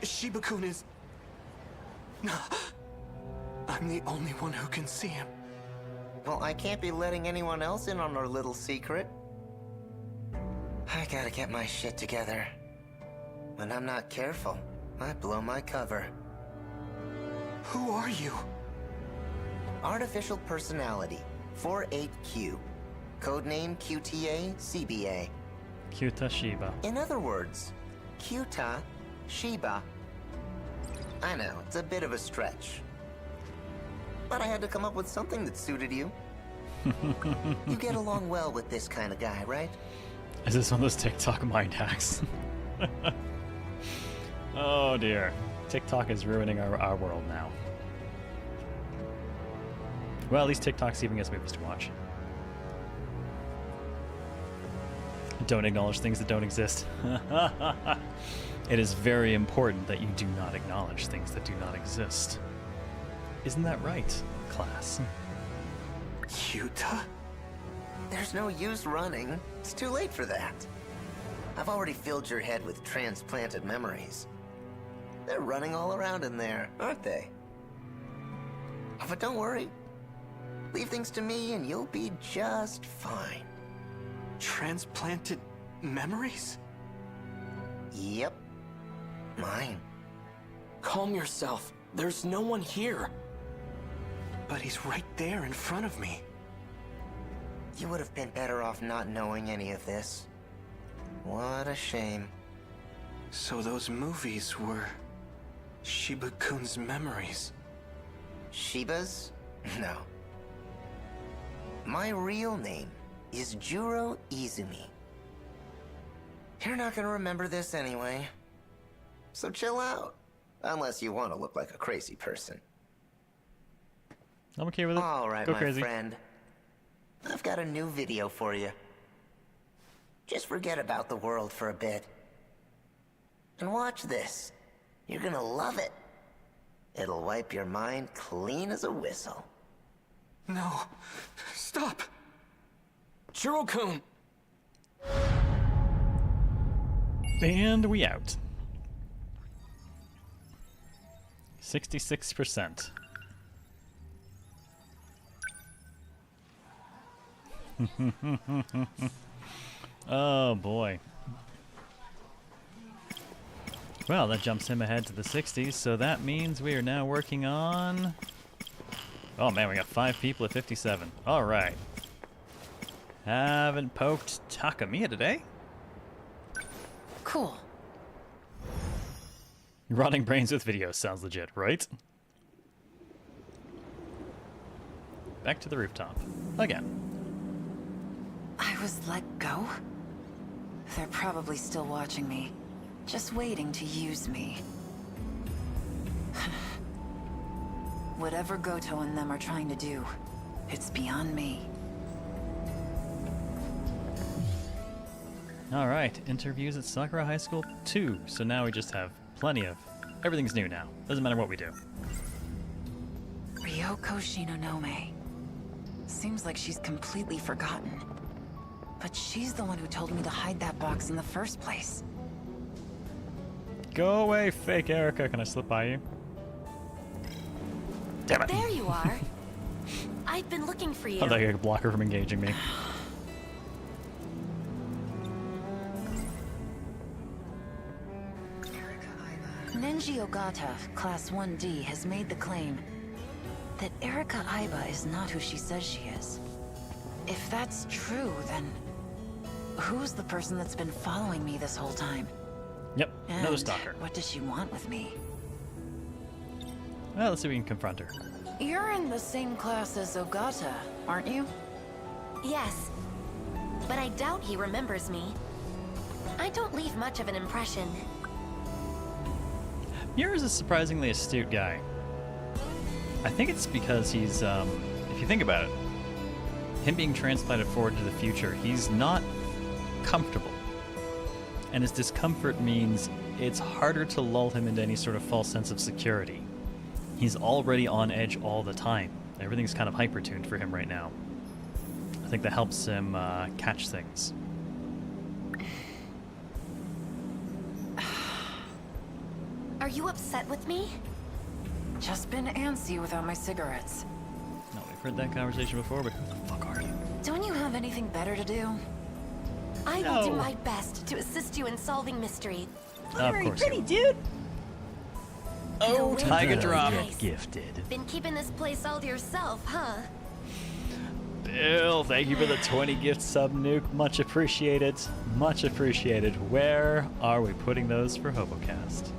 Speaker 4: Shiba-kun is... I'm the only one who can see him.
Speaker 3: Well, I can't be letting anyone else in on our little secret. I gotta get my shit together. When I'm not careful, I blow my cover.
Speaker 4: Who are you?
Speaker 3: Artificial Personality, 48Q. Codename QTA CBA.
Speaker 1: Kyuta Shiba.
Speaker 3: In other words, Kyuta Shiba. I know, it's a bit of a stretch. But I had to come up with something that suited you. You get along well with this kind of guy, right?
Speaker 1: Is this one of those TikTok mind hacks? Oh dear. TikTok is ruining our world now. Well, at least TikTok's giving us movies to watch. Don't acknowledge things that don't exist. It is very important that you do not acknowledge things that do not exist. Isn't that right, class?
Speaker 4: Kyuta?
Speaker 3: There's no use running. It's too late for that. I've already filled your head with transplanted memories. They're running all around in there, aren't they? But don't worry. Leave things to me and you'll be just fine.
Speaker 4: Transplanted memories?
Speaker 3: Yep. Mine.
Speaker 4: Calm yourself. There's no one here. But he's right there in front of me.
Speaker 3: You would have been better off not knowing any of this. What a shame.
Speaker 4: So those movies were Shiba-kun's memories.
Speaker 3: Shiba's? No. My real name is Juro Izumi. You're not gonna remember this anyway. So chill out. Unless you want to look like a crazy person.
Speaker 1: I'm okay with it.
Speaker 3: All right,
Speaker 1: Go
Speaker 3: my
Speaker 1: crazy.
Speaker 3: friend. I've got a new video for you. Just forget about the world for a bit. And watch this. You're gonna love it. It'll wipe your mind clean as a whistle.
Speaker 4: No. Stop. Juro-kun!
Speaker 1: And we out. 66%. Oh boy. Well, that jumps him ahead to the 60s, so that means we are now working on... Oh man, we got 5 people at 57. Alright. Haven't poked Takamiya today?
Speaker 8: Cool.
Speaker 1: Rotting brains with videos sounds legit, right? Back to the rooftop. Again.
Speaker 8: I was let go? They're probably still watching me. Just waiting to use me. Whatever Goto and them are trying to do, it's beyond me.
Speaker 1: Alright, interviews at Sakura High School 2. So now we just have plenty of... Everything's new now. Doesn't matter what we do.
Speaker 8: Ryoko Shinonome. Seems like she's completely forgotten. But she's the one who told me to hide that box in the first place.
Speaker 1: Go away, fake Erica. Can I slip by you? Damn it.
Speaker 6: There you are. I've been looking for you.
Speaker 1: I thought I could block her from engaging me.
Speaker 8: Nenji Ogata, Class 1D, has made the claim that Erika Aiba is not who she says she is. If that's true, then who's the person that's been following me this whole time?
Speaker 1: Yep, another
Speaker 8: And
Speaker 1: stalker.
Speaker 8: what does she want with me?
Speaker 1: Well, let's see if we can confront her.
Speaker 8: You're in the same class as Ogata, aren't you?
Speaker 6: Yes. But I doubt he remembers me. I don't leave much of an impression.
Speaker 1: Mira's a surprisingly astute guy. I think it's because he's, if you think about it, him being transplanted forward to the future, he's not comfortable. And his discomfort means it's harder to lull him into any sort of false sense of security. He's already on edge all the time. Everything's kind of hyper-tuned for him right now. I think that helps him catch things.
Speaker 6: Are you upset with me?
Speaker 8: Just been antsy without my cigarettes.
Speaker 1: No, we've heard that conversation before, but who the fuck are you?
Speaker 8: Don't you have anything better to do?
Speaker 6: I will do my best to assist you in solving mystery.
Speaker 1: Of course.
Speaker 17: Pretty dude.
Speaker 1: Oh, Tiger Drop.
Speaker 6: Nice.
Speaker 1: Gifted.
Speaker 6: Been keeping this place all to yourself, huh?
Speaker 1: Bill, thank you for the 20 gift sub nuke. Much appreciated. Much appreciated. Where are we putting those for Hobocast?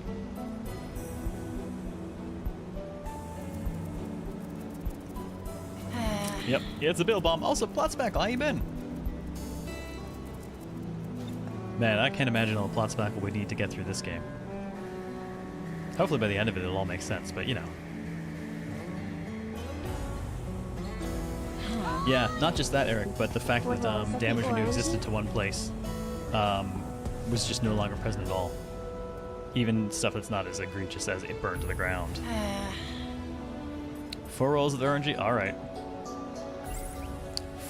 Speaker 1: Yep, it's a Bill bomb. Also, Plot Spackle, how you been? Man, I can't imagine all the Plot Spackle we need to get through this game. Hopefully by the end of it, it'll all make sense, but you know. Yeah, not just that, Eric, but the fact that damage when you existed to one place was just no longer present at all. Even stuff that's not as egregious as it burned to the ground. 4 rolls of RNG? Alright.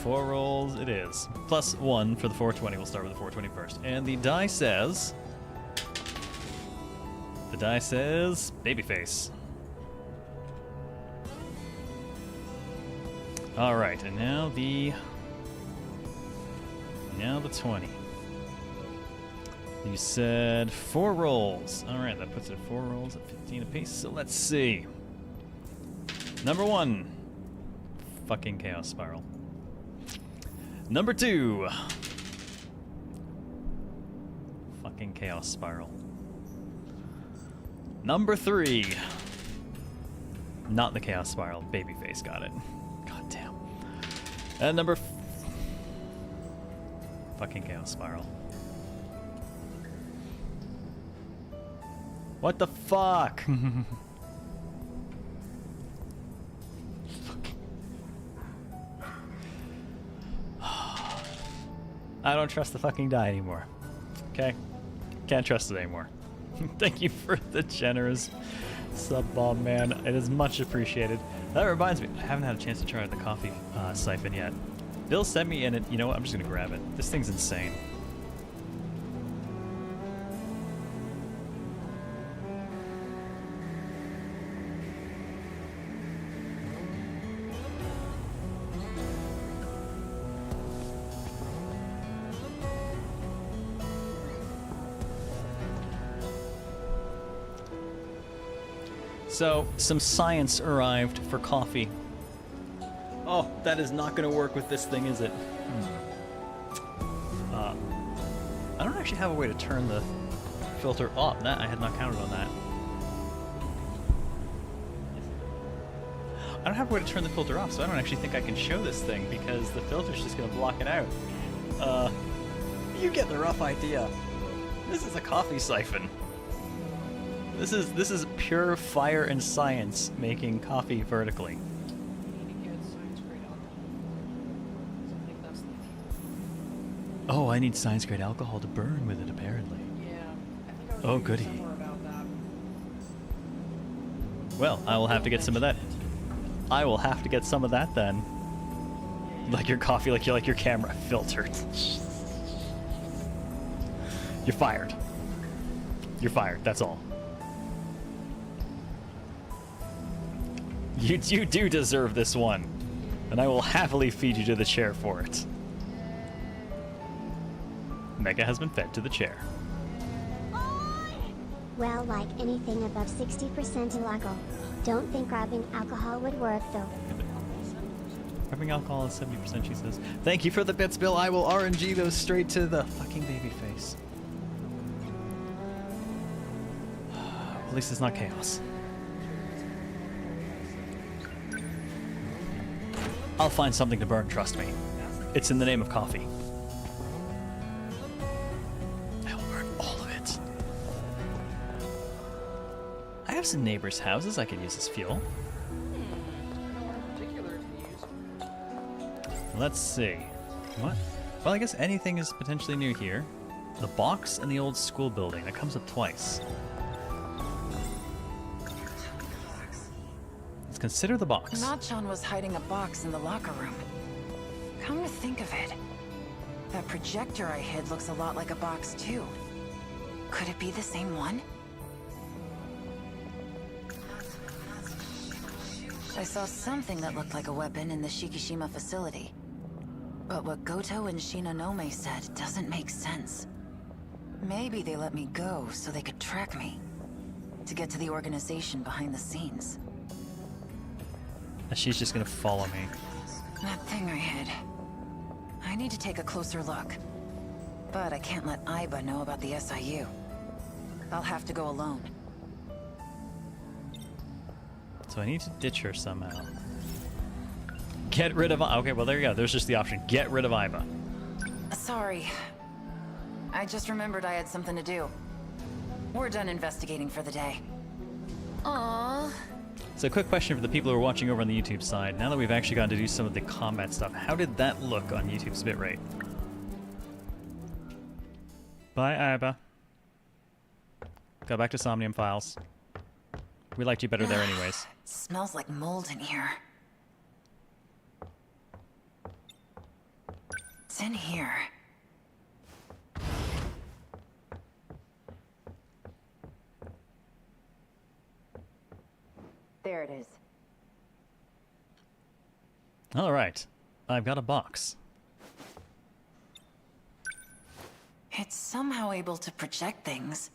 Speaker 1: 4 rolls it is. Plus 1 for the 420. We'll start with the 420 first. And the die says... The die says... Babyface. Alright, and now the... Now the 20. You said 4 rolls. Alright, that puts it at 4 rolls at 15 apiece. So let's see. Number 1. Fucking Chaos Spiral. Number 2. Fucking Chaos Spiral. Number 3. Not the Chaos Spiral. Babyface got it. God damn. And number... Fucking Chaos Spiral. What the fuck? I don't trust the fucking die anymore. Okay? Can't trust it anymore. Thank you for the generous sub-bomb, man. It is much appreciated. That reminds me, I haven't had a chance to try the coffee siphon yet. Bill sent me in it. You know what? I'm just gonna grab it. This thing's insane. So, some science arrived for coffee. Oh, that is not going to work with this thing, is it? I don't actually have a way to turn the filter off. That I had not counted on that. I don't have a way to turn the filter off, so I don't actually think I can show this thing because the filter's just going to block it out. You get the rough idea. This is a coffee siphon. This is pure fire and science making coffee vertically. Oh, I need science grade alcohol to burn with it, apparently.
Speaker 18: Yeah, I think I was
Speaker 1: Oh,
Speaker 18: reading
Speaker 1: goody.
Speaker 18: somewhere about that.
Speaker 1: Well, I will have to get some of that. I will have to get some of that then. Like your coffee, like your camera filtered. You're fired. You're fired. That's all. You do deserve this one, and I will happily feed you to the chair for it. Mega has been fed to the chair.
Speaker 5: Well, like anything above 60% illegal. Don't think grabbing alcohol would work though.
Speaker 1: Grabbing alcohol is 70%, she says. Thank you for the bits, Bill. I will RNG those straight to the fucking baby face. At least it's not chaos. I'll find something to burn, trust me. It's in the name of coffee. I will burn all of it. I have some neighbors' houses I could use as fuel. Let's see. What? Well, I guess anything is potentially near here. The box and the old school building. That comes up twice. Let's consider the box.
Speaker 20: Nachan was hiding a box in the locker room. Come to think of it, that projector I hid looks a lot like a box too. Could it be the same one? I saw something that looked like a weapon in the Shikishima facility. But what Goto and Shinonome said doesn't make sense. Maybe they let me go so they could track me. To get to the organization behind the scenes.
Speaker 1: She's just gonna follow me.
Speaker 20: That thing I hid. I need to take a closer look. But I can't let Aiba know about the SIU. I'll have to go alone.
Speaker 1: So I need to ditch her somehow. Get rid of... Okay, well there you go. There's just the option. Get rid of Aiba.
Speaker 20: Sorry. I just remembered I had something to do. We're done investigating for the day.
Speaker 13: Aww.
Speaker 1: So a quick question for the people who are watching over on the YouTube side. Now that we've actually gotten to do some of the combat stuff, how did that look on YouTube's bitrate? Bye, Aiba. Go back to Somnium Files. We liked you better there anyways.
Speaker 20: Smells like mold in here. It's in here. There it is.
Speaker 1: All right. I've got a box.
Speaker 20: It's somehow able to project things.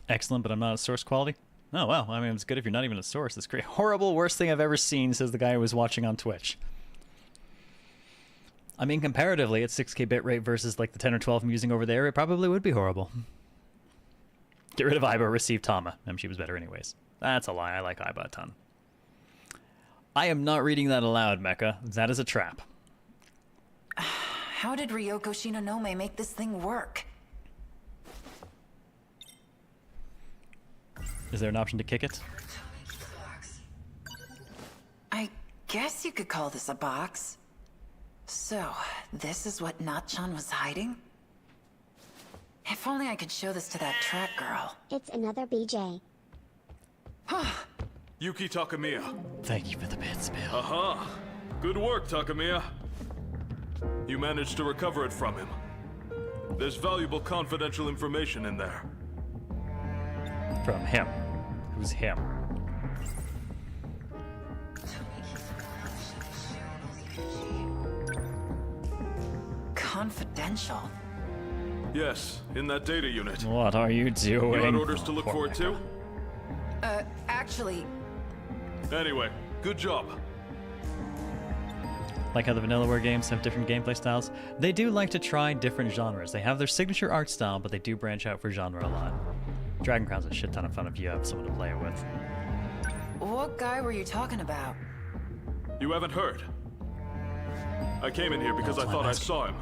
Speaker 1: Excellent, but I'm not at source quality? Oh, well, I mean, it's good if you're not even at source. It's great. Horrible, worst thing I've ever seen, says the guy who was watching on Twitch. I mean, comparatively, at 6K bitrate versus like the 10 or 12 I'm using over there, it probably would be horrible. Get rid of Aiba, receive Tama. She was better anyways. That's a lie. I like Aiba a ton. I am not reading that aloud, Mecha. That is a trap.
Speaker 20: How did Ryoko Shinonome make this thing work?
Speaker 1: Is there an option to kick it?
Speaker 20: I guess you could call this a box. So, this is what Nachan was hiding? If only I could show this to that track girl.
Speaker 5: It's another BJ.
Speaker 21: Yuki Takamiya.
Speaker 1: Thank you for the bits, Bill.
Speaker 21: Aha! Good work, Takamiya. You managed to recover it from him. There's valuable confidential information in there.
Speaker 1: From him. Who's him?
Speaker 20: Confidential?
Speaker 21: Yes, in that data unit.
Speaker 1: What are you doing?
Speaker 21: You had orders to look for it too?
Speaker 20: Actually...
Speaker 21: Anyway, good job.
Speaker 1: Like how the Vanillaware games have different gameplay styles, they do like to try different genres. They have their signature art style, but they do branch out for genre a lot. Dragon Crown's a shit ton of fun if you have someone to play it with.
Speaker 20: What guy were you talking about?
Speaker 21: You haven't heard? I came in here because I thought I saw him.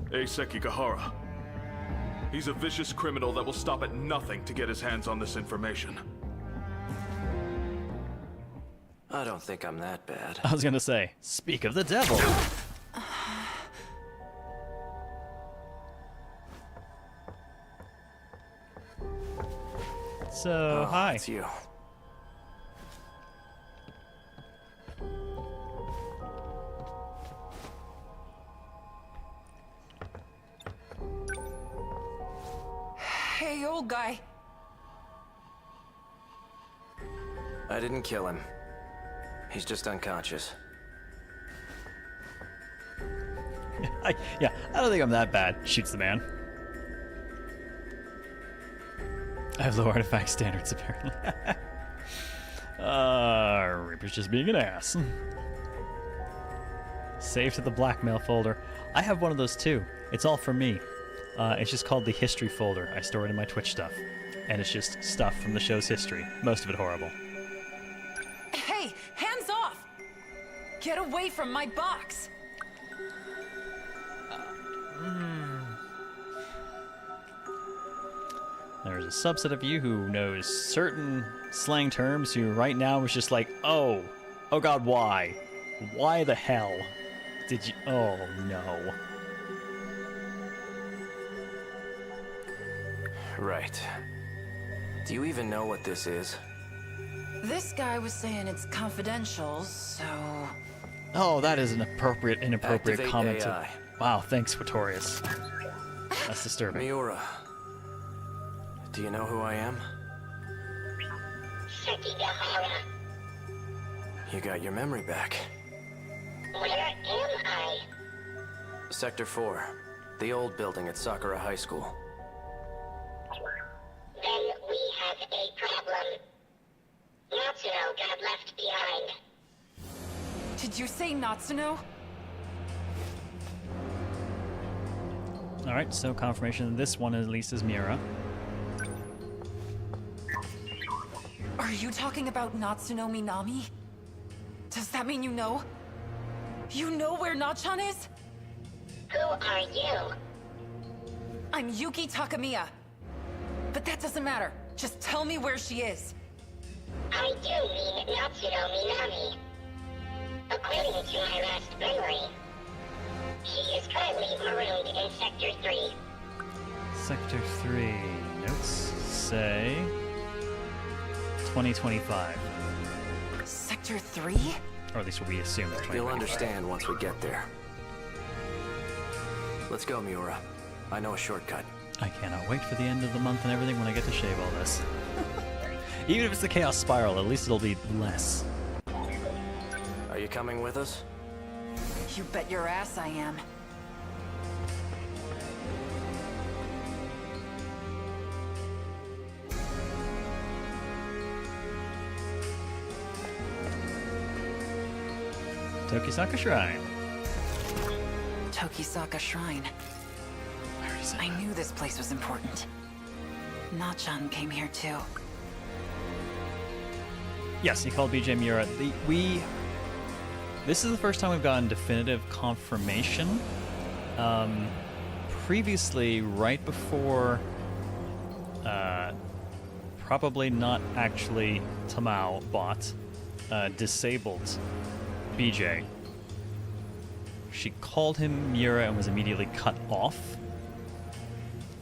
Speaker 21: Sekigahara. He's a vicious criminal that will stop at nothing to get his hands on this information.
Speaker 10: I don't think I'm that bad.
Speaker 1: I was gonna say, speak of the devil. So, hi.
Speaker 10: It's you.
Speaker 20: Hey, old guy.
Speaker 10: I didn't kill him. He's just unconscious.
Speaker 1: I don't think I'm that bad. Shoots the man. I have low artifact standards, apparently. Reaper's just being an ass. Save to the blackmail folder. I have one of those too. It's all for me. It's just called the history folder. I store it in my Twitch stuff. And it's just stuff from the show's history. Most of it horrible.
Speaker 20: Hey, hands off! Get away from my box!
Speaker 1: There's a subset of you who knows certain slang terms who right now is just like, oh god, why? Why the hell did you, oh no.
Speaker 10: Right. Do you even know what this is?
Speaker 20: This guy was saying it's confidential, so...
Speaker 1: Oh, that is an inappropriate
Speaker 10: Activate
Speaker 1: comment.
Speaker 10: AI.
Speaker 1: Wow, thanks, Pretorius. That's disturbing.
Speaker 10: Miura. Do you know who I am?
Speaker 15: Sekigahara.
Speaker 10: You got your memory back.
Speaker 15: Where am I?
Speaker 10: Sector 4. The old building at Sakura High School.
Speaker 15: Then we have a problem. Natsuno got left behind.
Speaker 20: Did you say Natsuno?
Speaker 1: Alright, so confirmation this one at least is Miura.
Speaker 20: Are you talking about Natsuno Minami? Does that mean you know? You know where Nachan is?
Speaker 15: Who are you?
Speaker 20: I'm Yuki Takamiya. But that doesn't matter. Just tell me where she is.
Speaker 15: I do mean Natsuno Minami. According to my last memory, she is currently marooned in Sector 3.
Speaker 1: Sector 3. Notes say 2025.
Speaker 20: Sector 3?
Speaker 1: Or at least what we assume is 2025.
Speaker 10: You'll understand once we get there. Let's go, Miura. I know a shortcut.
Speaker 1: I cannot wait for the end of the month and everything when I get to shave all this. Even if it's the Chaos Spiral, at least it'll be less.
Speaker 10: Are you coming with us?
Speaker 20: You bet your ass I am.
Speaker 1: Tokisaka Shrine.
Speaker 20: Tokisaka Shrine. I knew this place was important. Nachan came here too.
Speaker 1: Yes, he called BJ Miura. This is the first time we've gotten definitive confirmation. Previously, right before, probably not actually Tamao bot, disabled BJ. She called him Miura and was immediately cut off.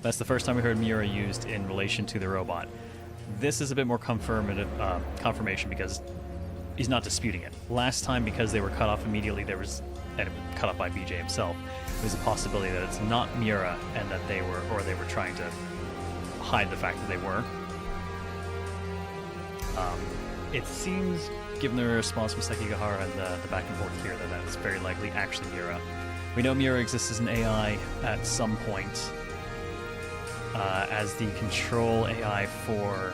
Speaker 1: That's the first time we heard Miura used in relation to the robot. This is a bit more confirmation because he's not disputing it. Last time, because they were cut off immediately, and it was cut off by BJ himself, there's a possibility that it's not Miura and that they were trying to hide the fact that they were. It seems, given the response from Sekigahara and the back and forth here, that that's very likely actually Miura. We know Miura exists as an AI at some point, as the control AI for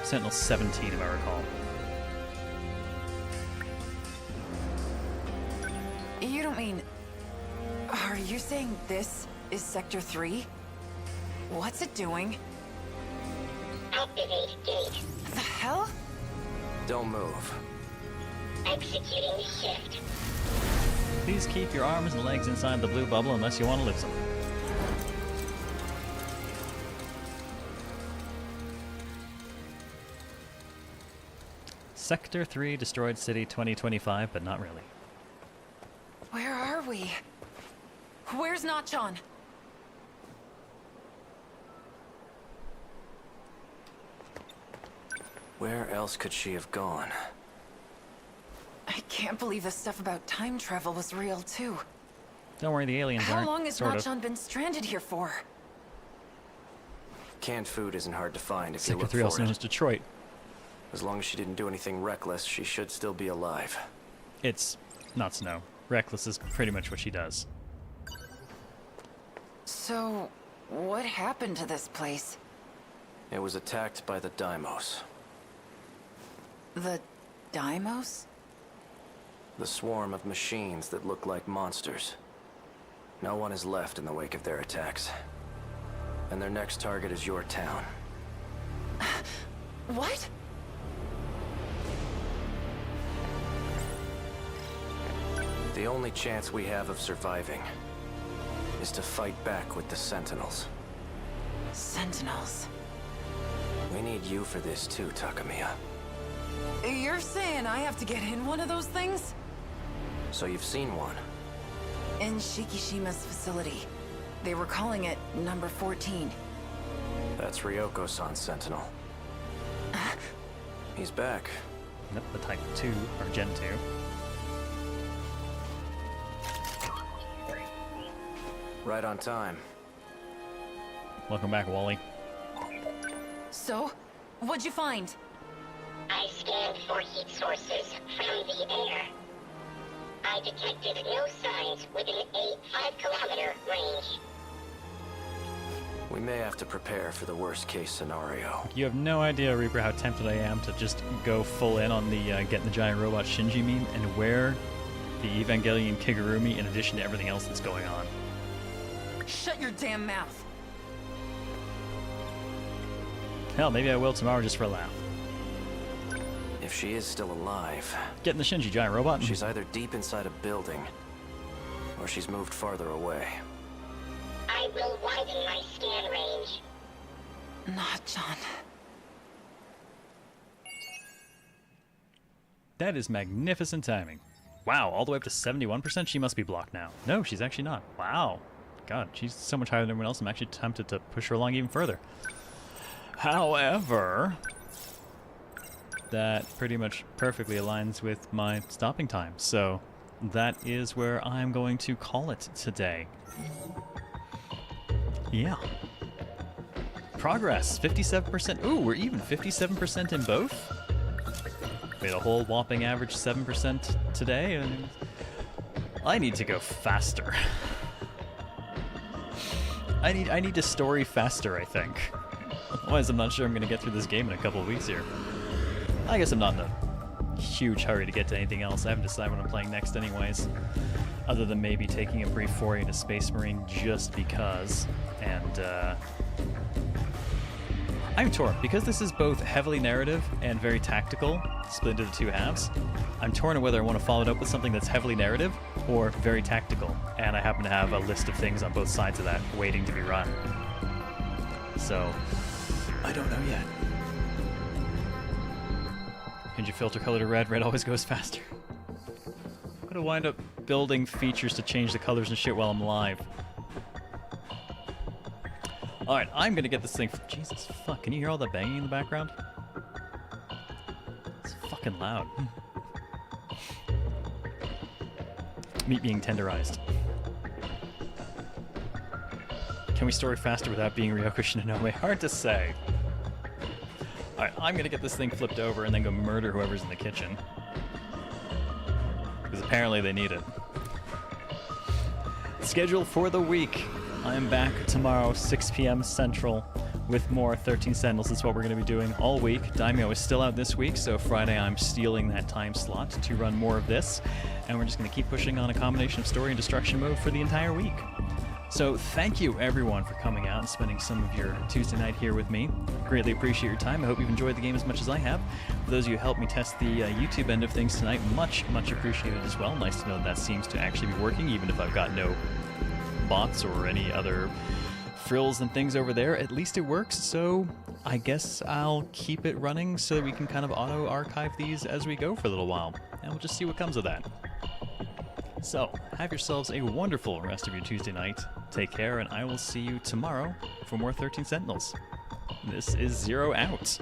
Speaker 1: Sentinel 17, if I recall.
Speaker 20: You don't mean... Are you saying this is Sector 3? What's it doing?
Speaker 15: Activate gate.
Speaker 20: The hell?
Speaker 10: Don't move.
Speaker 15: Executing shift.
Speaker 1: Please keep your arms and legs inside the blue bubble unless you want to lose them. Sector 3, Destroyed City 2025, but not really.
Speaker 20: Where are we? Where's Nachan?
Speaker 10: Where else could she have gone?
Speaker 20: I can't believe the stuff about time travel was real, too.
Speaker 1: Don't worry, the aliens aren't.
Speaker 20: How long has Nachan been stranded here for?
Speaker 10: Canned food isn't hard to find if you
Speaker 1: Sector
Speaker 10: look
Speaker 1: 3,
Speaker 10: for
Speaker 1: also known
Speaker 10: it.
Speaker 1: as Detroit.
Speaker 10: As long as she didn't do anything reckless, she should still be alive.
Speaker 1: It's not snow. Reckless is pretty much what she does.
Speaker 20: So, what happened to this place?
Speaker 10: It was attacked by the Daimos.
Speaker 20: The Daimos?
Speaker 10: The swarm of machines that look like monsters. No one is left in the wake of their attacks. And their next target is your town.
Speaker 20: What?
Speaker 10: The only chance we have of surviving is to fight back with the Sentinels.
Speaker 20: Sentinels?
Speaker 10: We need you for this too, Takamiya.
Speaker 20: You're saying I have to get in one of those things?
Speaker 10: So you've seen one?
Speaker 20: In Shikishima's facility. They were calling it number 14.
Speaker 4: That's Ryoko-san's Sentinel. He's back.
Speaker 1: Nope, the Type 2, or Gen 2.
Speaker 4: Right on time.
Speaker 1: Welcome back, Wally.
Speaker 20: So, what'd you find?
Speaker 15: I scanned for heat sources from the air. I detected no signs within a 5-kilometer range.
Speaker 4: We may have to prepare for the worst-case scenario.
Speaker 1: You have no idea, Reaper, how tempted I am to just go full in on the getting the giant robot Shinji meme and wear the Evangelion Kigurumi in addition to everything else that's going on.
Speaker 20: Shut your damn mouth.
Speaker 1: Hell, maybe I will tomorrow just for a laugh.
Speaker 4: If she is still alive...
Speaker 1: Getting the Shinji giant robot?
Speaker 4: She's either deep inside a building, or she's moved farther away.
Speaker 15: I will widen my scan range.
Speaker 20: Not John.
Speaker 1: That is magnificent timing. Wow, all the way up to 71%? She must be blocked now. No, she's actually not. Wow. God, she's so much higher than everyone else, I'm actually tempted to push her along even further. However, that pretty much perfectly aligns with my stopping time. So that is where I'm going to call it today. Yeah. Progress, 57%. Ooh, we're even 57% in both. We had a whole whopping average 7% today, and I need to go faster. I need to story faster, I think. Otherwise, I'm not sure I'm going to get through this game in a couple of weeks here. I guess I'm not in a huge hurry to get to anything else. I haven't decided what I'm playing next anyways. Other than maybe taking a brief foray into Space Marine just because. And, I'm torn. Because this is both heavily narrative and very tactical, split into the two halves, I'm torn on whether I want to follow it up with something that's heavily narrative or very tactical. And I happen to have a list of things on both sides of that waiting to be run. So, I don't know yet. Change your filter color to red. Red always goes faster. I'm gonna wind up building features to change the colors and shit while I'm live. Alright, I'm gonna get this thing. Jesus fuck, can you hear all that banging in the background? It's fucking loud. Meat being tenderized. Can we story faster without being Ryoko Shinonome? Hard to say. Alright, I'm gonna get this thing flipped over and then go murder whoever's in the kitchen. Because apparently they need it. Schedule for the week. I'm back tomorrow, 6 p.m. Central, with more 13 Sentinels. That's what we're going to be doing all week. Daimyo is still out this week, so Friday I'm stealing that time slot to run more of this. And we're just going to keep pushing on a combination of story and destruction mode for the entire week. So thank you, everyone, for coming out and spending some of your Tuesday night here with me. Greatly appreciate your time. I hope you've enjoyed the game as much as I have. For those of you who helped me test the YouTube end of things tonight, much, much appreciated as well. Nice to know that seems to actually be working, even if I've got no bots or any other frills and things over there. At least it works, so I guess I'll keep it running so that we can kind of auto-archive these as we go for a little while. And we'll just see what comes of that. So, have yourselves a wonderful rest of your Tuesday night. Take care, and I will see you tomorrow for more 13 Sentinels. This is Zero out.